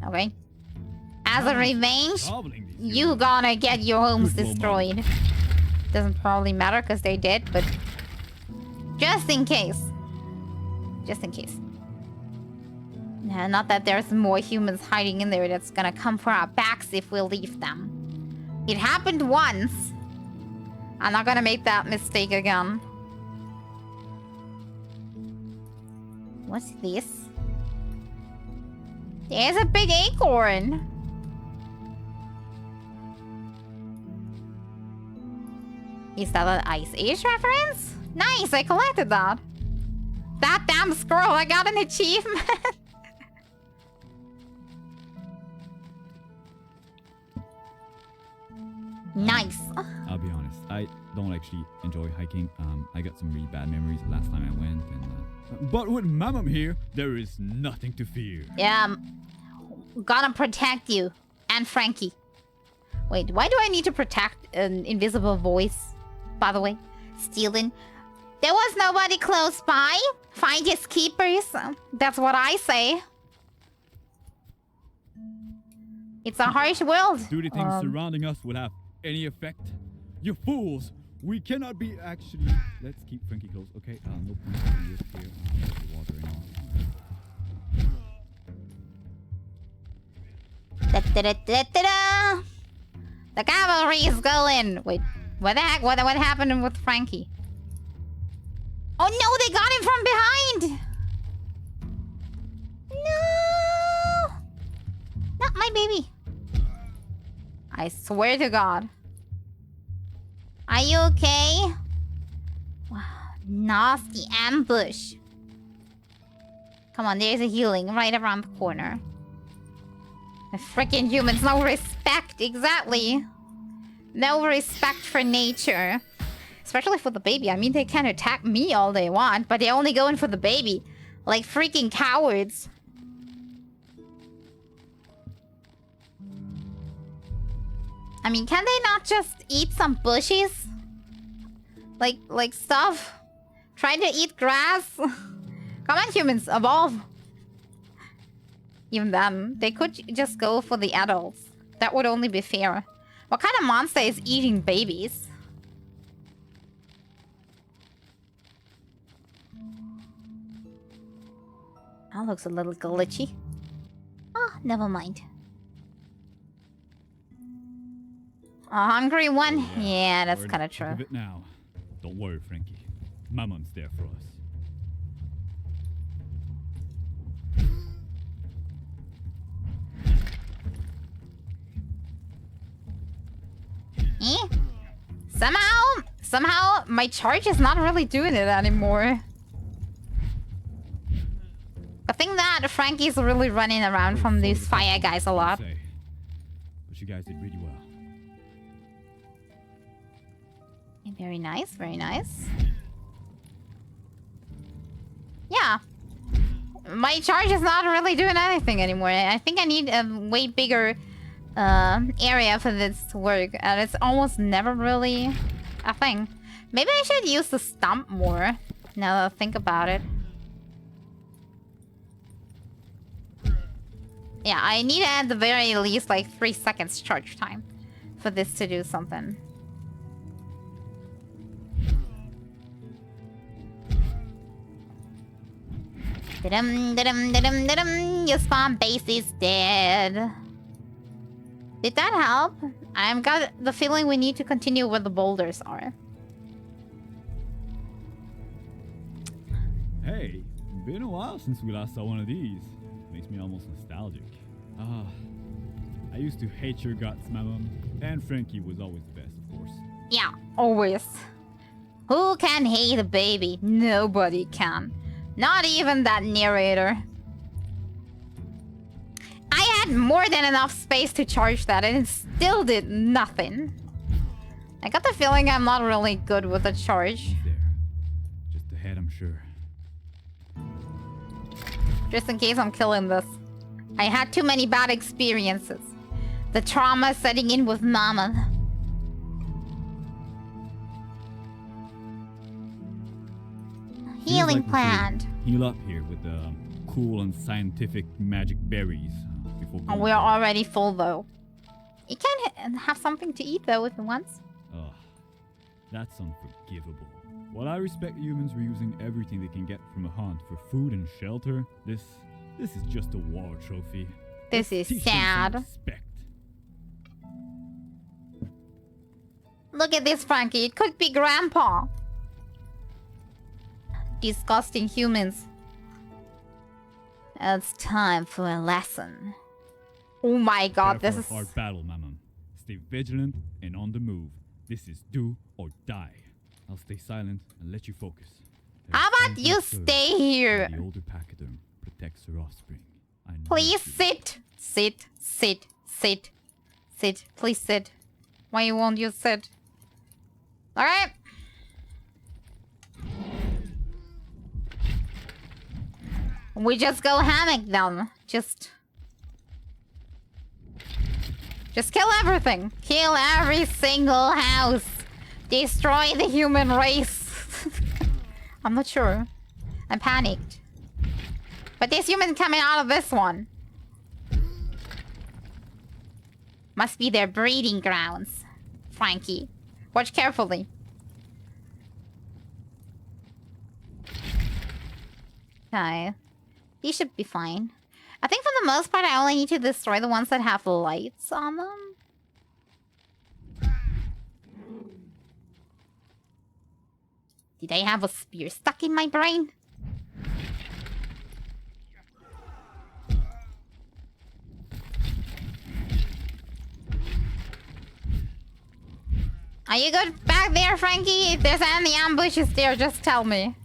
Speaker 1: Okay. As a revenge, you gonna get your homes destroyed. Doesn't probably matter because they did, but just in case. Just in case. Not that there's more humans hiding in there that's gonna come for our backs if we leave them. It happened once. I'm not gonna make that mistake again. What's this? There's a big acorn. Is that an Ice Age reference? Nice, I collected that. That damn squirrel, I got an achievement. Nice.
Speaker 2: I'll be honest, I don't actually enjoy hiking. I got some really bad memories last time I went, and but with Mamam here, there is nothing to fear.
Speaker 1: Yeah, gonna protect you and Frankie. Wait, why do I need to protect an invisible voice? By the way, stealing. There was nobody close by. Find his keepers. That's what I say. It's a harsh world.
Speaker 2: Do the things surrounding us will have any effect? You fools! We cannot be actually. Let's keep Frankie close, okay? No point in risk here. Water and all.
Speaker 1: Da-da-da-da-da-da. The cavalry is going. Wait, what the heck? What happened with Frankie? Oh no, they got him from behind! No! Not my baby. I swear to God. Are you okay? Wow, nasty ambush. Come on, there's a healing right around the corner. The freaking humans, no respect, exactly. No respect for nature. Especially for the baby. I mean, they can attack me all they want, but they're only going for the baby. Like freaking cowards. I mean, can they not just eat some bushes? Like stuff? Trying to eat grass? Come on, humans, evolve. Even then, they could just go for the adults. That would only be fair. What kind of monster is eating babies? That looks a little glitchy. Oh, never mind. A hungry one? Yeah, that's kind of true.
Speaker 2: Think of it now. Don't worry, Frankie. Mamam's there for us.
Speaker 1: Eh? Somehow, my charge is not really doing it anymore. I think that Frankie's really running around from these fire guys a lot.
Speaker 2: But you guys did really well.
Speaker 1: Very nice, very nice. Yeah. My charge is not really doing anything anymore. I think I need a way bigger area for this to work. And it's almost never really a thing. Maybe I should use the stump more, now that I think about it. Yeah, I need at the very least like 3 seconds charge time for this to do something. Your spawn base is dead. Did that help? I've got the feeling we need to continue where the boulders are.
Speaker 2: Hey, been a while since we last saw one of these. Makes me almost nostalgic. I used to hate your guts, my mom. And Frankie was always the best, of course.
Speaker 1: Yeah, always. Who can hate a baby? Nobody can. Not even that narrator. I had more than enough space to charge that and it still did nothing. I got the feeling I'm not really good with the charge.
Speaker 2: There. Just ahead, I'm sure.
Speaker 1: Just in case I'm killing this. I had too many bad experiences. The trauma setting in with Mama. Healing plant.
Speaker 2: Heal up here with the cool and scientific magic berries before going.
Speaker 1: We're already full though. You can have something to eat though if you want.
Speaker 2: Ugh, that's unforgivable. While I respect humans reusing everything they can get from a hunt for food and shelter, this is just a war trophy.
Speaker 1: This is
Speaker 2: Teach them some
Speaker 1: sad.
Speaker 2: respect.
Speaker 1: Look at this, Frankie. It could be Grandpa. Disgusting humans. It's time for a lesson. Oh my god,
Speaker 2: Prepare
Speaker 1: this
Speaker 2: for a
Speaker 1: is...
Speaker 2: hard battle, Mamam. Stay vigilant and on the move. This is do or die. I'll stay silent and let you focus.
Speaker 1: How about you stay here?
Speaker 2: The older pachyderm protects her offspring. I know
Speaker 1: Please
Speaker 2: you.
Speaker 1: sit. Sit. Sit. Sit. Sit. Please sit. Why won't you sit? Alright. We just go hammock them. Just kill everything. Kill every single house. Destroy the human race. I'm not sure. I'm panicked. But there's humans coming out of this one. Must be their breeding grounds. Frankie. Watch carefully. Okay. These should be fine. I think for the most part I only need to destroy the ones that have lights on them. Did I have a spear stuck in my brain? Are you good back there, Frankie? If there's any ambushes there, just tell me.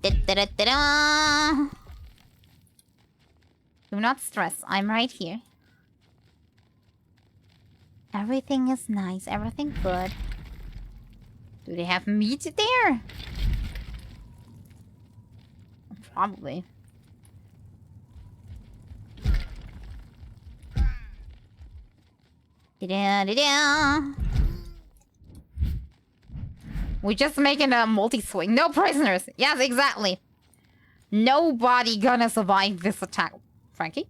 Speaker 1: Da-da-da-da-da. Do not stress, I'm right here. Everything is nice, everything good. Do they have meat there? Probably. Da-da-da-da. We're just making a multi-swing. No prisoners. Yes, exactly. Nobody gonna survive this attack. Frankie?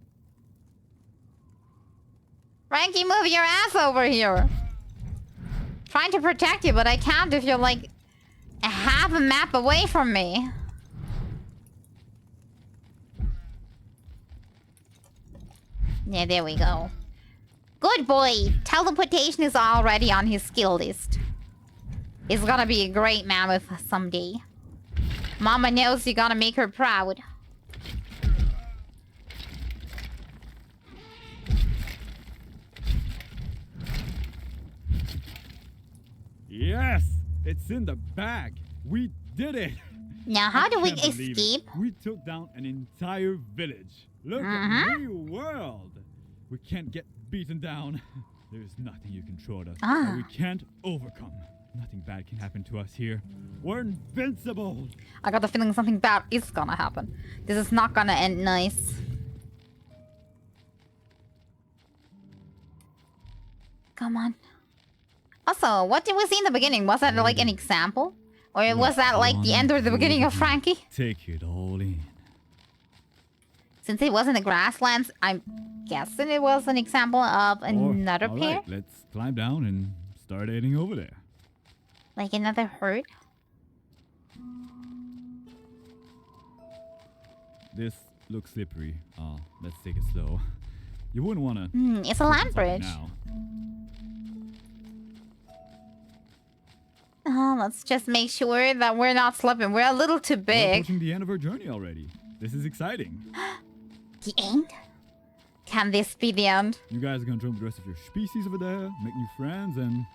Speaker 1: Frankie, move your ass over here. Trying to protect you, but I can't if you're like a half a map away from me. Yeah, there we go. Good boy. Teleportation is already on his skill list. He's gonna be a great mammoth someday. Mama knows you gotta make her proud.
Speaker 2: Yes! It's in the bag! We did it!
Speaker 1: Now, how do we
Speaker 2: Can't believe it.
Speaker 1: escape?
Speaker 2: We took down an entire village. Look at the world! We can't get beaten down. There's nothing you control us that we can't overcome. Nothing bad can happen to us here. We're invincible!
Speaker 1: I got the feeling something bad is gonna happen. This is not gonna end nice. Come on. Also, what did we see in the beginning? Was that like an example? Or was that like the end or the beginning of Frankie?
Speaker 2: Take it all in.
Speaker 1: Since it was in the grasslands, I'm guessing it was an example of another pair?
Speaker 2: Alright, let's climb down and start heading over there.
Speaker 1: Like another herd?
Speaker 2: This looks slippery. Let's take it slow. You wouldn't want to...
Speaker 1: It's a land bridge.
Speaker 2: Now.
Speaker 1: Let's just make sure that we're not slipping. We're a little too
Speaker 2: We're
Speaker 1: big.
Speaker 2: approaching the end of our journey already. This is exciting.
Speaker 1: The end? Can this be the end?
Speaker 2: You guys are gonna join the rest of your species over there, make new friends, and...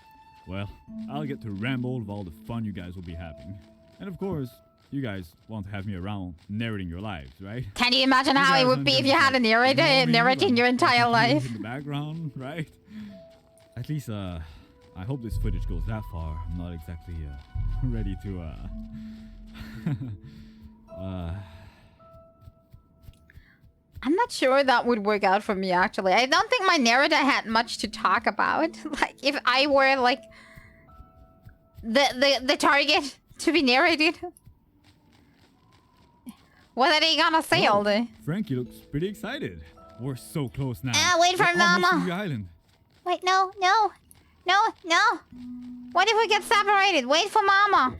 Speaker 2: well, I'll get to ramble of all the fun you guys will be having. And of course, you guys want to have me around narrating your lives, right?
Speaker 1: Can you imagine how it would be if you had a narrator narrating your entire life?
Speaker 2: In the background, right? At least, I hope this footage goes that far. I'm not exactly, ready to,
Speaker 1: I'm not sure that would work out for me, actually. I don't think my narrator had much to talk about. Like, if I were, like, the target to be narrated. What are they gonna say all day?
Speaker 2: Frankie looks pretty excited. We're so close now.
Speaker 1: Wait for
Speaker 2: We're almost
Speaker 1: Mama.
Speaker 2: to the island.
Speaker 1: Wait, no. What if we get separated? Wait for Mama.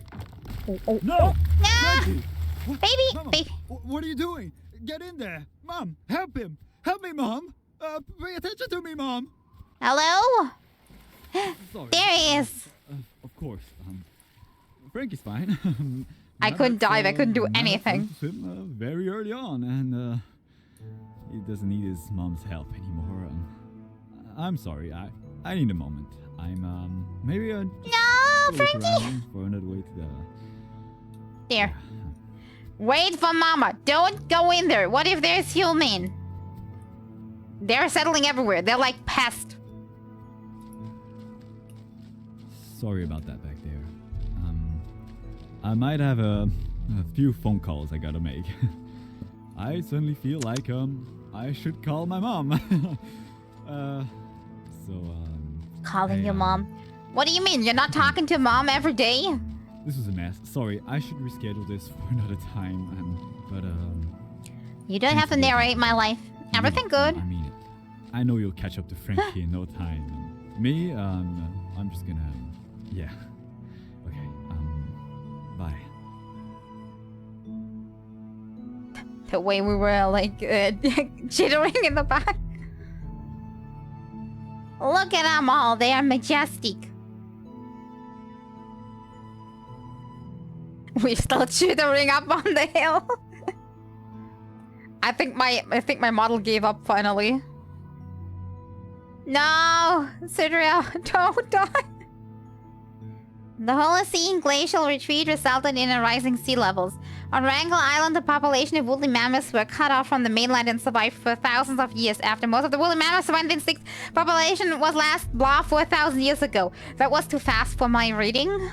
Speaker 2: No!
Speaker 1: No!
Speaker 2: Frankie! What?
Speaker 1: Baby,
Speaker 2: Mama,
Speaker 1: baby.
Speaker 2: What are you doing? Get in there! Mom, help him! Help me, Mom! Pay attention to me, Mom!
Speaker 1: Hello?
Speaker 2: Sorry.
Speaker 1: There he is.
Speaker 2: Of course. Frankie's fine.
Speaker 1: I couldn't dive. I couldn't do anything.
Speaker 2: Him, very early on, and he doesn't need his mom's help anymore. I'm sorry. I need a moment. I'm maybe a
Speaker 1: No, Frankie.
Speaker 2: for another way to the.
Speaker 1: There. Wait for Mama. Don't go in there. What if there's human? They're settling everywhere. They're like pests.
Speaker 2: Sorry about that back there. I might have a few phone calls I gotta make. I suddenly feel like I should call my mom.
Speaker 1: Calling your mom. What do you mean? You're not talking to Mom every day?
Speaker 2: This was a mess. Sorry, I should reschedule this for another time.
Speaker 1: You don't have to narrate my life. Everything good.
Speaker 2: I mean it. I know you'll catch up to Frankie in no time. Me, I'm just gonna, yeah. Okay. Bye.
Speaker 1: The way we were like jittering in the back. Look at them all. They are majestic. We're still jittering up on the hill. I think my model gave up finally. No, Sidria, don't die. The Holocene glacial retreat resulted in a rising sea levels. On Wrangel Island, the population of woolly mammoths were cut off from the mainland and survived for thousands of years. After most of the woolly mammoths went extinct, population was last blocked 4,000 years ago. That was too fast for my reading.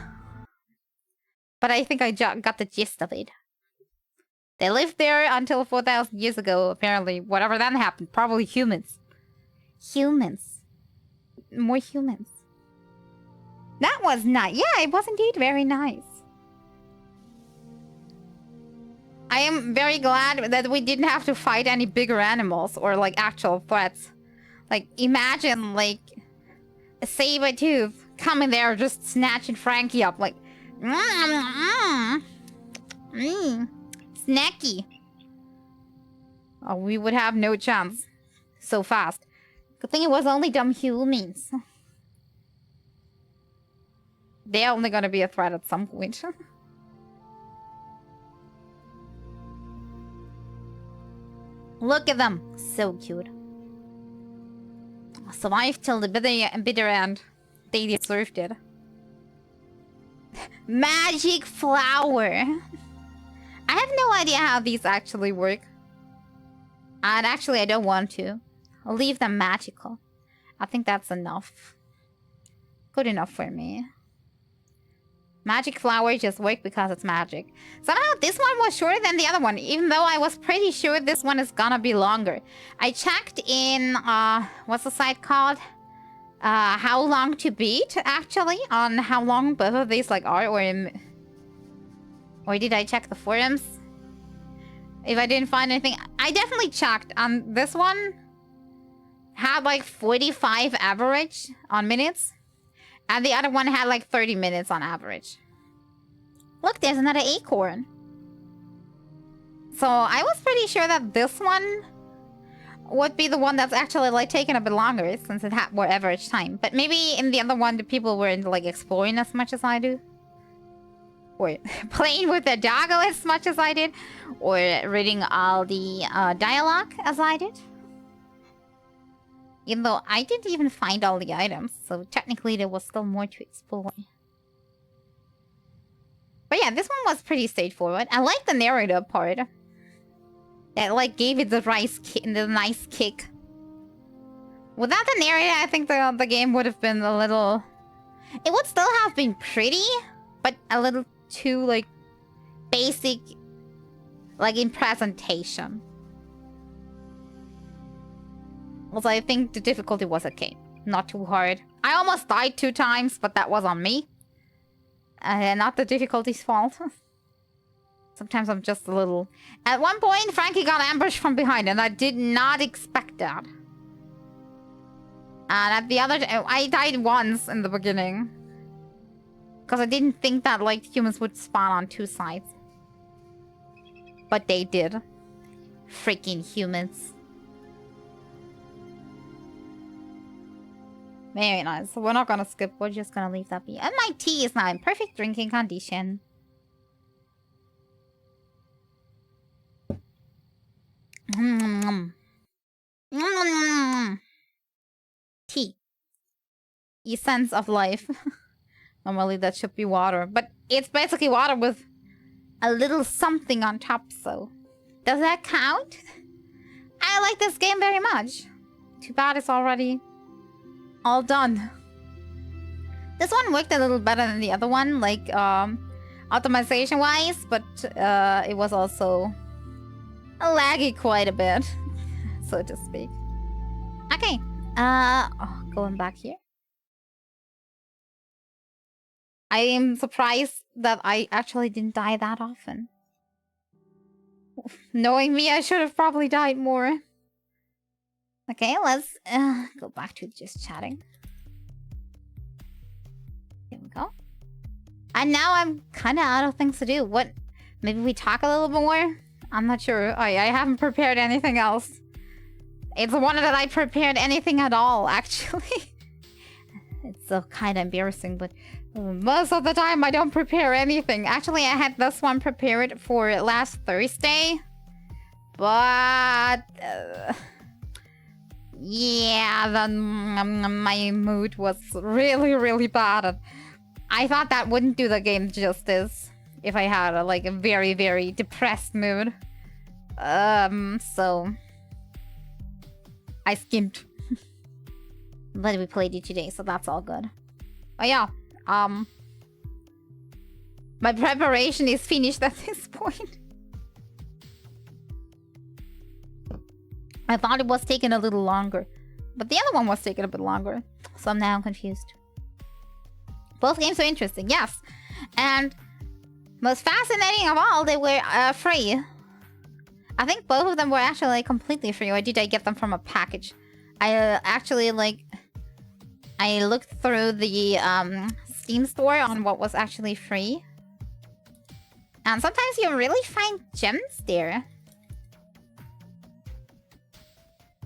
Speaker 1: But I think I got the gist of it. They lived there until 4,000 years ago, apparently. Whatever then happened. Probably humans. Humans. More humans. That was nice. Yeah, it was indeed very nice. I am very glad that we didn't have to fight any bigger animals or like actual threats. Like imagine like a saber tooth coming there just snatching Frankie up like snacky. Oh, we would have no chance so fast. Good thing it was only dumb humans. They're only gonna be a threat at some point. Look at them. So cute. Survived till the bitter end. They deserved it. Magic flower. I have no idea how these actually work. And actually, I don't want to. I'll leave them magical. I think that's enough. Good enough for me. Magic flower just work because it's magic. Somehow this one was shorter than the other one, even though I was pretty sure this one is gonna be longer. I checked in, what's the site called? How long to beat, actually, on how long both of these like are, or did I check the forums? If I didn't find anything, I definitely checked. This one had like 45 average on minutes. And the other one had like 30 minutes on average. Look, there's another acorn. So I was pretty sure that this one would be the one that's actually like taking a bit longer since it had more average time. But maybe in the other one, the people weren't like exploring as much as I do. Or playing with the doggo as much as I did. Or reading all the dialogue as I did. Even though I didn't even find all the items, so technically there was still more to explore. But yeah, this one was pretty straightforward. I like the narrative part. It like gave it the nice kick. Without the narrator, I think the game would have been a little... It would still have been pretty, but a little too like basic, like in presentation. Also, I think the difficulty was okay. Not too hard. I almost died 2 times, but that was on me. Not the difficulty's fault. Sometimes I'm just a little... At one point, Frankie got ambushed from behind, and I did not expect that. And at the other... I died once in the beginning. Because I didn't think that, like, humans would spawn on 2 sides. But they did. Freaking humans. Very nice. So we're not gonna skip. We're just gonna leave that be. And my tea is now in perfect drinking condition. Tea. Essence of life. Normally that should be water. But it's basically water with a little something on top, so... Does that count? I like this game very much. Too bad it's already... all done. This one worked a little better than the other one, like optimization wise, but it was also laggy quite a bit, so to speak. Okay, going back here. I am surprised that I actually didn't die that often. Knowing me, I should have probably died more. Okay, let's go back to just chatting. Here we go. And now I'm kind of out of things to do. What? Maybe we talk a little bit more? I'm not sure. I haven't prepared anything else. It's one that I prepared anything at all, actually. It's so kind of embarrassing, but most of the time I don't prepare anything. Actually, I had this one prepared for last Thursday. But... yeah, my mood was really, really bad. I thought that wouldn't do the game justice if I had a very, very depressed mood. So I skimmed. But we played it today, so that's all good. But yeah, my preparation is finished at this point. I thought it was taking a little longer, but the other one was taking a bit longer, so I'm now confused. Both games are interesting, yes. And most fascinating of all, they were free. I think both of them were actually completely free, or did I get them from a package? I actually I looked through the Steam store on what was actually free. And sometimes you really find gems there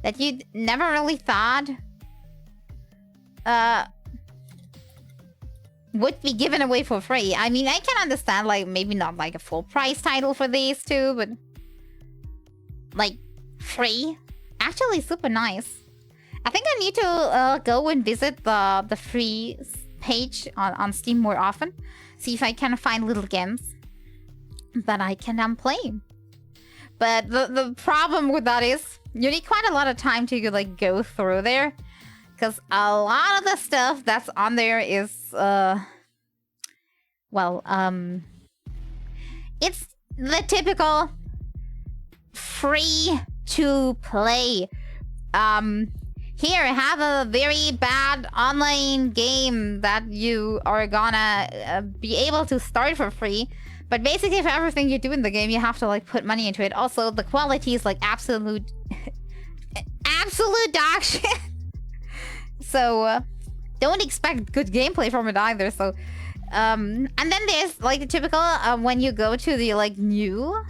Speaker 1: that you'd never really thought would be given away for free. I mean, I can understand, maybe not a full price title for these two, but free. Actually, super nice. I think I need to go and visit the free page on Steam more often. See if I can find little games that I can play. But the problem with that is you need quite a lot of time to like go through there, because a lot of the stuff that's on there is it's the typical free to play. Here, have a very bad online game that you are gonna be able to start for free. But basically, for everything you do in the game, you have to like put money into it. Also, the quality is like absolute dog shit. So don't expect good gameplay from it either. So, and then there's like the typical when you go to the like new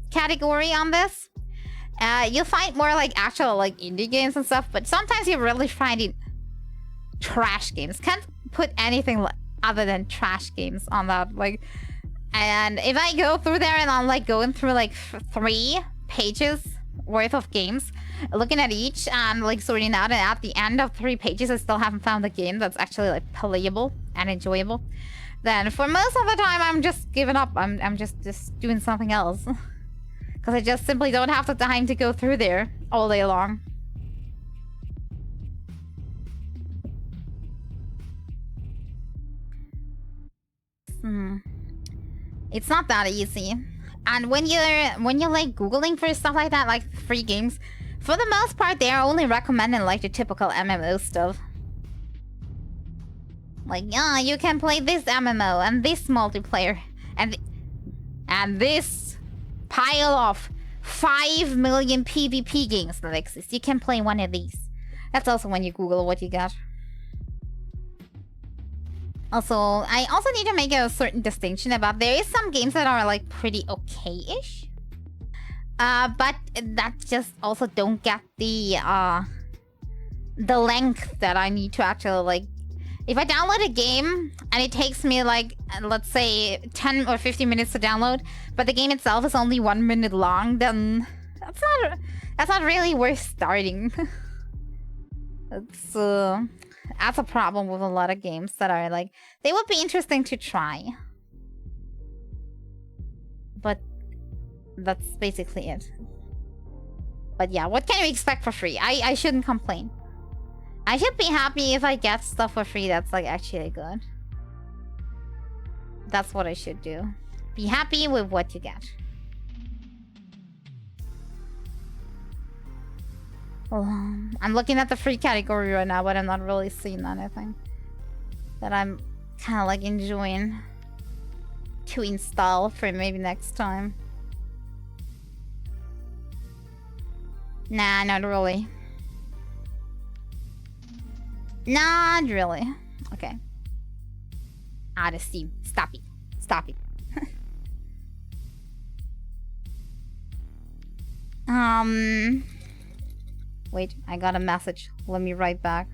Speaker 1: category on this, you'll find more like actual like indie games and stuff. But sometimes you're really finding trash games. Can't put anything other than trash games on that. Like, and if I go through there and I'm like going through like 3 pages worth of games, looking at each and like sorting out, and at the end of 3 pages I still haven't found a game that's actually like playable and enjoyable, then for most of the time I'm just giving up. I'm just doing something else. Because I just simply don't have the time to go through there all day long. It's not that easy. And when you're like Googling for stuff like that, like free games, for the most part they're only recommending like the typical MMO stuff. Like, yeah, you can play this MMO and this multiplayer and this pile of 5 million PvP games that exist. You can play one of these. That's also when you Google what you got. Also, I also need to make a certain distinction about there is some games that are like pretty okay-ish. But that just also don't get the length that I need to actually like. If I download a game and it takes me like, let's say 10 or 15 minutes to download, but the game itself is only 1 minute long, then that's not really worth starting. That's a problem with a lot of games that are like, they would be interesting to try. But that's basically it. But yeah, what can you expect for free? I shouldn't complain. I should be happy if I get stuff for free that's like actually good. That's what I should do. Be happy with what you get. I'm looking at the free category right now, but I'm not really seeing anything that I'm kind of like enjoying to install for maybe next time. Nah, not really. Not really. Okay. Out of Steam. Stop it. Stop it. Wait, I got a message. Let me write back.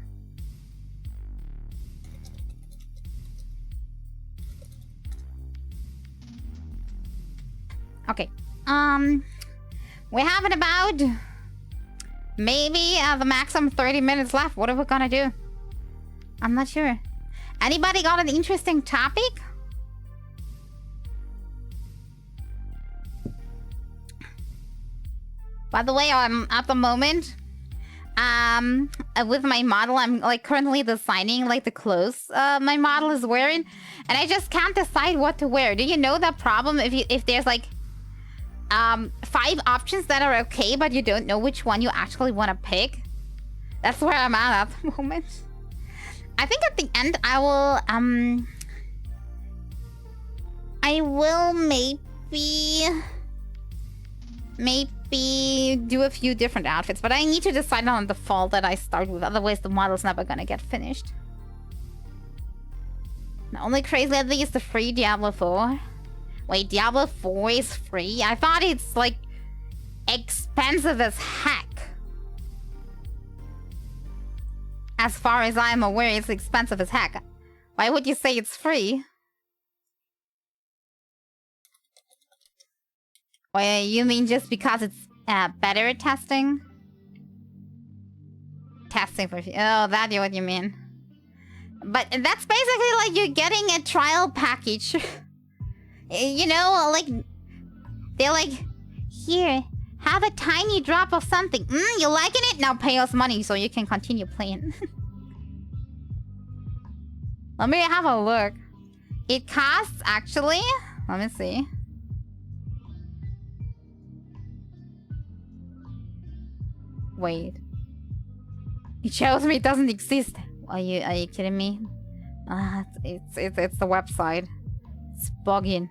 Speaker 1: Okay. We have about maybe the maximum 30 minutes left. What are we gonna do? I'm not sure. Anybody got an interesting topic? By the way, I'm at the moment with my model, I'm like currently designing like the clothes my model is wearing, and I just can't decide what to wear. Do you know that problem if there's like 5 options that are okay, but you don't know which one you actually want to pick? That's where I'm at the moment. I think at the end I will maybe do a few different outfits, but I need to decide on the fall that I start with, otherwise the model's never gonna get finished. The only crazy lately is the free Diablo 4. Wait, Diablo 4 is free? I thought it's like expensive as heck. As far as I'm aware, it's expensive as heck. Why would you say it's free? Wait, you mean just because it's better at testing? Testing for... Oh, that's what you mean. But that's basically like you're getting a trial package. You know, like... They're like, here, have a tiny drop of something. You liking it? Now pay us money so you can continue playing. Let me have a look. It costs, actually... Let me see. Wait. It shows me it doesn't exist. Are you kidding me? It's the website. It's bugging.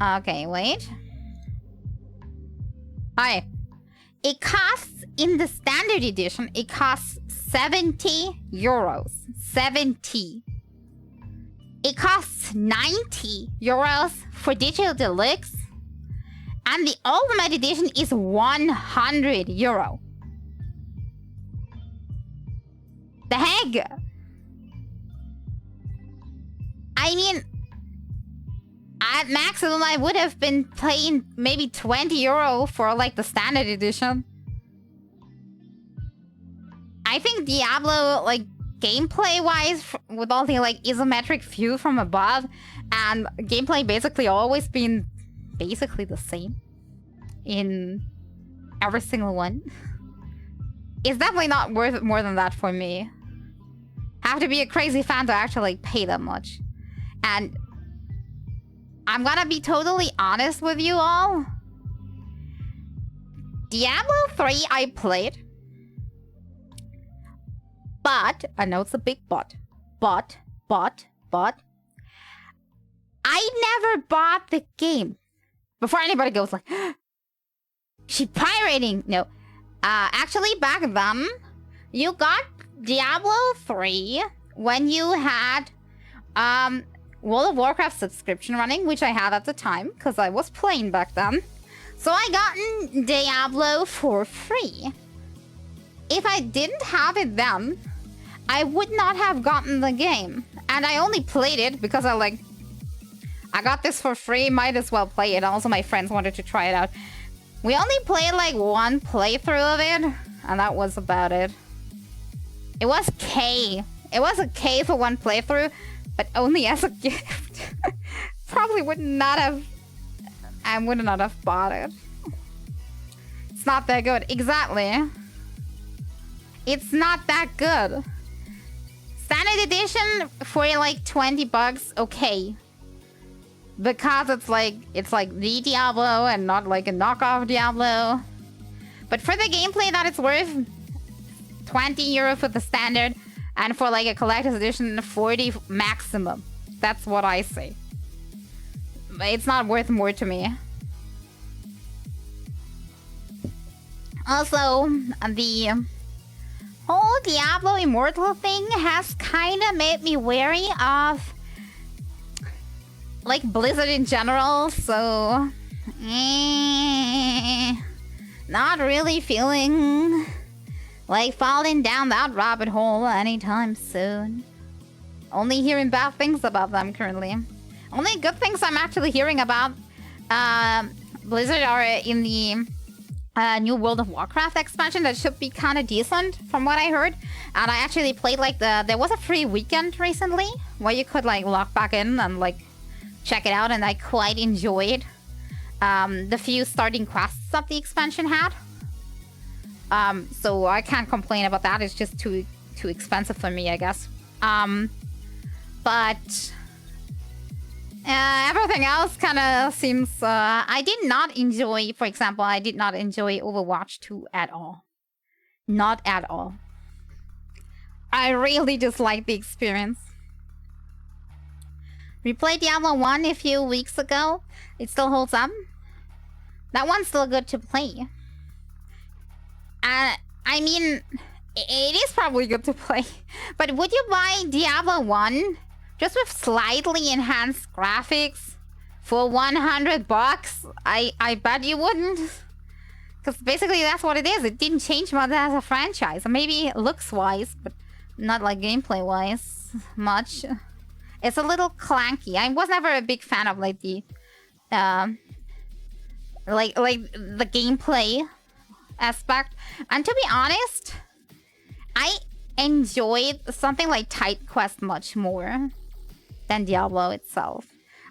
Speaker 1: Okay, wait. Alright. It costs, in the standard edition, it costs 70 euros. 70. It costs 90 euros for digital deluxe. And the ultimate edition is 100 euro. The heck? I mean, at maximum I would have been paying maybe 20 euro for like the standard edition. I think Diablo, like, gameplay-wise, with all the, like, isometric view from above, and gameplay basically always been basically the same in every single one. It's definitely not worth more than that for me. Have to be a crazy fan to actually pay that much. And I'm gonna be totally honest with you all. Diablo 3 I played. But, I know it's a big but. But, I never bought the game. Before anybody goes like, she pirating. No. Actually, back then, you got Diablo 3 when you had World of Warcraft subscription running, which I had at the time, because I was playing back then. So I got Diablo for free. If I didn't have it then, I would not have gotten the game. And I only played it because I got this for free, might as well play it. Also, my friends wanted to try it out. We only played like one playthrough of it, and that was about it. It was K. It was a K for one playthrough, but only as a gift. Probably would not have... I would not have bought it. It's not that good. Exactly. It's not that good. Standard edition for like 20 bucks, okay. Because it's like the Diablo and not like a knockoff Diablo. But for the gameplay that it's worth, 20 euro for the standard, and for like a collector's edition, 40 maximum. That's what I say. It's not worth more to me. Also, the whole Diablo Immortal thing has kind of made me wary of like Blizzard in general, so not really feeling like falling down that rabbit hole anytime soon. Only hearing bad things about them currently. Only good things I'm actually hearing about Blizzard are in the new World of Warcraft expansion that should be kind of decent from what I heard. And I actually played like there was a free weekend recently where you could like log back in and like check it out, and I quite enjoyed the few starting quests that the expansion had. So I can't complain about that. It's just too expensive for me, I guess. But everything else kind of seems... I did not enjoy, for example, I did not enjoy Overwatch 2 at all. Not at all. I really disliked the experience. We played Diablo 1 a few weeks ago. It still holds up. That one's still good to play. I mean, it is probably good to play. But would you buy Diablo 1 just with slightly enhanced graphics for 100 bucks? I bet you wouldn't. Because basically that's what it is. It didn't change much as a franchise. Maybe looks-wise, but not like gameplay-wise much. It's a little clanky. I was never a big fan of like the like the gameplay aspect. And to be honest, enjoyed something like Titan Quest much more than Diablo itself.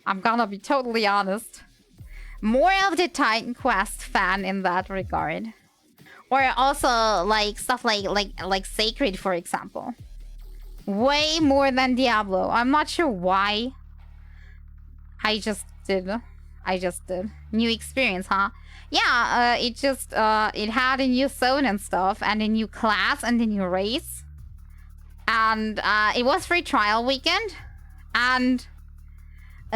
Speaker 1: I'm gonna be totally honest. More of the Titan Quest fan in that regard. Or also like stuff like Sacred, for example. Way more than Diablo. I'm not sure why. I just did. New experience, huh? Yeah, it just it had a new zone and stuff, and a new class and a new race. And it was free trial weekend, and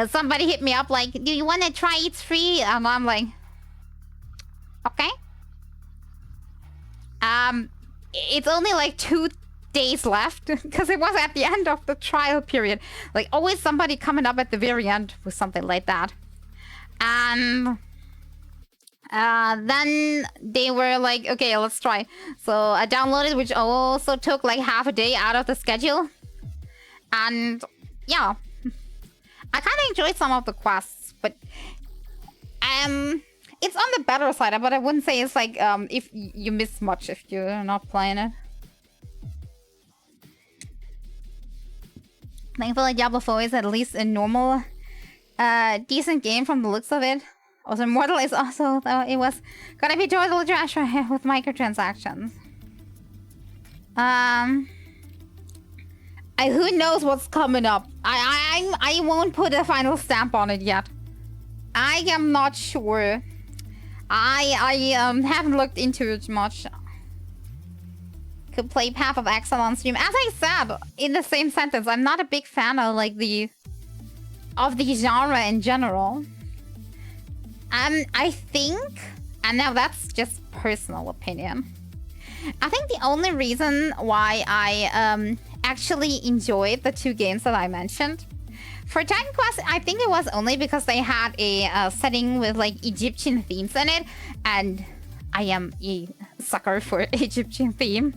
Speaker 1: somebody hit me up like, do you want to try It's Free? And I'm like, okay. It's only like 2 days left, because it was at the end of the trial period. Like, always somebody coming up at the very end with something like that. And then they were like, okay, let's try. So I downloaded, which also took like half a day out of the schedule. And yeah, I kind of enjoyed some of the quests, but it's on the better side, but I wouldn't say it's like if you miss much if you're not playing it. Thankfully, Diablo 4 is at least a normal, decent game from the looks of it. Also, Immortal is also, though, it was gonna be total trash with microtransactions. Who knows what's coming up? I won't put a final stamp on it yet. I am not sure. I haven't looked into it much. Could play Path of Exile on stream. As I said in the same sentence, I'm not a big fan of like the genre in general. I think, and now that's just personal opinion, I think the only reason why I actually enjoyed the 2 games that I mentioned, for Titan Quest, I think it was only because they had a setting with like Egyptian themes in it, and I am a sucker for Egyptian theme.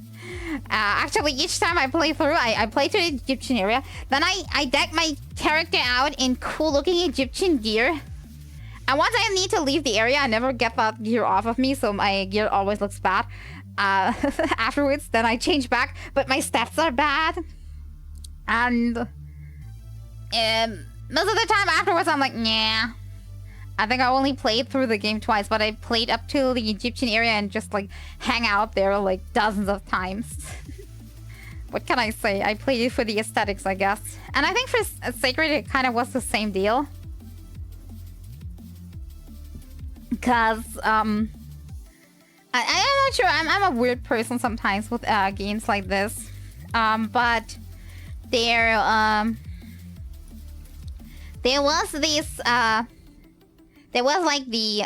Speaker 1: Actually, each time I play through, I play to the Egyptian area, then I deck my character out in cool looking Egyptian gear. And once I need to leave the area, I never get that gear off of me, so my gear always looks bad. Afterwards, then I change back, but my stats are bad. And most of the time afterwards, I'm like, nah. I think I only played through the game twice, but I played up to the Egyptian area and just like hang out there like dozens of times. What can I say? I played it for the aesthetics, I guess. And I think for Sacred, it kind of was the same deal. Because, I'm not sure. I'm a weird person sometimes with games like this. But there was this, there was like the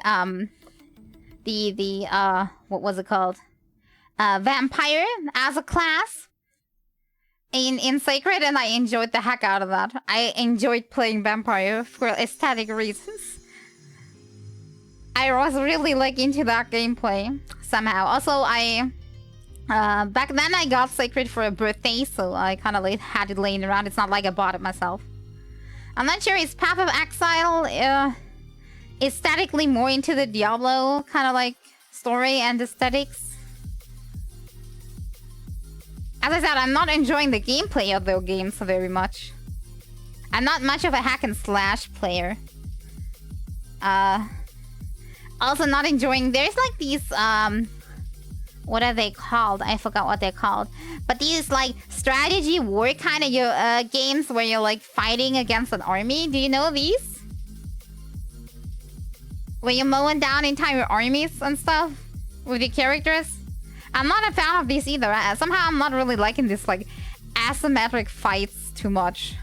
Speaker 1: what was it called? Vampire as a class in Sacred, and I enjoyed the heck out of that. I enjoyed playing Vampire for aesthetic reasons. I was really like into that gameplay somehow. Also, back then I got Sacred for a birthday, so I kind of like had it laying around. It's not like I bought it myself. I'm not sure. Is Path of Exile aesthetically more into the Diablo kind of like story and aesthetics? As I said, I'm not enjoying the gameplay of those games very much. I'm not much of a hack and slash player. Also not enjoying, there's like these, what are they called? I forgot what they're called. But these like strategy war kind of games where you're like fighting against an army. Do you know these? Where you're mowing down entire armies and stuff with your characters. I'm not a fan of these either. Somehow I'm not really liking this like asymmetric fights too much.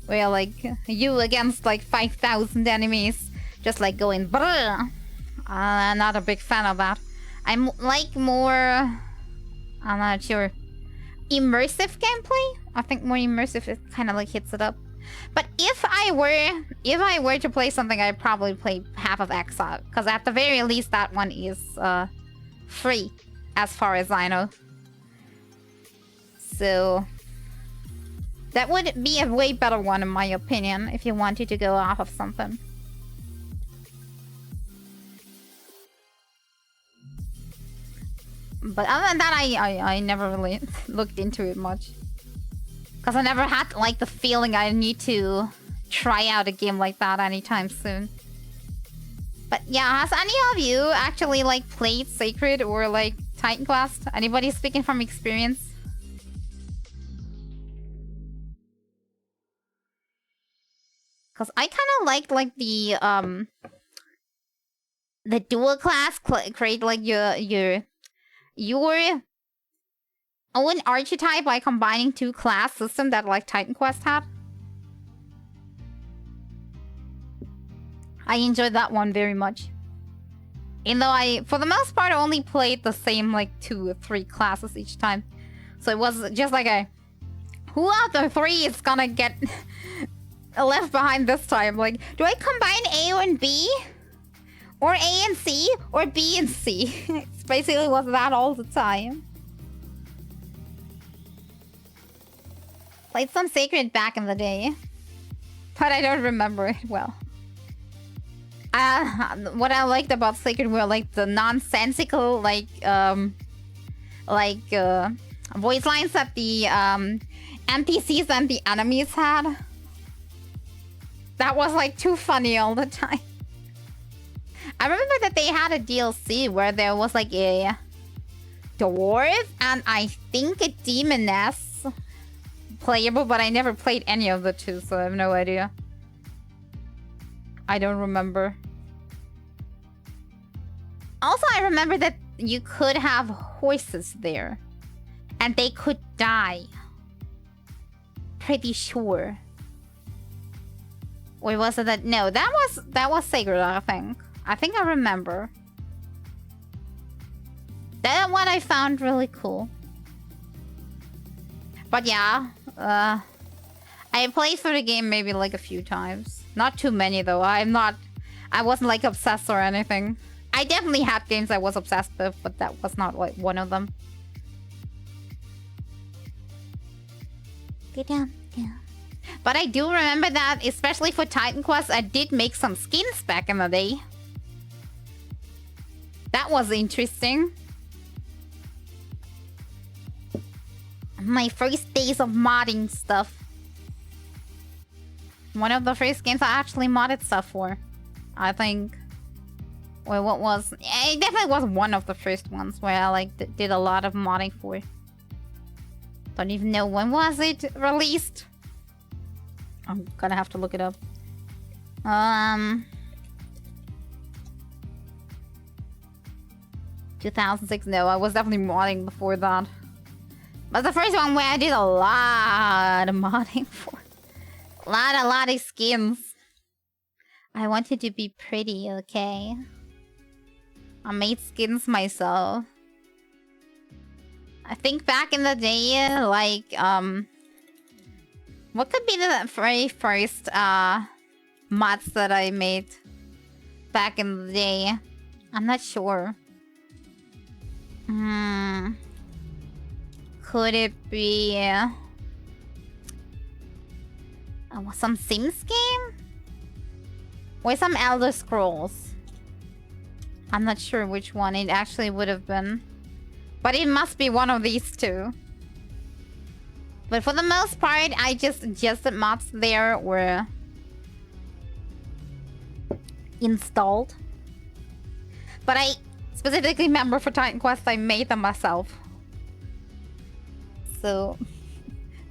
Speaker 1: Where like you against like 5,000 enemies just like going brrr. I'm not a big fan of that. I'm like more, I'm not sure, immersive gameplay. I think more immersive, it kind of like hits it up. But if I were to play something, I'd probably play Path of Exile, because at the very least that one is free, as far as I know. So that would be a way better one in my opinion, if you wanted to go off of something. But other than that, I never really looked into it much. Because I never had, like, the feeling I need to try out a game like that anytime soon. But yeah, has any of you actually, like, played Sacred or, like, Titan Quest? Anybody speaking from experience? Because I kind of liked, like, the dual class create, like, your own archetype by combining two class system that, like, Titan Quest had. I enjoyed that one very much. Even though I, for the most part, only played the same, like, 2 or 3 classes each time. So it was just like a... Who out of the 3 is gonna get left behind this time? Like, do I combine A and B? Or A and C? Or B and C? It's basically was that all the time. Played some Sacred back in the day. But I don't remember it well. What I liked about Sacred were, like, the nonsensical, like, voice lines that the, NPCs and the enemies had. That was, like, too funny all the time. I remember that they had a DLC where there was, like, a dwarf and I think a demoness playable, but I never played any of the two, so I have no idea. I don't remember. Also, I remember that you could have horses there. And they could die. Pretty sure. Or was it that? No, that was Sacred, I think. I think I remember. That one I found really cool. But yeah, I played through the game maybe like a few times. Not too many though. I wasn't like obsessed or anything. I definitely had games I was obsessed with, but that was not like one of them. Get down, yeah. But I do remember that, especially for Titan Quest, I did make some skins back in the day. That was interesting. My first days of modding stuff. One of the first games I actually modded stuff for, I think. Or what was... It definitely was one of the first ones where I like did a lot of modding for. Don't even know when was it released. I'm gonna have to look it up. 2006. No, I was definitely modding before that. But the first one where I did a lot of modding for. A lot of skins. I wanted to be pretty, okay? I made skins myself. I think back in the day, like, what could be the very first, mods that I made back in the day? I'm not sure. Could it be... some Sims game? Or some Elder Scrolls? I'm not sure which one it actually would have been. But it must be one of these two. But for the most part, I just adjusted mods there or installed. But I specifically remember for Titan Quest, I made them myself. So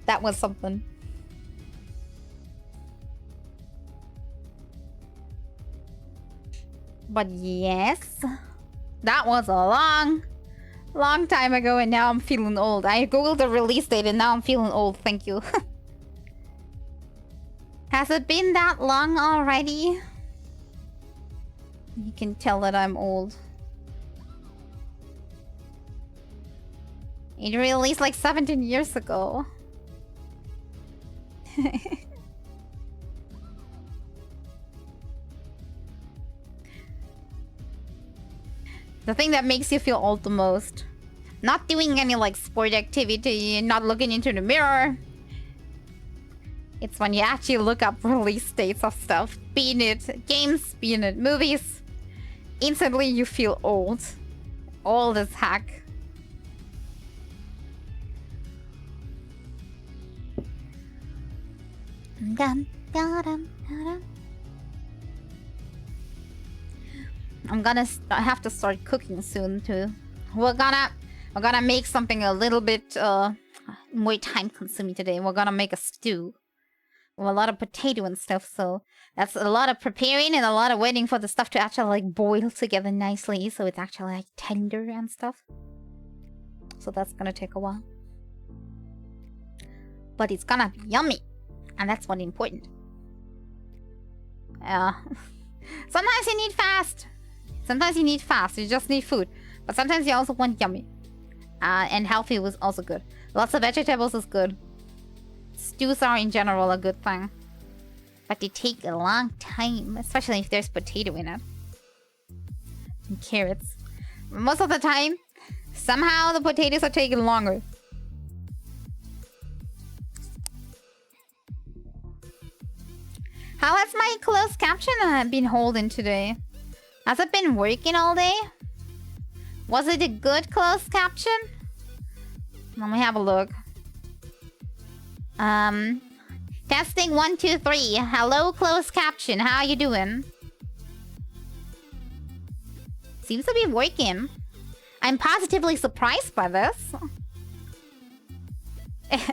Speaker 1: that was something. But yes, that was a long time ago and now I'm feeling old. I googled the release date and now I'm feeling old, thank you. Has it been that long already? You can tell that I'm old. It released like 17 years ago. The thing that makes you feel old the most. Not doing any like sport activity, not looking into the mirror. It's when you actually look up release dates of stuff. Be it games, be it movies. Instantly you feel old. Old as heck. Dum, da-dum, da-dum. I have to start cooking soon too. We're gonna make something a little bit more time consuming today. We're gonna make a stew with a lot of potato and stuff, so that's a lot of preparing and a lot of waiting for the stuff to actually like boil together nicely, so it's actually like tender and stuff. So that's gonna take a while. But it's gonna be yummy, and that's what's important. Sometimes you need fast. Sometimes you need fast. You just need food. But sometimes you also want yummy. And healthy was also good. Lots of vegetables is good. Stews are in general a good thing. But they take a long time. Especially if there's potato in it. And carrots. Most of the time, somehow the potatoes are taking longer. How has my closed caption been holding today? Has it been working all day? Was it a good closed caption? Let me have a look. Testing 1, 2, 3. Hello, closed caption. How are you doing? Seems to be working. I'm positively surprised by this.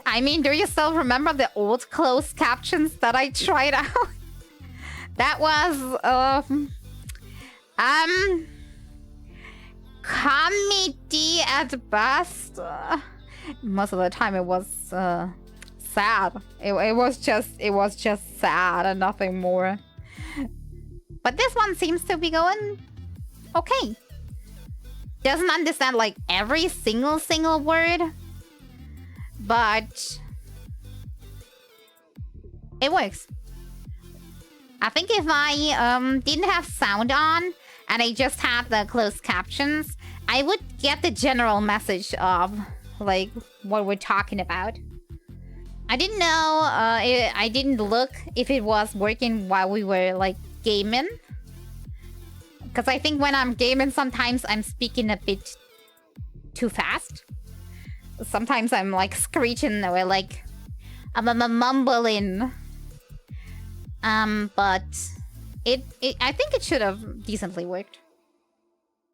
Speaker 1: I mean, do you still remember the old closed captions that I tried out? That was, comedy at best. Most of the time it was, sad. It was just sad and nothing more. But this one seems to be going okay. Doesn't understand like every single word, but it works. I think if I didn't have sound on and I just had the closed captions, I would get the general message of like what we're talking about. I didn't know, I didn't look if it was working while we were like gaming. Because I think when I'm gaming, sometimes I'm speaking a bit too fast. Sometimes I'm like screeching or like I'm mumbling. But I think it should have decently worked.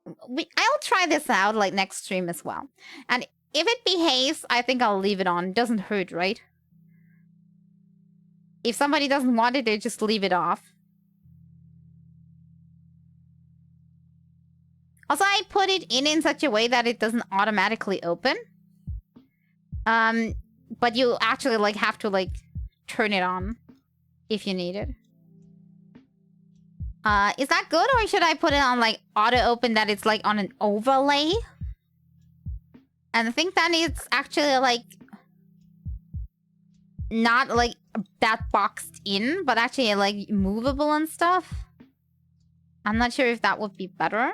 Speaker 1: I'll try this out like next stream as well. And if it behaves, I think I'll leave it on. It doesn't hurt, right? If somebody doesn't want it, they just leave it off. Also, I put it in such a way that it doesn't automatically open. But you actually like have to like turn it on if you need it. Is that good, or should I put it on like auto open that it's like on an overlay? And I think that it's actually like not like that boxed in, but actually like movable and stuff. I'm not sure if that would be better.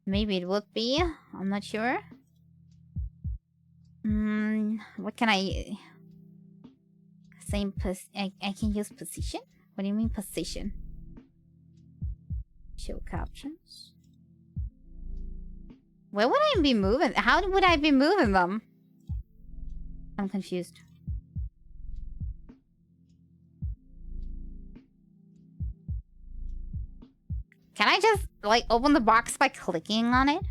Speaker 1: Maybe it would be. I'm not sure. What can I... Same I can use position? What do you mean position? Show captions. Where would I be moving? How would I be moving them? I'm confused. Can I just, like, open the box by clicking on it?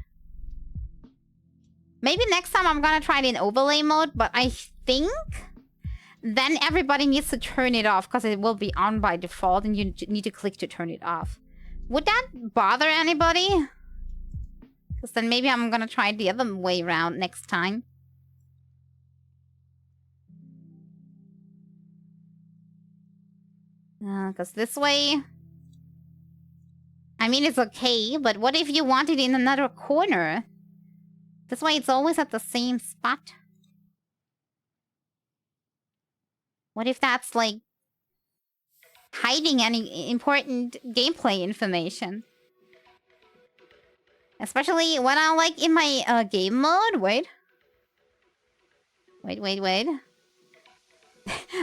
Speaker 1: Maybe next time I'm gonna try it in overlay mode, but I think then everybody needs to turn it off because it will be on by default and you need to click to turn it off. Would that bother anybody? Because then maybe I'm gonna try it the other way around next time. Because this way... I mean, it's okay, but what if you want it in another corner? This way it's always at the same spot. What if that's, like, hiding any important gameplay information? Especially when I'm, like, in my game mode. Wait. Wait.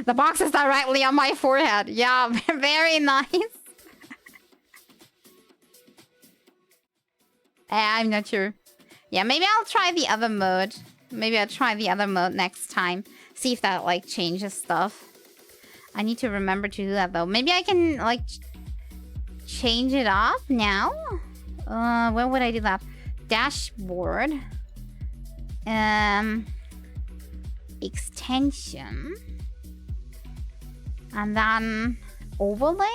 Speaker 1: The box is directly on my forehead. Yeah, very nice. I'm not sure. Yeah, maybe I'll try the other mode. Maybe I'll try the other mode next time. See if that like changes stuff. I need to remember to do that though. Maybe I can like change it up now. Where would I do that? Dashboard. Extension. And then overlay.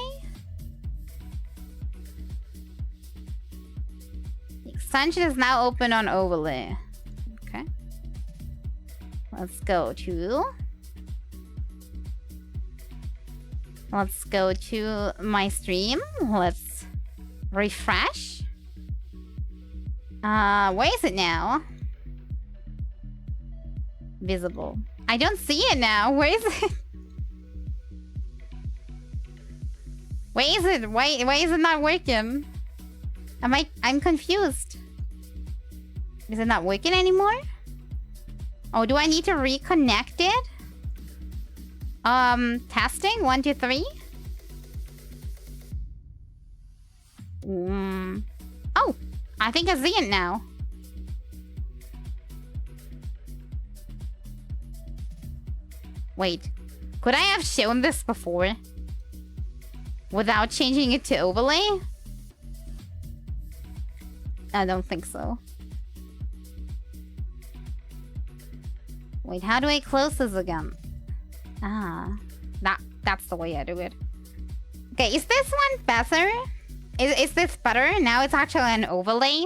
Speaker 1: The extension is now open on overlay. Okay. Let's go to my stream. Let's refresh. Where is it now? Visible. I don't see it now. Where is it? Where is it? Why is it not working? I'm confused. Is it not working anymore? Oh, do I need to reconnect it? Testing? 1, 2, 3? Oh, I think I see it now. Wait, could I have shown this before? Without changing it to overlay? I don't think so. Wait, how do I close this again? Ah, that's the way I do it. Okay, is this one better? Is this better? Now it's actually an overlay.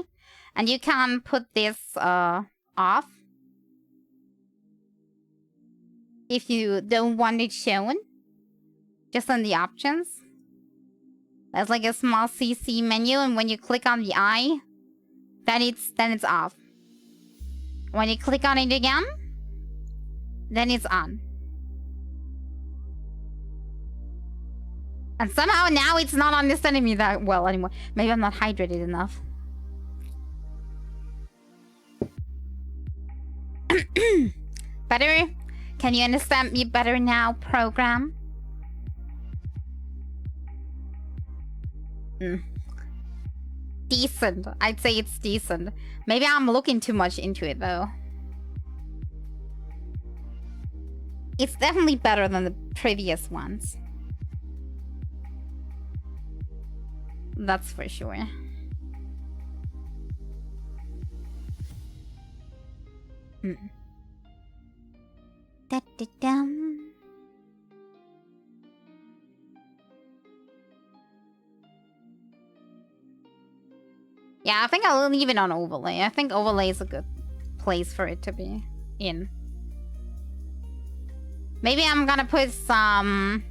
Speaker 1: And you can put this off. If you don't want it shown. Just on the options. There's like a small CC menu, and when you click on the eye, then it's off. When you click on it again, then it's on. And somehow now it's not understanding me that well anymore. Maybe I'm not hydrated enough. Better? Can you understand me better now, program? Decent. I'd say it's decent. Maybe I'm looking too much into it though. It's definitely better than the previous ones. That's for sure. Da-da-dum. Yeah, I think I'll leave it on overlay. I think overlay is a good place for it to be in. Maybe I'm gonna put something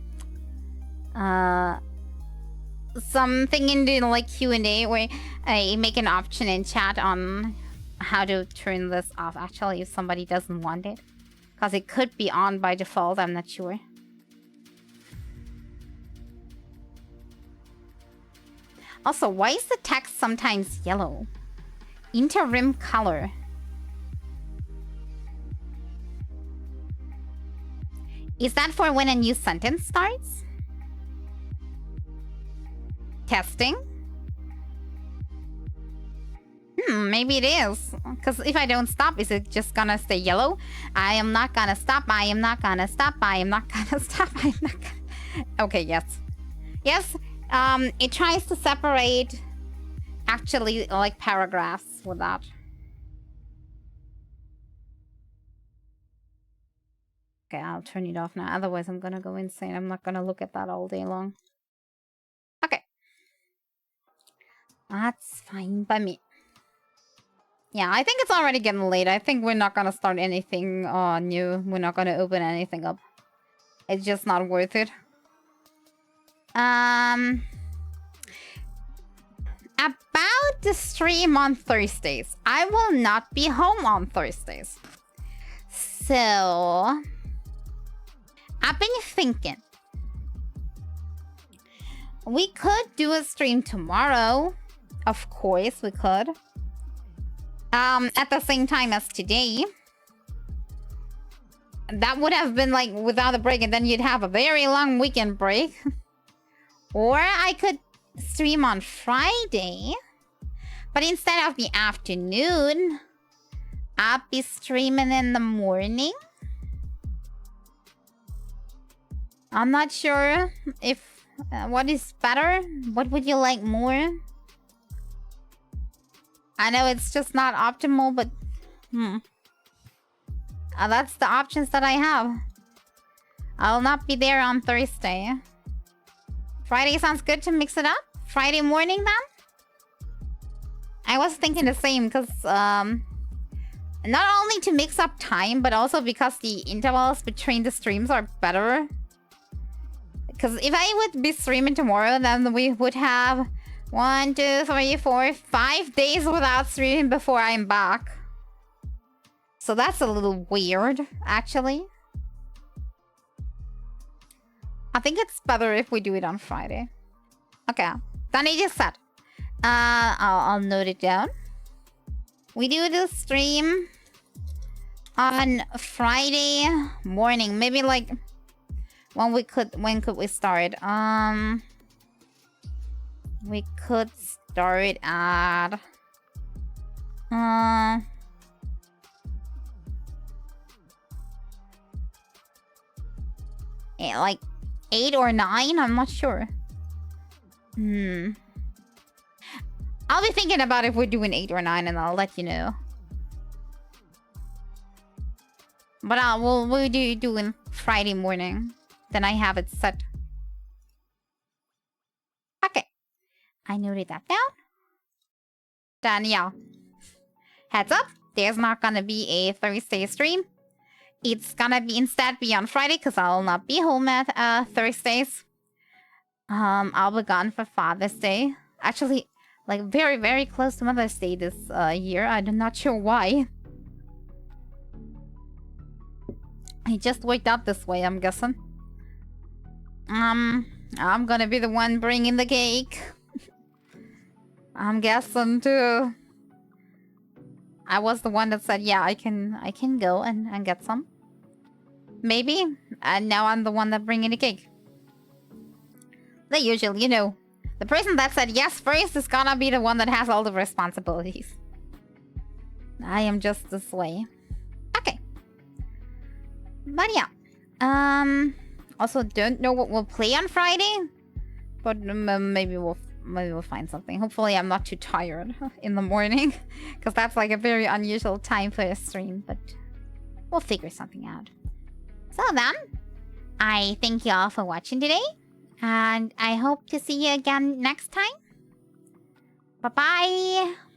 Speaker 1: into like Q&A where I make an option in chat on how to turn this off actually if somebody doesn't want it. Because it could be on by default, I'm not sure. Also, why is the text sometimes yellow? Interim color. Is that for when a new sentence starts? Testing? Maybe it is. Because if I don't stop, is it just gonna stay yellow? I am not gonna stop. I am not gonna stop. I am not gonna stop. I am not gonna... Okay, yes. Yes, it tries to separate actually like paragraphs with that. Okay, I'll turn it off now. Otherwise, I'm gonna go insane. I'm not gonna look at that all day long. Okay. That's fine by me. Yeah, I think it's already getting late. I think we're not gonna start anything new. We're not gonna open anything up. It's just not worth it. About the stream on Thursdays. I will not be home on Thursdays. So... I've been thinking. We could do a stream tomorrow. Of course, we could. At the same time as today. That would have been like without a break, and then you'd have a very long weekend break. Or I could stream on Friday. But instead of the afternoon, I'll be streaming in the morning. I'm not sure if what is better. What would you like more? I know it's just not optimal, but that's the options that I have. I'll not be there on Thursday. Friday sounds good to mix it up. Friday morning then? I was thinking the same because not only to mix up time, but also because the intervals between the streams are better. Because if I would be streaming tomorrow, then we would have 1, 2, 3, 4, 5 days without streaming before I'm back. So that's a little weird, actually. I think it's better if we do it on Friday. Okay, then it is set. I'll note it down. We do the stream on Friday morning. Maybe like when could we start? We could start at like 8 or 9. I'm not sure. I'll be thinking about if we're doing 8 or 9, and I'll let you know. But we'll do doing Friday morning. Then I have it set. Okay, I noted that down. Then yeah, heads up, there's not gonna be a Thursday stream. It's gonna be instead be on Friday because I'll not be home at Thursdays. I'll be gone for Father's Day. Actually, like very, very close to Mother's Day this year. I'm not sure why. It just worked out this way, I'm guessing. I'm gonna be the one bringing the cake. I'm guessing too. I was the one that said, yeah, I can go and get some. Maybe. And now I'm the one that bringing the cake. They usually, you know, the person that said yes first is gonna be the one that has all the responsibilities. I am just this way. Okay. But yeah. Also don't know what we'll play on Friday. But maybe we'll find something. Hopefully I'm not too tired in the morning. Because that's like a very unusual time for a stream. But we'll figure something out. So then, I thank you all for watching today. And I hope to see you again next time. Bye-bye.